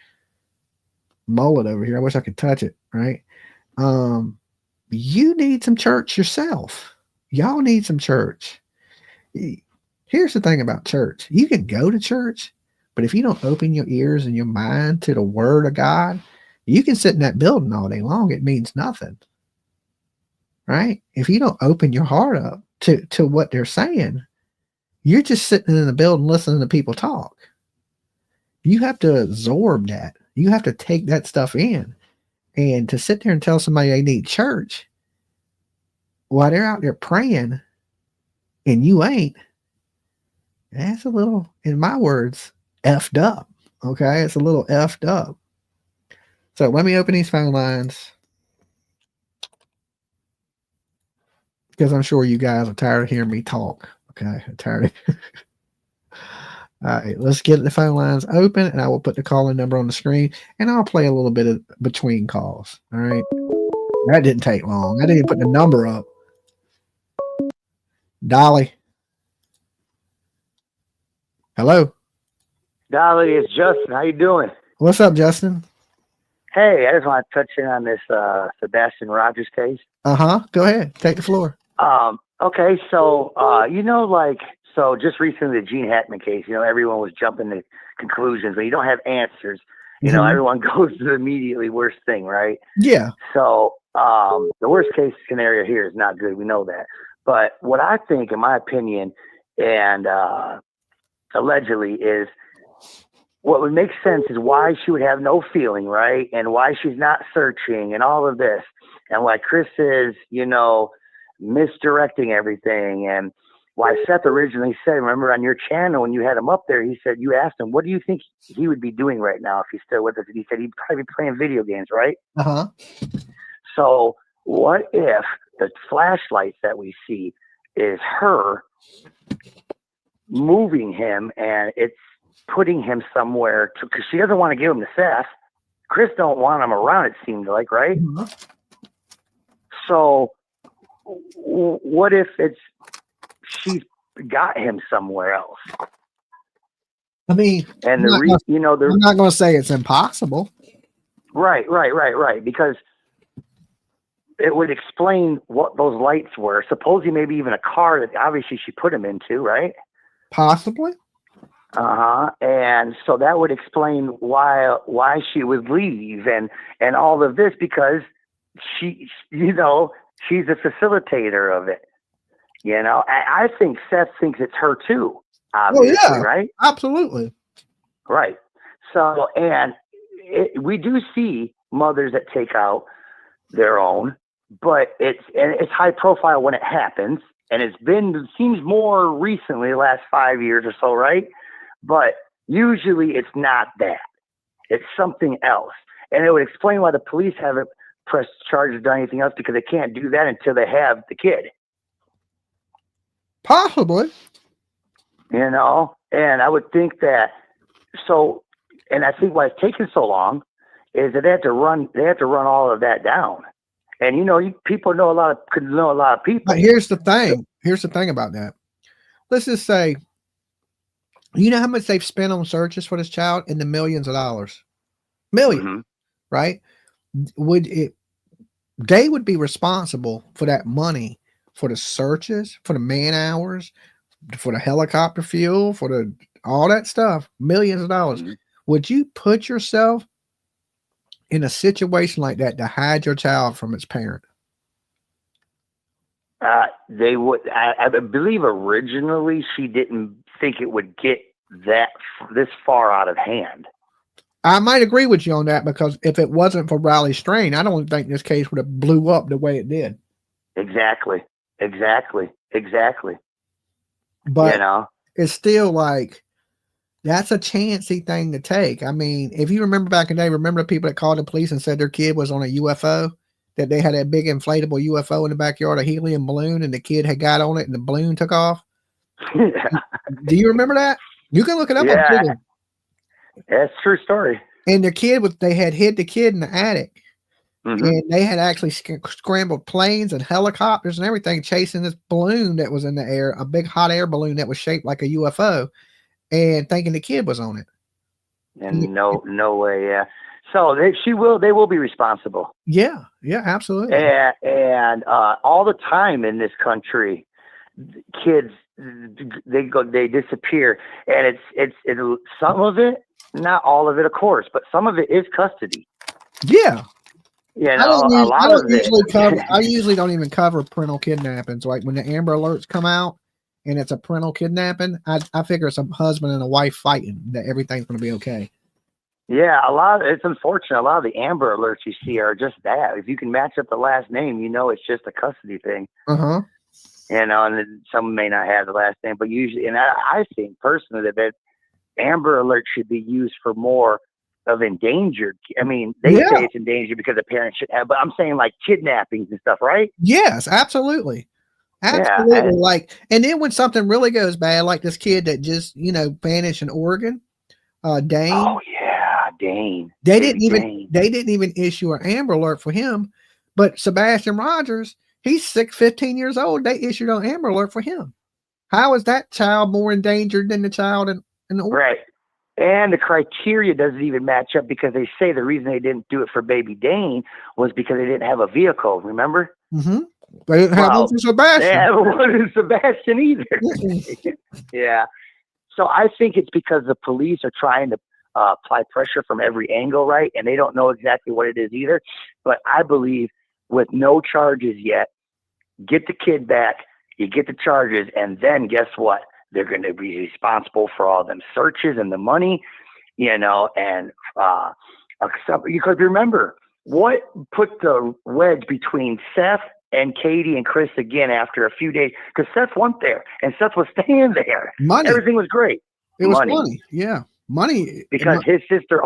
Mullet over here, I wish I could touch it, right? You need some church yourself. Y'all need some church. Here's the thing about church. You can go to church, but if you don't open your ears and your mind to the word of God, you can sit in that building all day long. It means nothing, right? If you don't open your heart up to what they're saying, you're just sitting in the building listening to people talk. You have to absorb that. You have to take that stuff in. And to sit there and tell somebody they need church while they're out there praying and you ain't, that's a little, in my words, effed up. Okay. It's a little effed up. So let me open these phone lines because I'm sure you guys are tired of hearing me talk. Okay. I'm tired of all right, let's get the phone lines open and I will put the call-in number on the screen and I'll play a little bit of between calls. All right. That didn't take long. I didn't even put the number up. Dolly. Hello. Dolly, it's Justin. How you doing? What's up, Justin? Hey, I just want to touch in on this Sebastian Rogers case. Go ahead. Take the floor. Okay, so so just recently the Gene Hackman case, everyone was jumping to conclusions. When you don't have answers, everyone goes to the immediately worst thing, right? Yeah. So the worst case scenario here is not good. We know that. But what I think, in my opinion, and allegedly is what would make sense is why she would have no feeling, right? And why she's not searching and all of this. And why Chris is, misdirecting everything. And why Seth originally said, remember on your channel when you had him up there, he said, you asked him, what do you think he would be doing right now if he's still with us? And he said he'd probably be playing video games, right? Uh-huh. So what if the flashlights that we see is her moving him, and it's putting him somewhere because she doesn't want to give him to Seth. Chris don't want him around, it seemed like, right? Uh-huh. So what if she's got him somewhere else? I mean, And I'm not going to say it's impossible. Right. Because it would explain what those lights were. Supposedly maybe even a car that obviously she put him into, right? Possibly. And so that would explain why she would leave and all of this, because she's a facilitator of it. I think Seth thinks it's her too. Obviously, right? Absolutely. Right. So, and we do see mothers that take out their own, but it's high profile when it happens. And it seems more recently, the last 5 years or so, right? But usually it's not that. It's something else. And it would explain why the police haven't pressed charges or done anything else, because they can't do that until they have the kid. Possibly. And I wowould think that, and I think why it's taken so long is that they have to run all of that down. And people could know a lot of people. But here's the thing. Here's the thing about that. Let's just say, you know how much they've spent on searches for this child? In the millions of dollars. Millions, right? They would be responsible for that money, for the searches, for the man hours, for the helicopter fuel, for all that stuff, millions of dollars. Would you put yourself in a situation like that to hide your child from its parent? They would. I believe originally she didn't think it would get this far out of hand. I might agree with you on that, because if it wasn't for Riley Strain, I don't think this case would have blew up the way it did. Exactly. But it's still like, that's a chancy thing to take. I mean, if you remember back in the day, remember the people that called the police and said their kid was on a UFO, that they had a big inflatable UFO in the backyard, a helium balloon, and the kid had got on it and the balloon took off? Do you remember that? You can look it up on Google. That's a true story. And they had hid the kid in the attic. And they had actually scrambled planes and helicopters and everything chasing this balloon that was in the air, a big hot air balloon that was shaped like a UFO, and thinking the kid was on it. And no way, yeah. So they will be responsible. Yeah, absolutely. And all the time in this country, kids they disappear, and it's some of it, not all of it, of course, but some of it is custody. Yeah. I usually don't even cover parental kidnappings. Like when the Amber Alerts come out and it's a parental kidnapping, I figure it's a husband and a wife fighting, that everything's going to be okay. Yeah, it's unfortunate. A lot of the Amber Alerts you see are just that. If you can match up the last name, it's just a custody thing. Uh-huh. And then some may not have the last name, but usually, and I think personally that Amber Alert should be used for more of endangered. I mean, they say it's endangered because the parents should have, but I'm saying like kidnappings and stuff, right? Yes, absolutely. Absolutely. And then when something really goes bad, like this kid that just, vanished in Oregon, Dane. Oh yeah, Dane. They didn't even issue an Amber Alert for him, but Sebastian Rogers, he's 15 years old. They issued an Amber Alert for him. How is that child more endangered than the child in Oregon? Right. And the criteria doesn't even match up, because they say the reason they didn't do it for baby Dane was because they didn't have a vehicle, remember? Mm-hmm. They didn't have one for Sebastian. They didn't have one for Sebastian either. Yeah. So I think it's because the police are trying to apply pressure from every angle, right? And they don't know exactly what it is either. But I believe with no charges yet, get the kid back, you get the charges, and then guess what? They're going to be responsible for all them searches and the money, and because remember, what put the wedge between Seth and Katie and Chris again after a few days because Seth went there and Seth was staying there. Money. Everything was great. It was money. Yeah. Money. Because his sister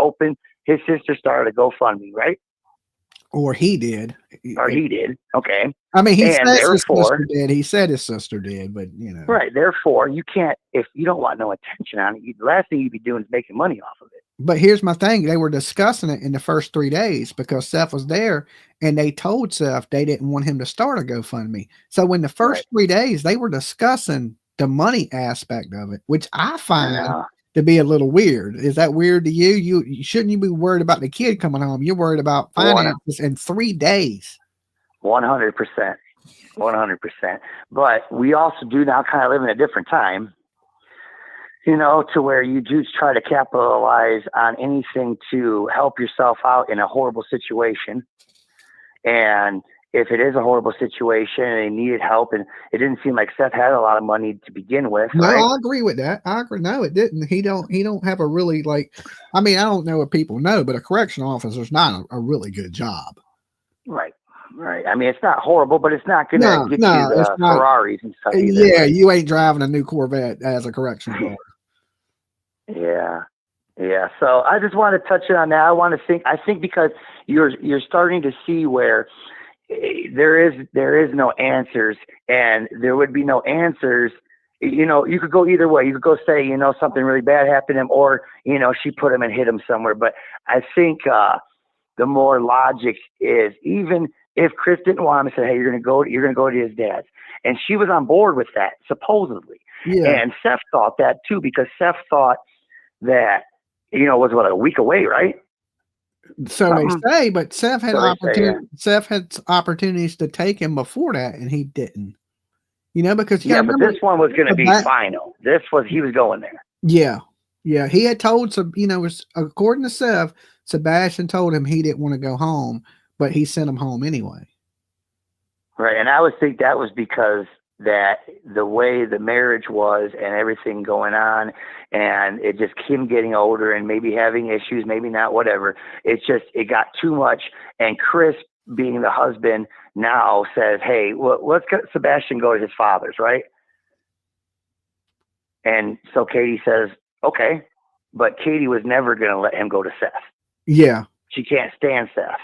started a GoFundMe, right? Or he did. Or he did. Okay. I mean, he and said his therefore, sister did. He said his sister did, but you know. Right. Therefore, you can't, if you don't want no attention on it, the last thing you'd be doing is making money off of it. But here's my thing. They were discussing it in the first 3 days because Seth was there and they told Seth they didn't want him to start a GoFundMe. So in the first 3 days, they were discussing the money aspect of it, which I find to be a little weird. Is that weird to you? You shouldn't you be worried about the kid coming home? You're worried about finances in 3 days. 100%. 100%. But we also do now kind of live in a different time, you know, to where you do try to capitalize on anything to help yourself out in a horrible situation. And if it is a horrible situation and they needed help, and it didn't seem like Seth had a lot of money to begin with. No, right? I agree with that. I agree. No, it didn't. He don't have a really I mean, I don't know what people know, but a correctional officer's not a really good job. Right. Right. I mean, it's not horrible, but it's not going to get you the Ferraris and stuff either. Yeah, you ain't driving a new Corvette as a correctional guard. Yeah. Yeah. So I just want to touch on that. I think because you're starting to see where there is no answers, and there would be no answers. You know, you could go either way. You could go say, you know, something really bad happened to him, or, you know, she put him and hit him somewhere. But I think the more logic is, even if Chris didn't want him and said, hey, you're gonna go to his dad's, and she was on board with that, supposedly. Yeah. And Seth thought that too, because Seth thought that, you know, was a week away, right? So they say, but Seth had Seth had opportunities to take him before that, and he didn't. You know, because but this one was going to be final. He was going there. Yeah, yeah. He had told some, you know, according to Seth, Sebastian told him he didn't want to go home, but he sent him home anyway. Right, and I would think that was because that the way the marriage was and everything going on, and it just him getting older and maybe having issues, maybe not, whatever. It got too much. And Chris, being the husband, now says, hey, well, let's get Sebastian go to his father's, right? And so Katie says, okay, but Katie was never going to let him go to Seth. Yeah. She can't stand Seth.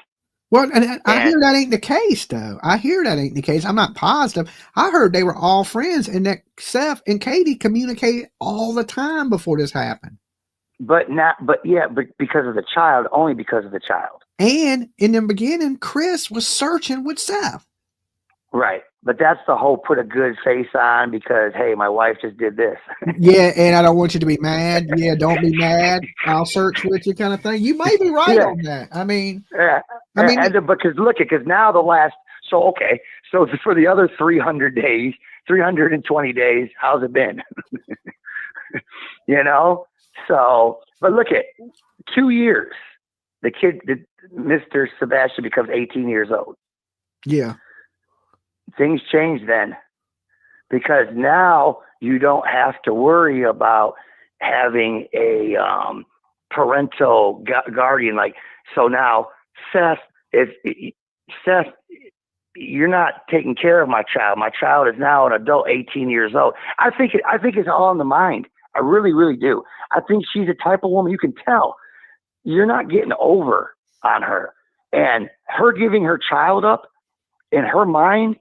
Well, and I hear that ain't the case, though. I hear that ain't the case. I'm not positive. I heard they were all friends, and that Seth and Katie communicated all the time before this happened. But because of the child, only because of the child. And in the beginning, Chris was searching with Seth. Right. But that's the whole put a good face on because, hey, my wife just did this. Yeah, and I don't want you to be mad. Yeah, don't be mad. I'll search with you kind of thing. You may be right on that. I mean. Yeah. Because now so for the other 300 days, 320 days, how's it been? You know? So, but look at 2 years, Mr. Sebastian becomes 18 years old. Yeah. Things change then, because now you don't have to worry about having a parental guardian. So now Seth, you're not taking care of my child. My child is now an adult, 18 years old. I think it's all in the mind. I really, really do. I think she's a type of woman, you can tell you're not getting over on her, and her giving her child up in her mind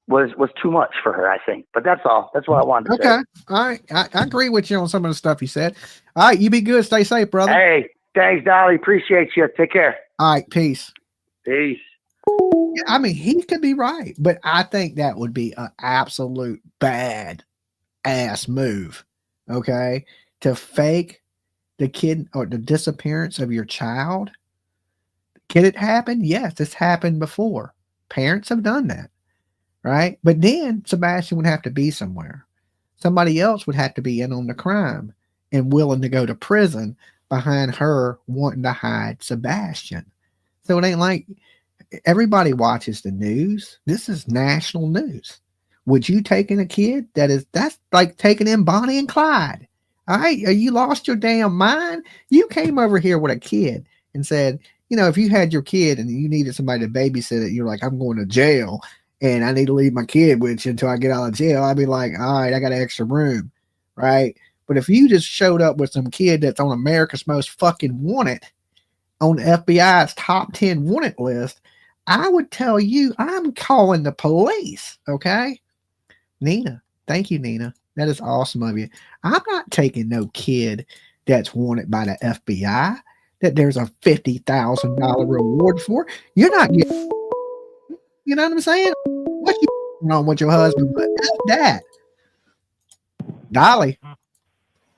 was too much for her, I think. But that's all. That's what I wanted to say. Okay. All right. I agree with you on some of the stuff you said. All right. You be good. Stay safe, brother. Hey, thanks, Dolly. Appreciate you. Take care. All right. Peace. Peace. Yeah, I mean, he could be right, but I think that would be an absolute bad ass move. Okay. To fake the kid or the disappearance of your child. Can it happen? Yes, it's happened before. Parents have done that. Right. But then Sebastian would have to be somewhere. Somebody else would have to be in on the crime and willing to go to prison behind her wanting to hide Sebastian. So it ain't like everybody watches the news. This is national news. Would you take in a kid that's like taking in Bonnie and Clyde? All right. You lost your damn mind. You came over here with a kid and said, you know, if you had your kid and you needed somebody to babysit it, you're like, I'm going to jail. and I need to leave my kid with you until I get out of jail, I'd be like, all right, I got an extra room, right? But if you just showed up with some kid that's on America's Most Fucking Wanted, on the FBI's top 10 wanted list, I would tell you I'm calling the police, okay? Nina, thank you, Nina. That is awesome of you. I'm not taking no kid that's wanted by the FBI that there's a $50,000 reward for. You're not getting, you know what I'm saying? What you going on with your husband? But F that. Dolly.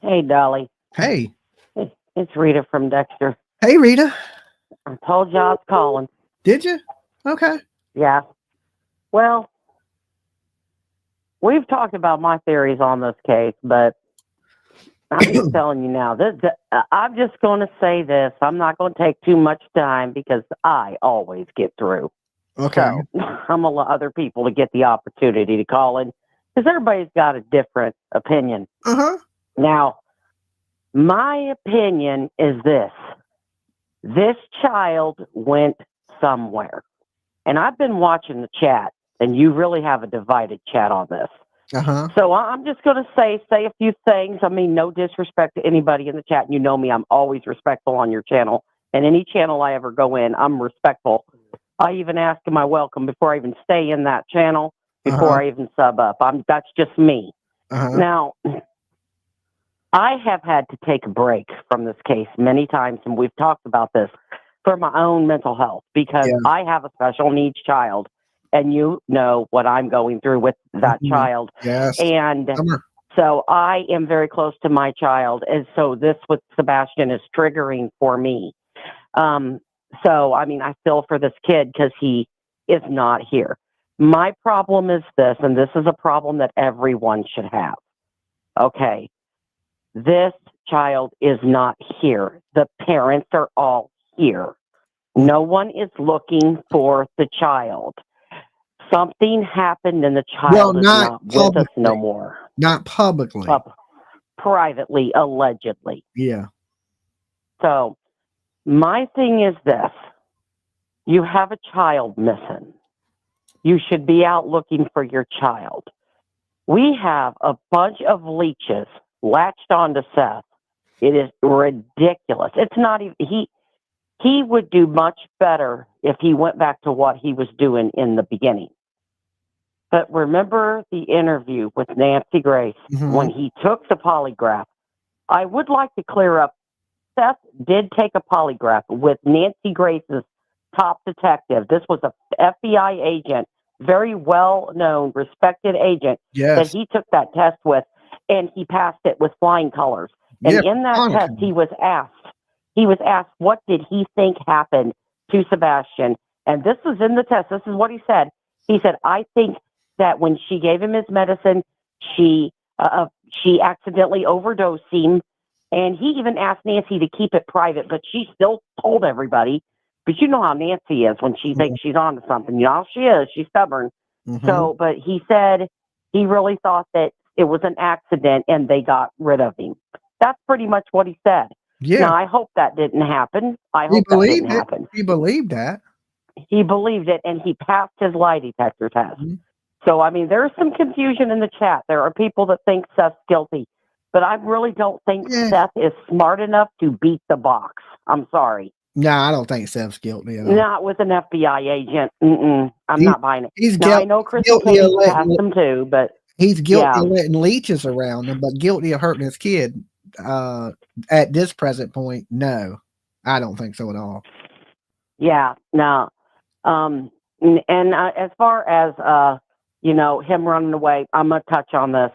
Hey, Dolly. Hey. It's Rita from Dexter. Hey, Rita. I told you I was calling. Did you? Okay. Yeah. Well, we've talked about my theories on this case, but I'm just telling you now. I'm just going to say this. I'm not going to take too much time because I always get through. Okay. So I'm going to allow other people to get the opportunity to call in because everybody's got a different opinion. Uh-huh. Now, my opinion is this. This child went somewhere. And I've been watching the chat, and you really have a divided chat on this. Uh-huh. So I'm just going to say a few things. I mean, no disrespect to anybody in the chat. You know me, I'm always respectful on your channel. And any channel I ever go in, I'm respectful. I even ask them I welcome before I even stay in that channel, before I even sub up. That's just me. Now, I have had to take a break from this case many times, and we've talked about this, for my own mental health, because I have a special needs child, and you know what I'm going through with that child. Yes. And so I am very close to my child, and so this with Sebastian is triggering for me. So, I mean, I feel for this kid because he is not here. My problem is this, and this is a problem that everyone should have. Okay. This child is not here. The parents are all here. No one is looking for the child. Something happened and the child is not with us no more. Not publicly. Privately, allegedly. Yeah. So my thing is this. You have a child missing. You should be out looking for your child. We have a bunch of leeches latched onto Seth. It is ridiculous. It's not even, he would do much better if he went back to what he was doing in the beginning. But remember the interview with Nancy Grace when he took the polygraph. I would like to clear up, Seth did take a polygraph with Nancy Grace's top detective. This was a FBI agent, very well-known, respected agent that he took that test with, and he passed it with flying colors. And in that test, he was asked, what did he think happened to Sebastian? And this was in the test. This is what he said. He said, I think that when she gave him his medicine, she accidentally overdosed him. And he even asked Nancy to keep it private, but she still told everybody. But you know how Nancy is when she thinks she's on to something. You know how she is. She's stubborn. So, but he said he really thought that it was an accident and they got rid of him. That's pretty much what he said. Yeah. Now, I hope that didn't happen. I hope that didn't happen. He believed that. He believed it, and he passed his lie detector test. So, I mean, there's some confusion in the chat. There are people that think Seth's guilty, but I really don't think Seth is smart enough to beat the box. I'm sorry. No, I don't think Seth's guilty at all. Not with an FBI agent. I'm not buying it. He's now, I know Chris Cage passed him too, but he's guilty of letting leeches around him, but guilty of hurting his kid. At this present point, no, I don't think so at all. Yeah, no. And as far as him running away, I'm gonna touch on this,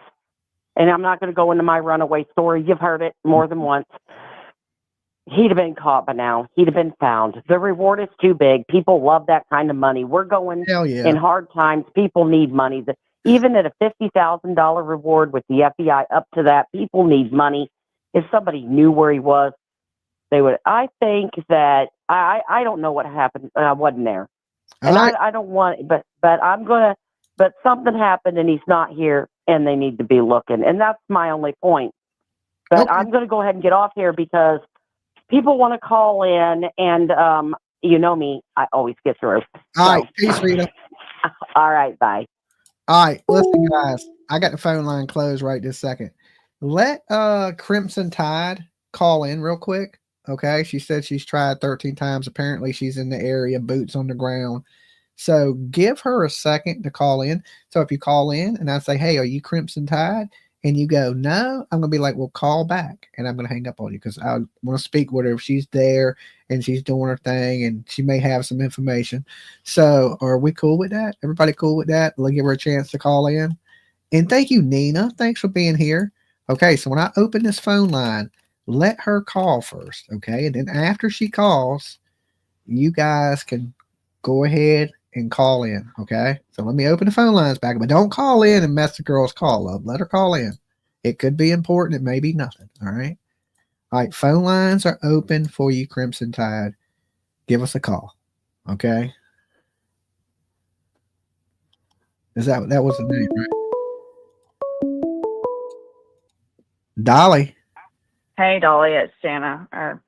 and I'm not gonna go into my runaway story. You've heard it more than once. He'd have been caught by now. He'd have been found. The reward is too big. People love that kind of money. We're going in hard times. People need money. Even at a $50,000 reward with the FBI up to that, people need money. If somebody knew where he was, they would. I think that I don't know what happened. I wasn't there, and I don't want. But I'm gonna. But something happened, and he's not here, and they need to be looking. And that's my only point. But I'm gonna go ahead and get off here because people want to call in, and you know me, I always get through. All right, peace, Rita. All right, bye. All right, listen, guys. I got the phone line closed right this second. Let Crimson Tide call in real quick. Okay. She said she's tried 13 times. Apparently, she's in the area, boots on the ground. So give her a second to call in. So if you call in and I say, hey, are you Crimson Tide? And you go, no, I'm going to be like, well, call back. And I'm going to hang up on you because I want to speak with her if she's there and she's doing her thing and she may have some information. So are we cool with that? Everybody cool with that? We'll give her a chance to call in. And thank you, Nina. Thanks for being here. Okay, so when I open this phone line, let her call first. Okay, and then after she calls, you guys can go ahead and call in. Okay, so let me open the phone lines back, but don't call in and mess the girl's call up. Let her call in. It could be important. It may be nothing. All right. All right. Phone lines are open for you, Crimson Tide. Give us a call. Okay. Is that was the name, right? Dolly. Hey, Dolly, it's Jana, or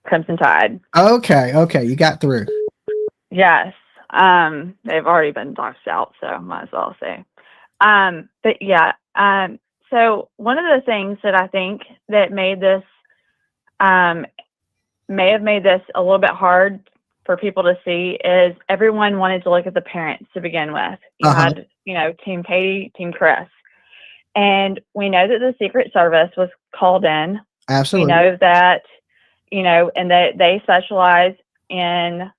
Crimson Tide. Okay. Okay. You got through. Yes. They've already been doxed out, so might as well say. But yeah, so one of the things that I think that made this, may have made this a little bit hard for people to see is everyone wanted to look at the parents to begin with. You had, Team Katie, Team Chris. And we know that the Secret Service was called in. Absolutely. We know that, and that they specialize in,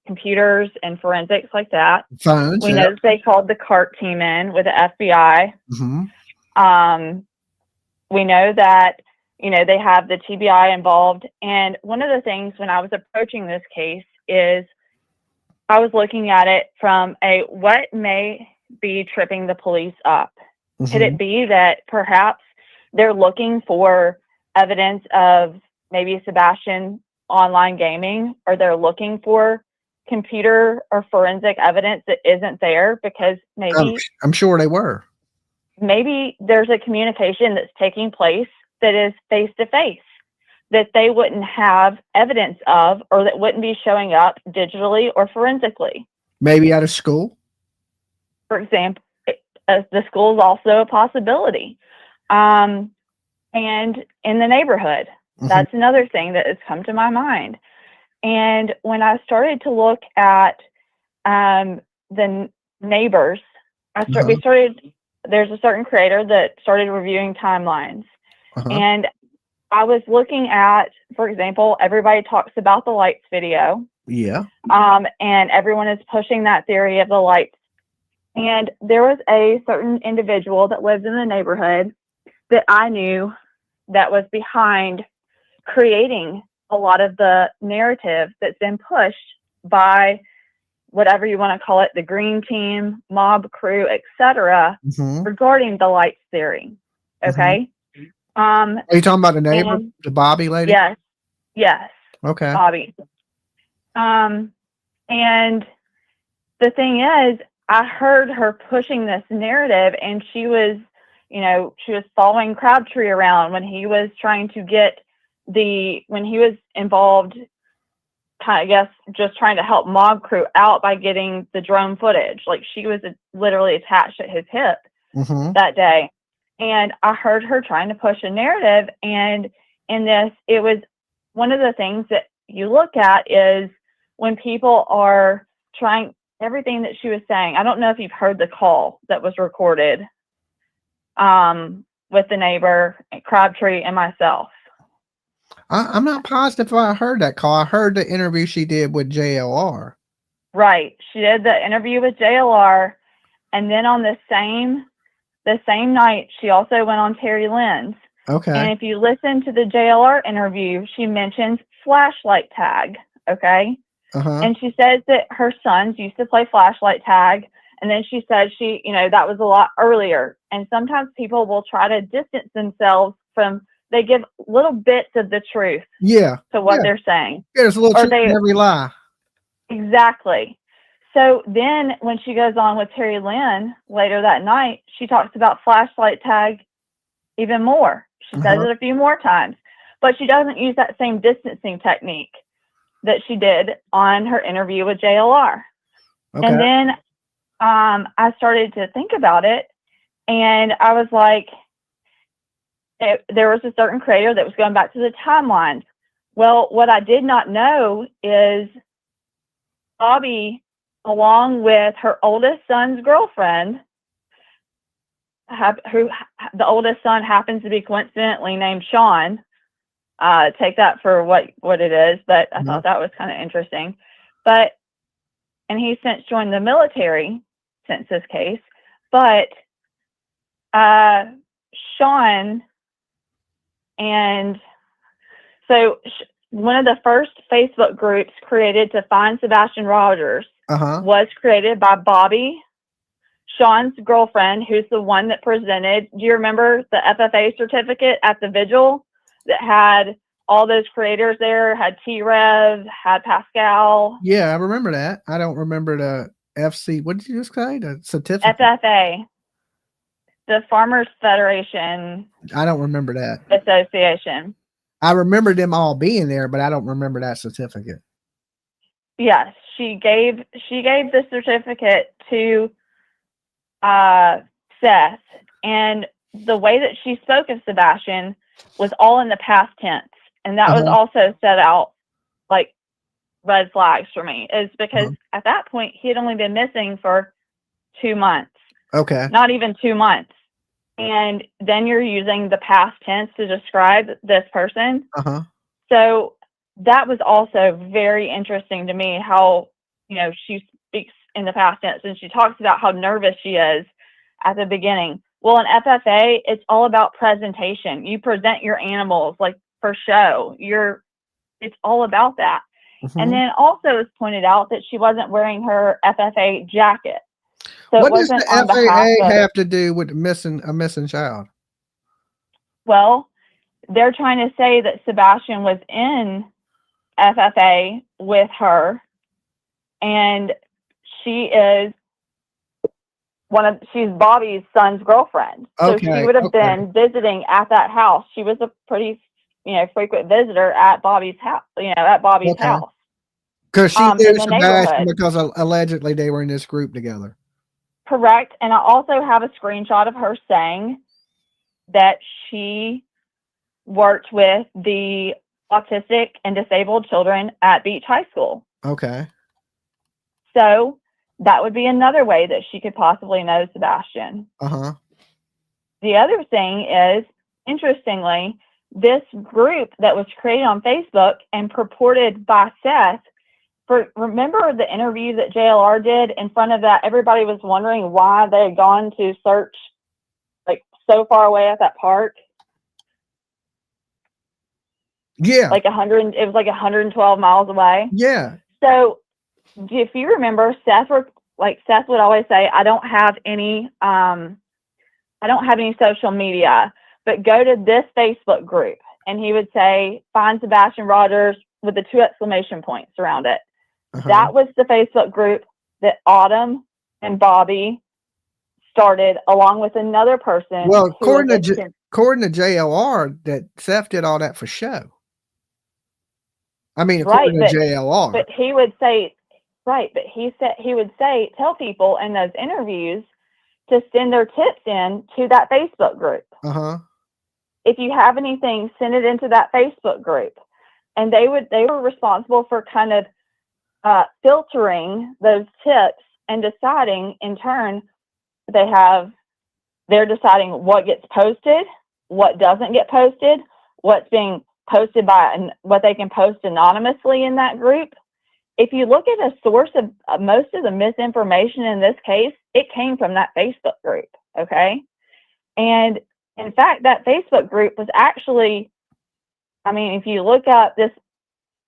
computers and forensics like that. Phones. We know that they called the CART team in with the FBI. Mm-hmm. We know that, they have the TBI involved. And one of the things when I was approaching this case is I was looking at it from what may be tripping the police up. Mm-hmm. Could it be that perhaps they're looking for evidence of maybe Sebastian online gaming, or they're looking for computer or forensic evidence that isn't there because maybe I'm sure they were. Maybe there's a communication that's taking place that is face to face that they wouldn't have evidence of, or that wouldn't be showing up digitally or forensically. Maybe out of school. For example, the school is also a possibility. And in the neighborhood, that's another thing that has come to my mind. And when I started to look at the neighbors, there's a certain creator that started reviewing timelines. And I was looking at, for example, everybody talks about the lights video. Yeah. And everyone is pushing that theory of the lights. And there was a certain individual that lived in the neighborhood that I knew that was behind creating a lot of the narrative that's been pushed by whatever you want to call it, the green team, mob crew, etc., regarding the lights theory. Okay. Are you talking about the neighbor, the Bobby lady? Yes. Yes. Okay. Bobby. And the thing is, I heard her pushing this narrative, and she was following Crabtree around when he was trying to get when he was involved, I guess, just trying to help mob crew out by getting the drone footage. Like, she was literally attached at his hip that day. And I heard her trying to push a narrative. And in this, it was one of the things that you look at is when people are trying everything that she was saying. I don't know if you've heard the call that was recorded with the neighbor, Crabtree, and myself. I'm not positive if I heard that call. I heard the interview she did with JLR. Right. She did the interview with JLR. And then on the same night, she also went on Terry Lynn's. Okay. And if you listen to the JLR interview, she mentions flashlight tag. Okay. And she says that her sons used to play flashlight tag. And then she said that was a lot earlier. And sometimes people will try to distance themselves from, they give little bits of the truth to what they're saying. Yeah, there's a little truth in every lie. Exactly. So then when she goes on with Terry Lynn later that night, she talks about flashlight tag even more. She says it a few more times, but she doesn't use that same distancing technique that she did on her interview with JLR. Okay. And then I started to think about it, and I was like, there was a certain creator that was going back to the timeline. Well, what I did not know is Bobby, along with her oldest son's girlfriend, who the oldest son happens to be coincidentally named Sean. Take that for what it is, but I thought that was kind of interesting. And he's since joined the military since this case. But Sean, and so one of the first Facebook groups created to find Sebastian Rogers was created by Bobby, Sean's girlfriend, who's the one that presented. Do you remember the FFA certificate at the vigil that had all those creators there? Had T-Rev, had Pascal. Yeah, I remember that. I don't remember the FC. What did you just say? The certificate? FFA, the Farmers Federation. I don't remember that. Association. I remember them all being there, but I don't remember that certificate. Yes, she gave the certificate to Seth, and the way that she spoke of Sebastian was all in the past tense, and that was also set out like red flags for me, is because at that point he had only been missing for 2 months. Okay. Not even 2 months. And then you're using the past tense to describe this person. So that was also very interesting to me, how, she speaks in the past tense, and she talks about how nervous she is at the beginning. Well, in FFA, it's all about presentation. You present your animals like for show. It's all about that. And then also it's pointed out that she wasn't wearing her FFA jacket. So what does the FAA have to do with a missing child? Well, they're trying to say that Sebastian was in FFA with her, and she's Bobby's son's girlfriend. So she would have been visiting at that house. She was a pretty, frequent visitor at Bobby's house, house. Because she knew Sebastian because allegedly they were in this group together. Correct. And I also have a screenshot of her saying that she worked with the autistic and disabled children at Beach High School. Okay. So that would be another way that she could possibly know Sebastian. The other thing is, interestingly, this group that was created on Facebook and purported by Seth, remember the interview that JLR did in front of that? Everybody was wondering why they had gone to search like so far away at that park. Yeah. It was like 112 miles away. Yeah. So if you remember, Seth would always say, I don't have any social media, but go to this Facebook group. And he would say, find Sebastian Rogers with the 2 exclamation points around it. That was the Facebook group that Autumn and Bobby started, along with another person. Well, according to JLR, that Seth did all that for show. I mean, according to JLR. But he would say, he would say, tell people in those interviews to send their tips in to that Facebook group. If you have anything, send it into that Facebook group. And they were responsible for kind of filtering those tips and deciding in turn, they're deciding what gets posted, what doesn't get posted, what's being posted by, and what they can post anonymously in that group. If you look at a source of most of the misinformation in this case, it came from that Facebook group. Okay. And in fact, that Facebook group was actually, if you look up this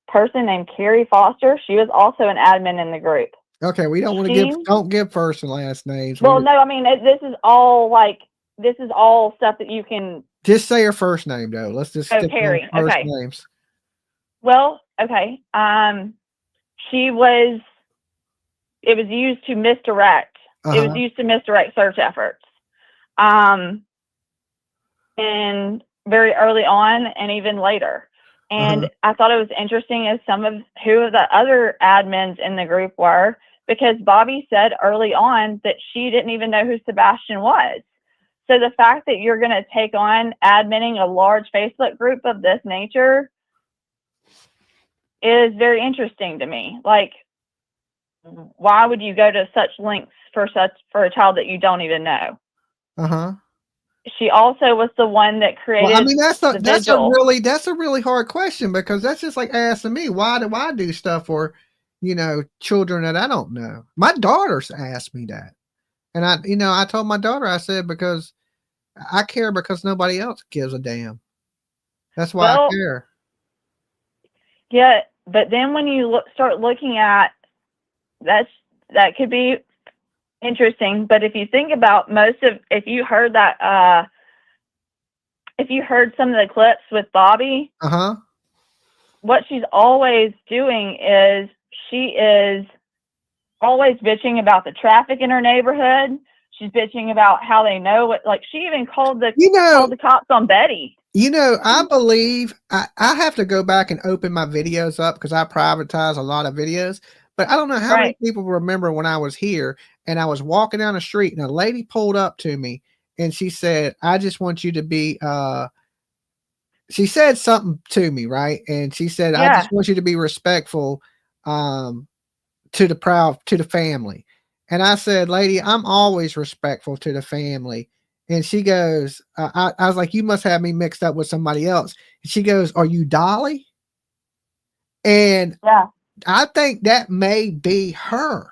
person named Carrie Foster, she was also an admin in the group. Okay, we don't want to don't give first and last names. Well, no, this is all stuff that you can just say her first name though. Let's just stick Carrie. on first names. Well, okay. It was used to misdirect. It was used to misdirect search efforts. And very early on and even later. And I thought it was interesting as who the other admins in the group were. because Bobby said early on that she didn't even know who Sebastian was. So the fact that you're going to take on adminning a large Facebook group of this nature is very interesting to me. Like, why would you go to such lengths for a child that you don't even know? Uh-huh. She also was the one that created. Well, I mean, that's the a really hard question, because that's just like asking me, why do I do stuff for, children that I don't know? My daughters asked me that. And I told my daughter, I said, because I care, because nobody else gives a damn. That's why I care. Yeah, but then when you start looking at that could be interesting. But if you think about if you heard some of the clips with Bobby, what she's always doing is she is always bitching about the traffic in her neighborhood. She's bitching about how they know what, like, she even called the cops on Betty. I believe I have to go back and open my videos up, because I privatize a lot of videos, but I don't know how many people remember when I was here and I was walking down the street and a lady pulled up to me and she said, I just want you to be, she said something to me, right? And she said, I just want you to be respectful, to the family. And I said, lady, I'm always respectful to the family. And she goes, I was like, you must have me mixed up with somebody else. And she goes, are you Dolly? And I think that may be her.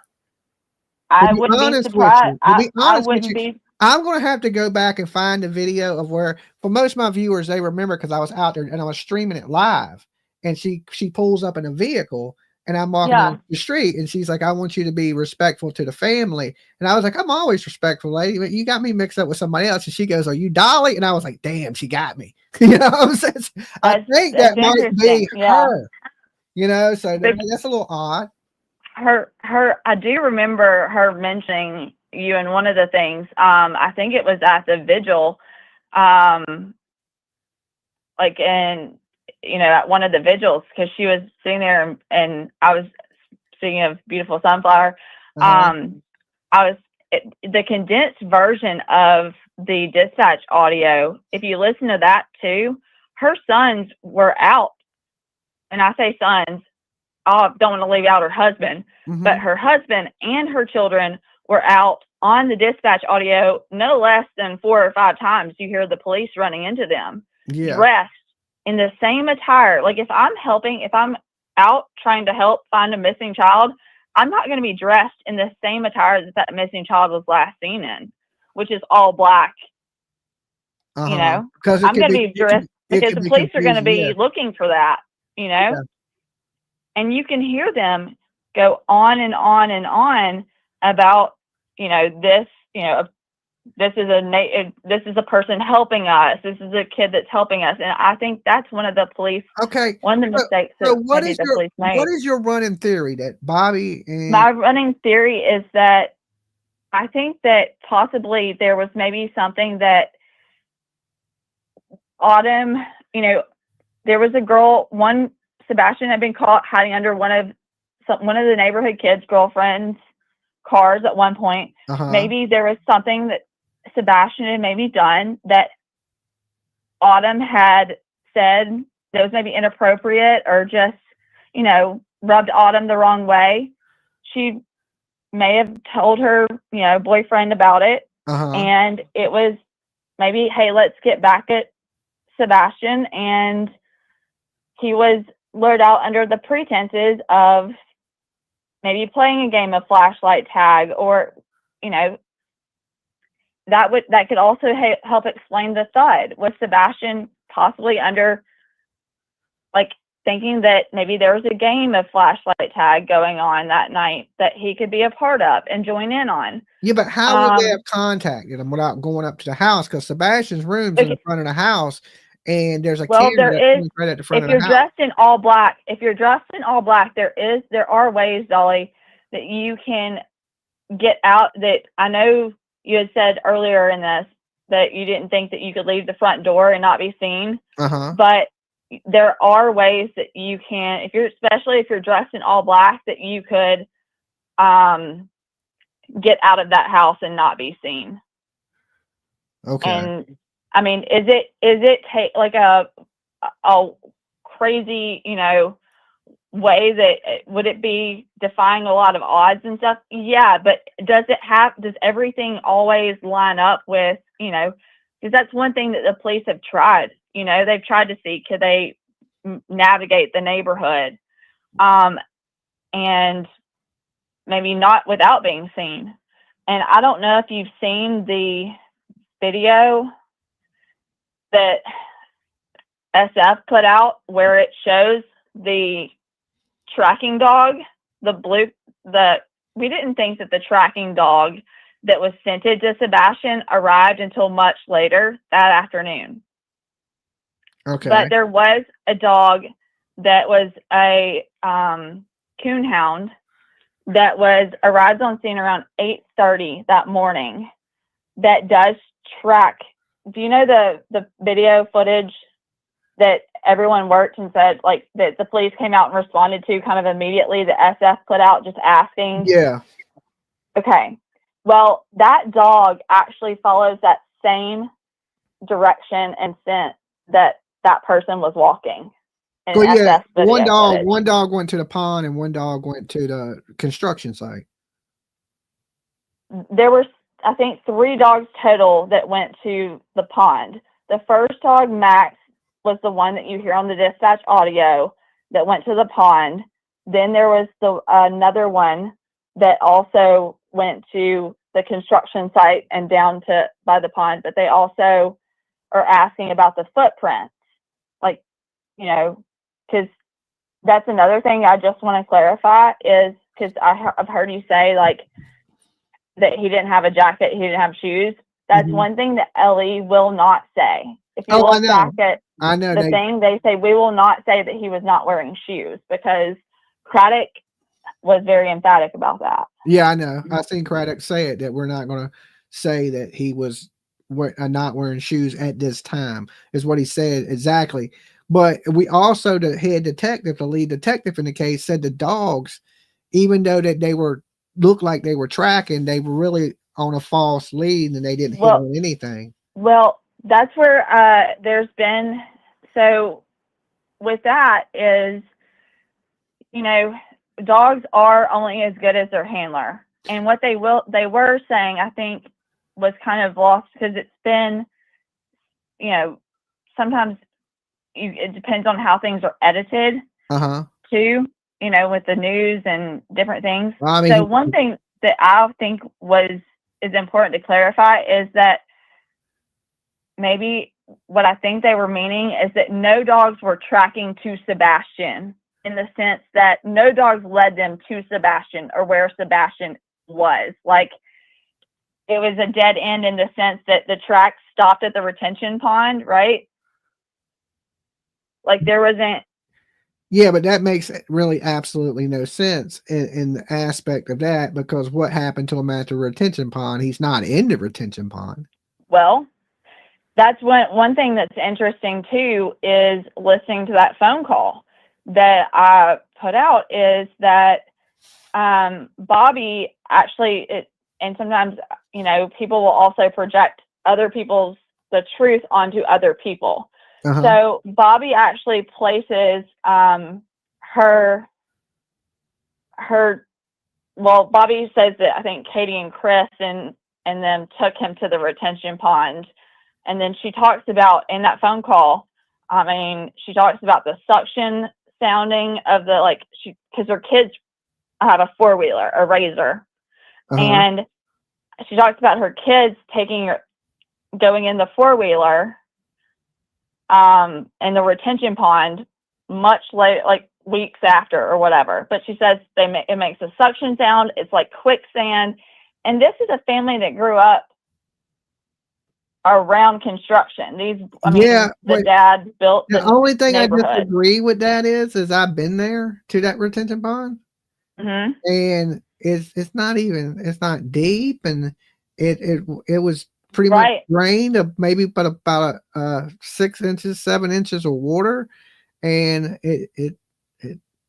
I wouldn't be surprised. I wouldn't be. I'm going to have to go back and find a video of where, for most of my viewers, they remember, because I was out there and I was streaming it live. And she pulls up in a vehicle and I'm walking down the street and she's like, I want you to be respectful to the family. And I was like, I'm always respectful, lady, but you got me mixed up with somebody else. And she goes, are you Dolly? And I was like, damn, she got me. You know what I'm saying? I think that might be her, so that's a little odd. I do remember her mentioning you in one of the things. I think it was at the vigil, at one of the vigils, because she was sitting there and I was speaking of Beautiful Sunflower. The condensed version of the dispatch audio, if you listen to that too, her sons were out. And I say sons, I don't want to leave out her husband, but her husband and her children were out on the dispatch audio. No less than 4 or 5 times you hear the police running into them, dressed in the same attire. Like, if I'm out trying to help find a missing child, I'm not going to be dressed in the same attire that missing child was last seen in, which is all black. I'm going to be dressed because the police are going to be looking for that, and you can hear them go on and on and on about, this is a person helping us. This is a kid that's helping us. And I think that's one of the police. Okay. One of the mistakes that the police made. What is your running theory that Bobby and... My running theory is that I think that possibly there was maybe something that Autumn, there was a girl, Sebastian had been caught hiding under one of the neighborhood kids' girlfriend's cars at one point. Maybe there was something that Sebastian had maybe done that Autumn had said that was maybe inappropriate, or just, rubbed Autumn the wrong way. She may have told her, boyfriend about it. And it was maybe, hey, let's get back at Sebastian. And he was lured out under the pretenses of maybe playing a game of flashlight tag, or, that could also help explain the thud. Was Sebastian possibly under, thinking that maybe there was a game of flashlight tag going on that night that he could be a part of and join in on? Yeah, but how would they have contacted him without going up to the house? Because Sebastian's room's in the front of the house, and there's a camera that's right at the front of the house. If you're dressed in all black, there are ways, Dolly, that you can get out. That I know you had said earlier in this that you didn't think that you could leave the front door and not be seen. But there are ways that you can, especially if you're dressed in all black, that you could get out of that house and not be seen. Okay. And I mean, is it like a crazy, way that would it be defying a lot of odds and stuff? Yeah, but does everything always line up with, because that's one thing that the police have tried. They've tried to see, could they navigate the neighborhood, and maybe not without being seen. And I don't know if you've seen the video that SF put out where it shows the tracking dog, we didn't think that the tracking dog that was scented to Sebastian arrived until much later that afternoon. Okay. But there was a dog that was a coonhound that arrived on scene around 8:30 that morning that does track. Do you know the video footage that everyone worked and said, like, that the police came out and responded to kind of immediately, the SF put out just asking? Yeah. Okay. Well, that dog actually follows that same direction and scent that person was walking. And Well, yeah, SF video one dog went to the pond and one dog went to the construction site. There were, I think, 3 dogs total that went to the pond. The first dog, Max, was the one that you hear on the dispatch audio that went to the pond. Then there was another one that also went to the construction site and down to by the pond, but they also are asking about the footprints, like, because that's another thing I just want to clarify is because I've heard you say like that he didn't have a jacket, he didn't have shoes. That's one thing that Ellie will not say. If you look back at the thing, they say we will not say that he was not wearing shoes because Craddock was very emphatic about that. Yeah, I know. I've seen Craddock say it, that we're not going to say that he was not wearing shoes at this time, is what he said exactly. But we also, the head detective, the lead detective in the case, said the dogs, even though that they looked like they were tracking, they were really on a false lead and they didn't hit on anything. Well, that's where there's been, so with that is, dogs are only as good as their handler. And what they were saying, I think, was kind of lost because it's been, sometimes it depends on how things are edited too, with the news and different things. Well, I mean, so one thing that I think is important to clarify is that maybe what I think they were meaning is that no dogs were tracking to Sebastian, in the sense that no dogs led them to Sebastian or where Sebastian was. Like, it was a dead end in the sense that the track stopped at the retention pond, right? Like, there wasn't. Yeah, but that makes really absolutely no sense in the aspect of that, because what happened to him at the retention pond? He's not in the retention pond. Well, that's one thing that's interesting too, is listening to that phone call that I put out, is that Bobby actually, and sometimes, people will also project the truth onto other people. So Bobby actually places Bobby says that I think Katie and Chris and them took him to the retention pond. And then she talks about, in that phone call, she talks about the suction sounding of the, because her kids have a 4-wheeler, a Razor. And she talks about her kids going in the 4-wheeler in the retention pond much later, like weeks after or whatever. But she says it makes a suction sound. It's like quicksand. And this is a family that grew up around construction. The dad built the only thing neighborhood. I disagree with that is I've been there to that retention pond, and it's not deep, and it was pretty much drained of maybe about 6 inches, 7 inches of water, and it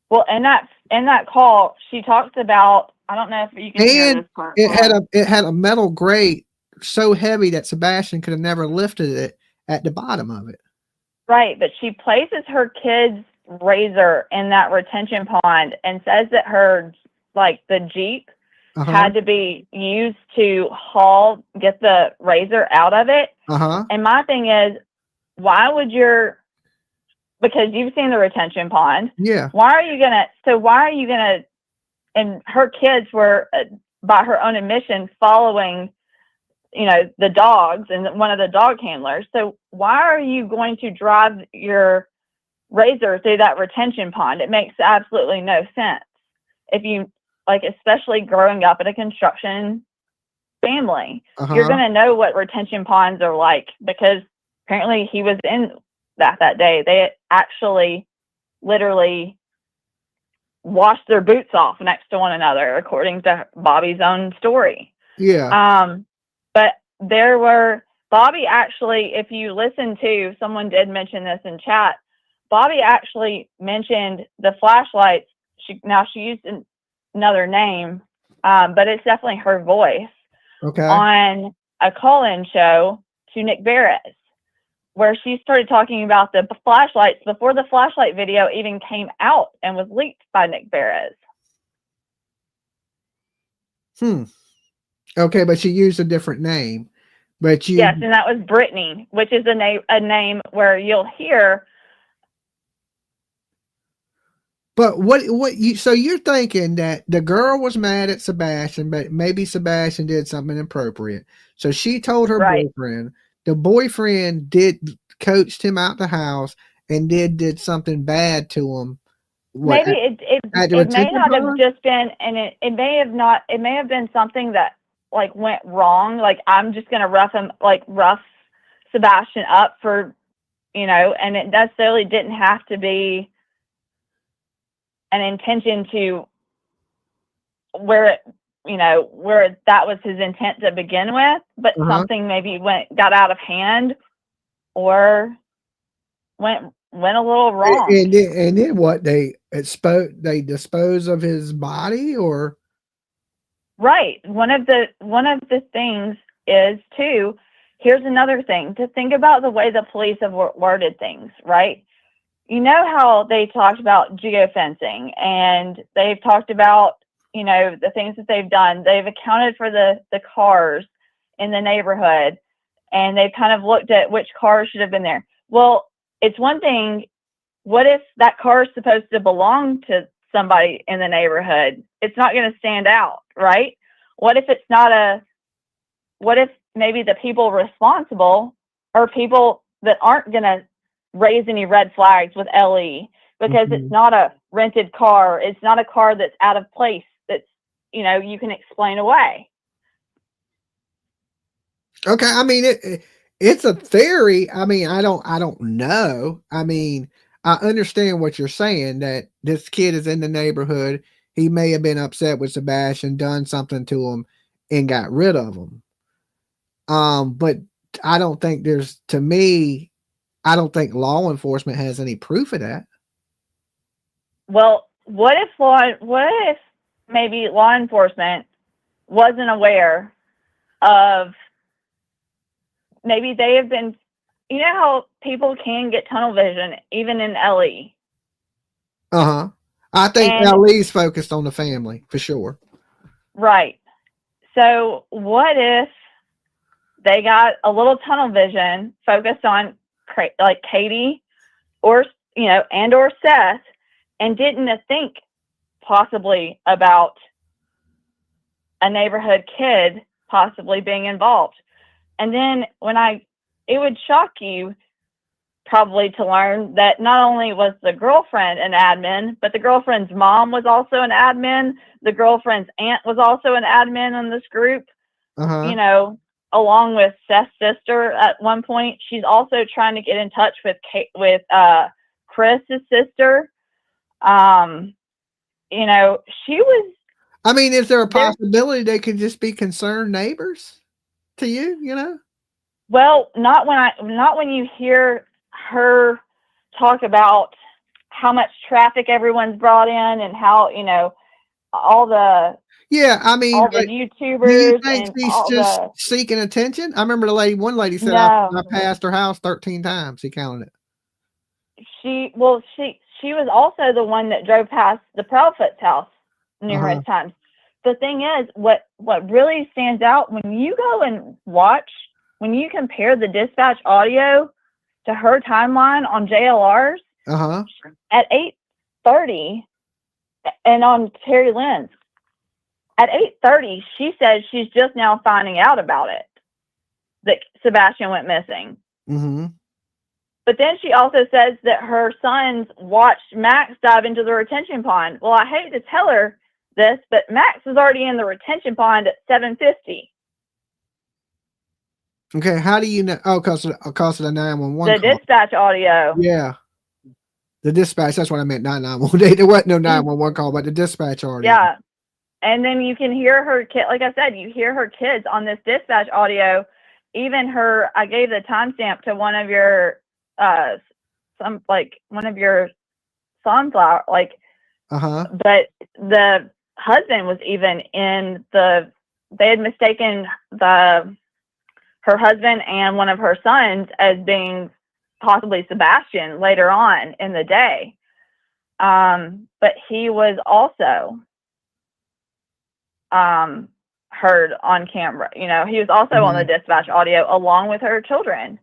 well, in that call, she talks about I don't know if you can hear And this part. it had a metal grate so heavy that Sebastian could have never lifted it at the bottom of it. Right, but she places her kid's razor in that retention pond and says that her, like, the Jeep had to be used to get the razor out of it. And my thing is, why would because you've seen the retention pond. Yeah. Why are you gonna, and her kids were, by her own admission, following, the dogs and one of the dog handlers. So why are you going to drive your razor through that retention pond? It makes absolutely no sense. If you, like, especially growing up in a construction family, you're going to know what retention ponds are like, because apparently he was in that day. They actually literally washed their boots off next to one another, according to Bobby's own story. Yeah. But Bobby actually, if you listen to, someone did mention this in chat, Bobby actually mentioned the flashlights. She used another name, but it's definitely her voice. Okay. On a call-in show to Nick Barris, where she started talking about the flashlights before the flashlight video even came out and was leaked by Nick Barris. Okay, but she used a different name. But Yes, and that was Brittany, which is a name where you'll hear. But so you're thinking that the girl was mad at Sebastian, but maybe Sebastian did something inappropriate. So she told her boyfriend. The boyfriend coached him out the house and did something bad to him. Maybe it may not have just been, and it may have been something that, like, went wrong. Like, I'm just gonna rough Sebastian up for, and it necessarily didn't have to be an intention to where that was his intent to begin with, but something maybe got out of hand or went a little wrong. And then what, they dispose of his body, or? Right. One of the things is too, here's another thing to think about, the way the police have worded things, right? You know how they talked about geofencing, and they've talked about, the things that they've done. They've accounted for the cars in the neighborhood, and they've kind of looked at which cars should have been there. Well, it's one thing. What if that car is supposed to belong to somebody in the neighborhood? It's not going to stand out, right? What if maybe the people responsible are people that aren't going to raise any red flags with LE, because it's not a rented car. It's not a car that's out of place. That's, you can explain away. Okay. I mean, it's a theory. I mean, I don't know. I mean, I understand what you're saying, that this kid is in the neighborhood. He may have been upset with Sebastian, done something to him, and got rid of him. But I don't think I don't think law enforcement has any proof of that. Well, what if maybe law enforcement wasn't aware of, maybe they have been, how people can get tunnel vision even in LE. I think LE's focused on the family for sure. Right. So what if they got a little tunnel vision focused on, like, Katie or, and or Seth, and didn't think possibly about a neighborhood kid possibly being involved. And then it would shock you probably to learn that not only was the girlfriend an admin, but the girlfriend's mom was also an admin. The girlfriend's aunt was also an admin in this group, along with Seth's sister at one point. She's also trying to get in touch with Chris's sister. She was. I mean, is there a possibility they could just be concerned neighbors to you? Well, not when you hear her talk about how much traffic everyone's brought in, and how, all the Yeah, I mean, all the but do you YouTubers think and she's all just the seeking attention? I remember one lady said no. I passed her house 13 times. She counted it. She was also the one that drove past the Proudfoot's house numerous times. The thing is, what really stands out when you go and watch, when you compare the dispatch audio to her timeline on JLR's at 8:30 and on Terry Lynn's at 8:30, she says she's just now finding out about it, that Sebastian went missing. But then she also says that her sons watched Max dive into the retention pond. Well, I hate to tell her this, but Max was already in the retention pond at 7:50. Okay, how do you know? Oh, because of the 911 The dispatch audio. Yeah. The dispatch, that's what I meant, not 911. There wasn't no 911 call, but the dispatch audio. Yeah. And then you can hear her kid, like I said, you hear her kids on this dispatch audio. Even her, I gave the timestamp to one of your one of your sunflower, but the husband was even in they had mistaken her husband and one of her sons as being possibly Sebastian later on in the day. But he was also heard on camera. You know, he was also on the dispatch audio along with her children.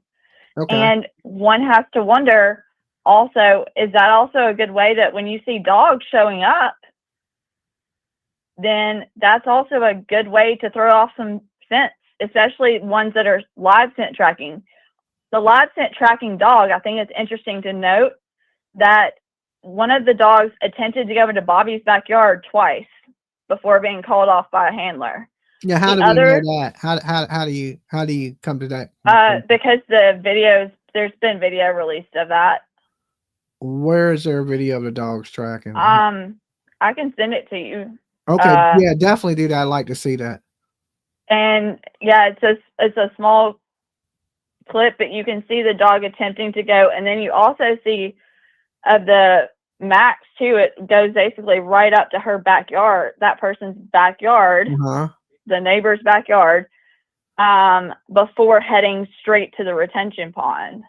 Okay. And one has to wonder also, is that also a good way that when you see dogs showing up, then that's also a good way to throw off some scents, especially ones that are live scent tracking. The live scent tracking dog, I think it's interesting to note that one of the dogs attempted to go into Bobby's backyard twice before being called off by a handler. Yeah, how do we know that? How do you come to that? Because there's been video released of that. Where is there a video of the dogs tracking? I can send it to you. Okay, yeah, definitely do that. I'd like to see that. And yeah, it's a small clip, but you can see the dog attempting to go, and then you also see of the Max too. It goes basically right up to her backyard, that person's backyard, the neighbor's backyard, before heading straight to the retention pond.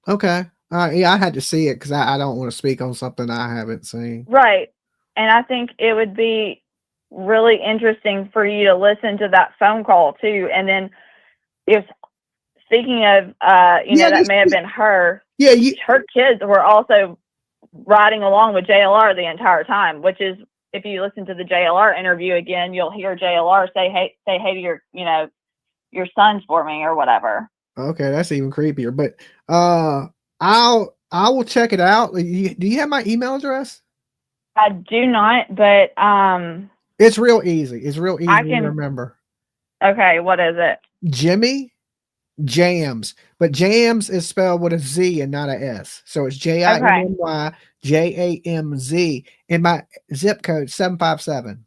Okay. Yeah, I had to see it because I don't want to speak on something I haven't seen. Right. And I think it would be really interesting for you to listen to that phone call too. And then speaking of, that may have been her. Yeah. Her kids were also riding along with JLR the entire time, which is, if you listen to the JLR interview again, you'll hear JLR say hey to your sons for me or whatever. Okay. That's even creepier, but, I will check it out. Do you have my email address? I do not, but it's real easy. It's real easy to remember. Okay, what is it? Jimmy Jams, but Jams is spelled with a Z and not a S. So it's JIMMY JAMZ, and my zip code 757.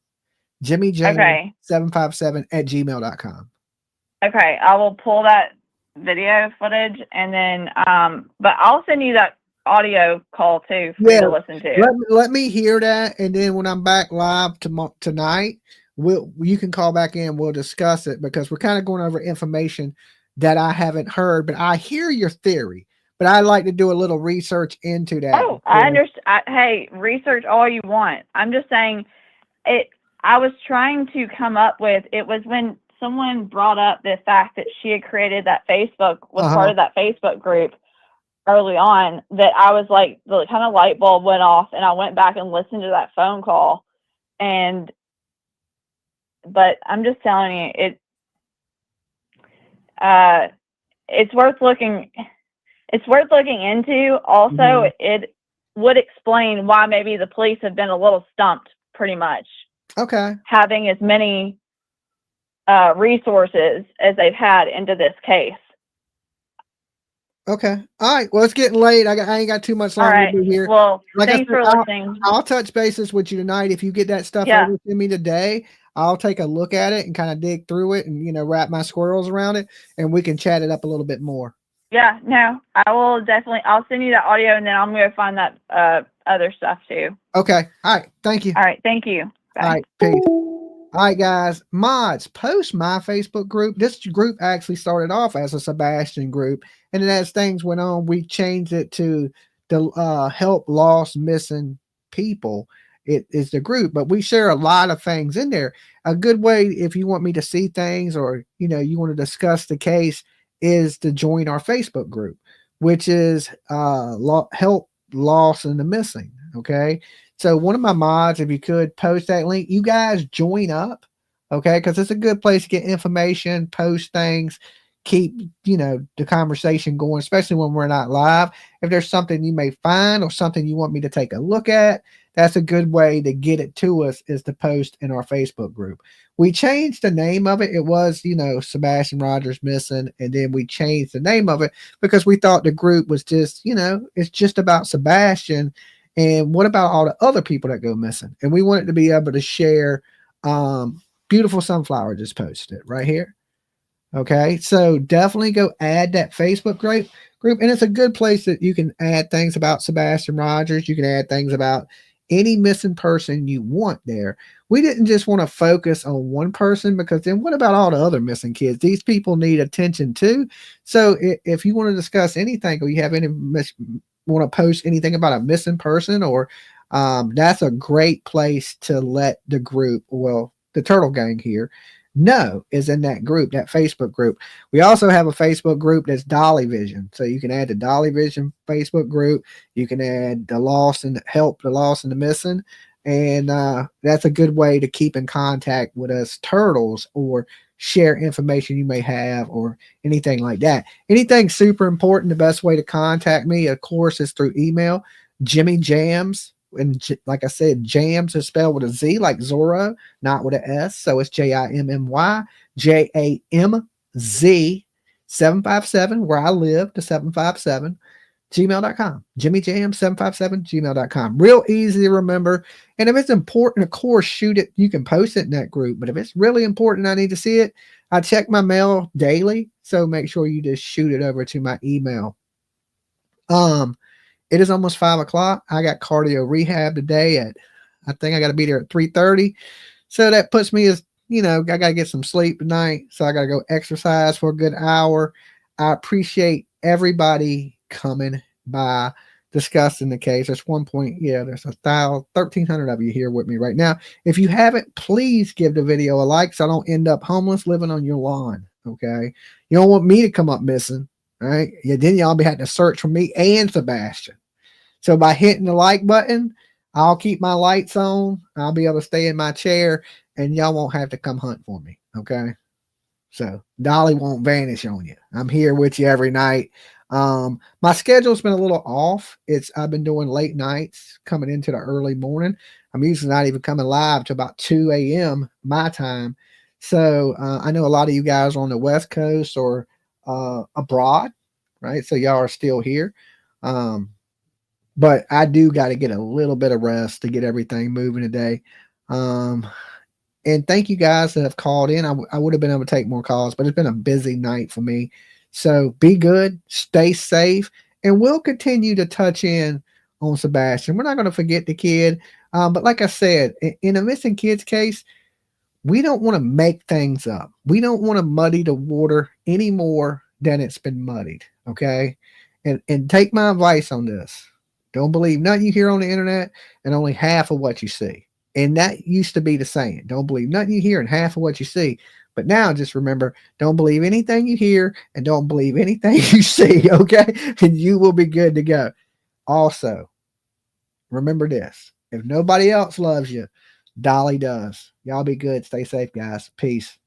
Jimmy Jams 757 at gmail.com. Okay, I will pull that video footage and then but I'll send you that audio call too for you to listen to. Let me hear that, and then when I'm back live tonight, you can call back in. We'll discuss it because we're kind of going over information that I haven't heard, but I hear your theory. But I'd like to do a little research into that. Oh, I understand. Hey, research all you want. I'm just saying it. I was trying to come up with it was when someone brought up the fact that she had created that Facebook, was part of that Facebook group early on, that I was like, the kind of light bulb went off, and I went back and listened to that phone call. But I'm just telling you, it's worth looking. It's worth looking into. Also, it would explain why maybe the police have been a little stumped, pretty much. Okay. Having as many resources as they've had into this case. Okay. All right. Well, it's getting late. I ain't got too much longer to do here. Well, thanks for listening. I'll touch bases with you tonight. If you get that stuff over to me today, I'll take a look at it and kind of dig through it and, wrap my squirrels around it, and we can chat it up a little bit more. Yeah, no, I will definitely. I'll send you the audio, and then I'm going to find that other stuff too. Okay. All right. Thank you. All right. Thank you. Bye. All right, peace. All right, guys, mods, post my Facebook group. This group actually started off as a Sebastian group, and then as things went on, we changed it to the help lost missing people. It is the group, but we share a lot of things in there. A good way, if you want me to see things or you want to discuss the case, is to join our Facebook group, which is help lost and the missing. Okay. So one of my mods, if you could post that link, you guys join up, okay? Because it's a good place to get information, post things, keep the conversation going, especially when we're not live. If there's something you may find or something you want me to take a look at, that's a good way to get it to us, is to post in our Facebook group. We changed the name of it. It was Sebastian Rogers Missing, and then we changed the name of it because we thought the group was just it's just about Sebastian. And what about all the other people that go missing? And we wanted to be able to share. Beautiful Sunflower just posted it right here. Okay, so definitely go add that Facebook group, and it's a good place that you can add things about Sebastian Rogers. You can add things about any missing person you want there. We didn't just want to focus on one person, because then what about all the other missing kids? These people need attention too. So if you want to discuss anything, or you have any want to post anything about a missing person, or that's a great place to let the group, well, the Turtle Gang here, know is in that group, that Facebook group. We also have a Facebook group that's Dolly Vision, so you can add the Dolly Vision Facebook group. You can add the lost and help the lost and the missing, and that's a good way to keep in contact with us turtles, or share information you may have, or anything like that. Anything super important, the best way to contact me, of course, is through email. Jimmy Jams, and like I said, Jams is spelled with a Z, like Zorro, not with an S, so it's JIMMY JAMZ 757, where I live, the 757 gmail.com. jimmyjam757 gmail.com. Real easy to remember. And if it's important, of course, shoot it. You can post it in that group. But if it's really important, I need to see it, I check my mail daily. So make sure you just shoot it over to my email. It is almost 5 o'clock. I got cardio rehab today I think I got to be there at 3:30. So that puts me as, I got to get some sleep tonight. So I got to go exercise for a good hour. I appreciate everybody coming by, discussing the case. There's there's 1,300 of you here with me right now. If you haven't, please give the video a like, so I don't end up homeless living on your lawn. Okay, you don't want me to come up missing, right? Yeah, then y'all be having to search for me and Sebastian. So by hitting the like button, I'll keep my lights on. I'll be able to stay in my chair, and y'all won't have to come hunt for me. Okay, so Dolly won't vanish on you. I'm here with you every night. My schedule's been a little off. I've been doing late nights, coming into the early morning. I'm usually not even coming live to about 2 a.m. my time. So I know a lot of you guys are on the West Coast or abroad, right? So y'all are still here. But I do got to get a little bit of rest to get everything moving today. And thank you guys that have called in. I would have been able to take more calls, but it's been a busy night for me. So be good, stay safe, and we'll continue to touch in on Sebastian. We're not going to forget the kid. But like I said, in a missing kids case, we don't want to make things up. We don't want to muddy the water any more than it's been muddied. Okay. And take my advice on this. Don't believe nothing you hear on the internet, and only half of what you see. And that used to be the saying. Don't believe nothing you hear and half of what you see. But now just remember, don't believe anything you hear and don't believe anything you see, okay? And you will be good to go. Also, remember this. If nobody else loves you, Dolly does. Y'all be good. Stay safe, guys. Peace.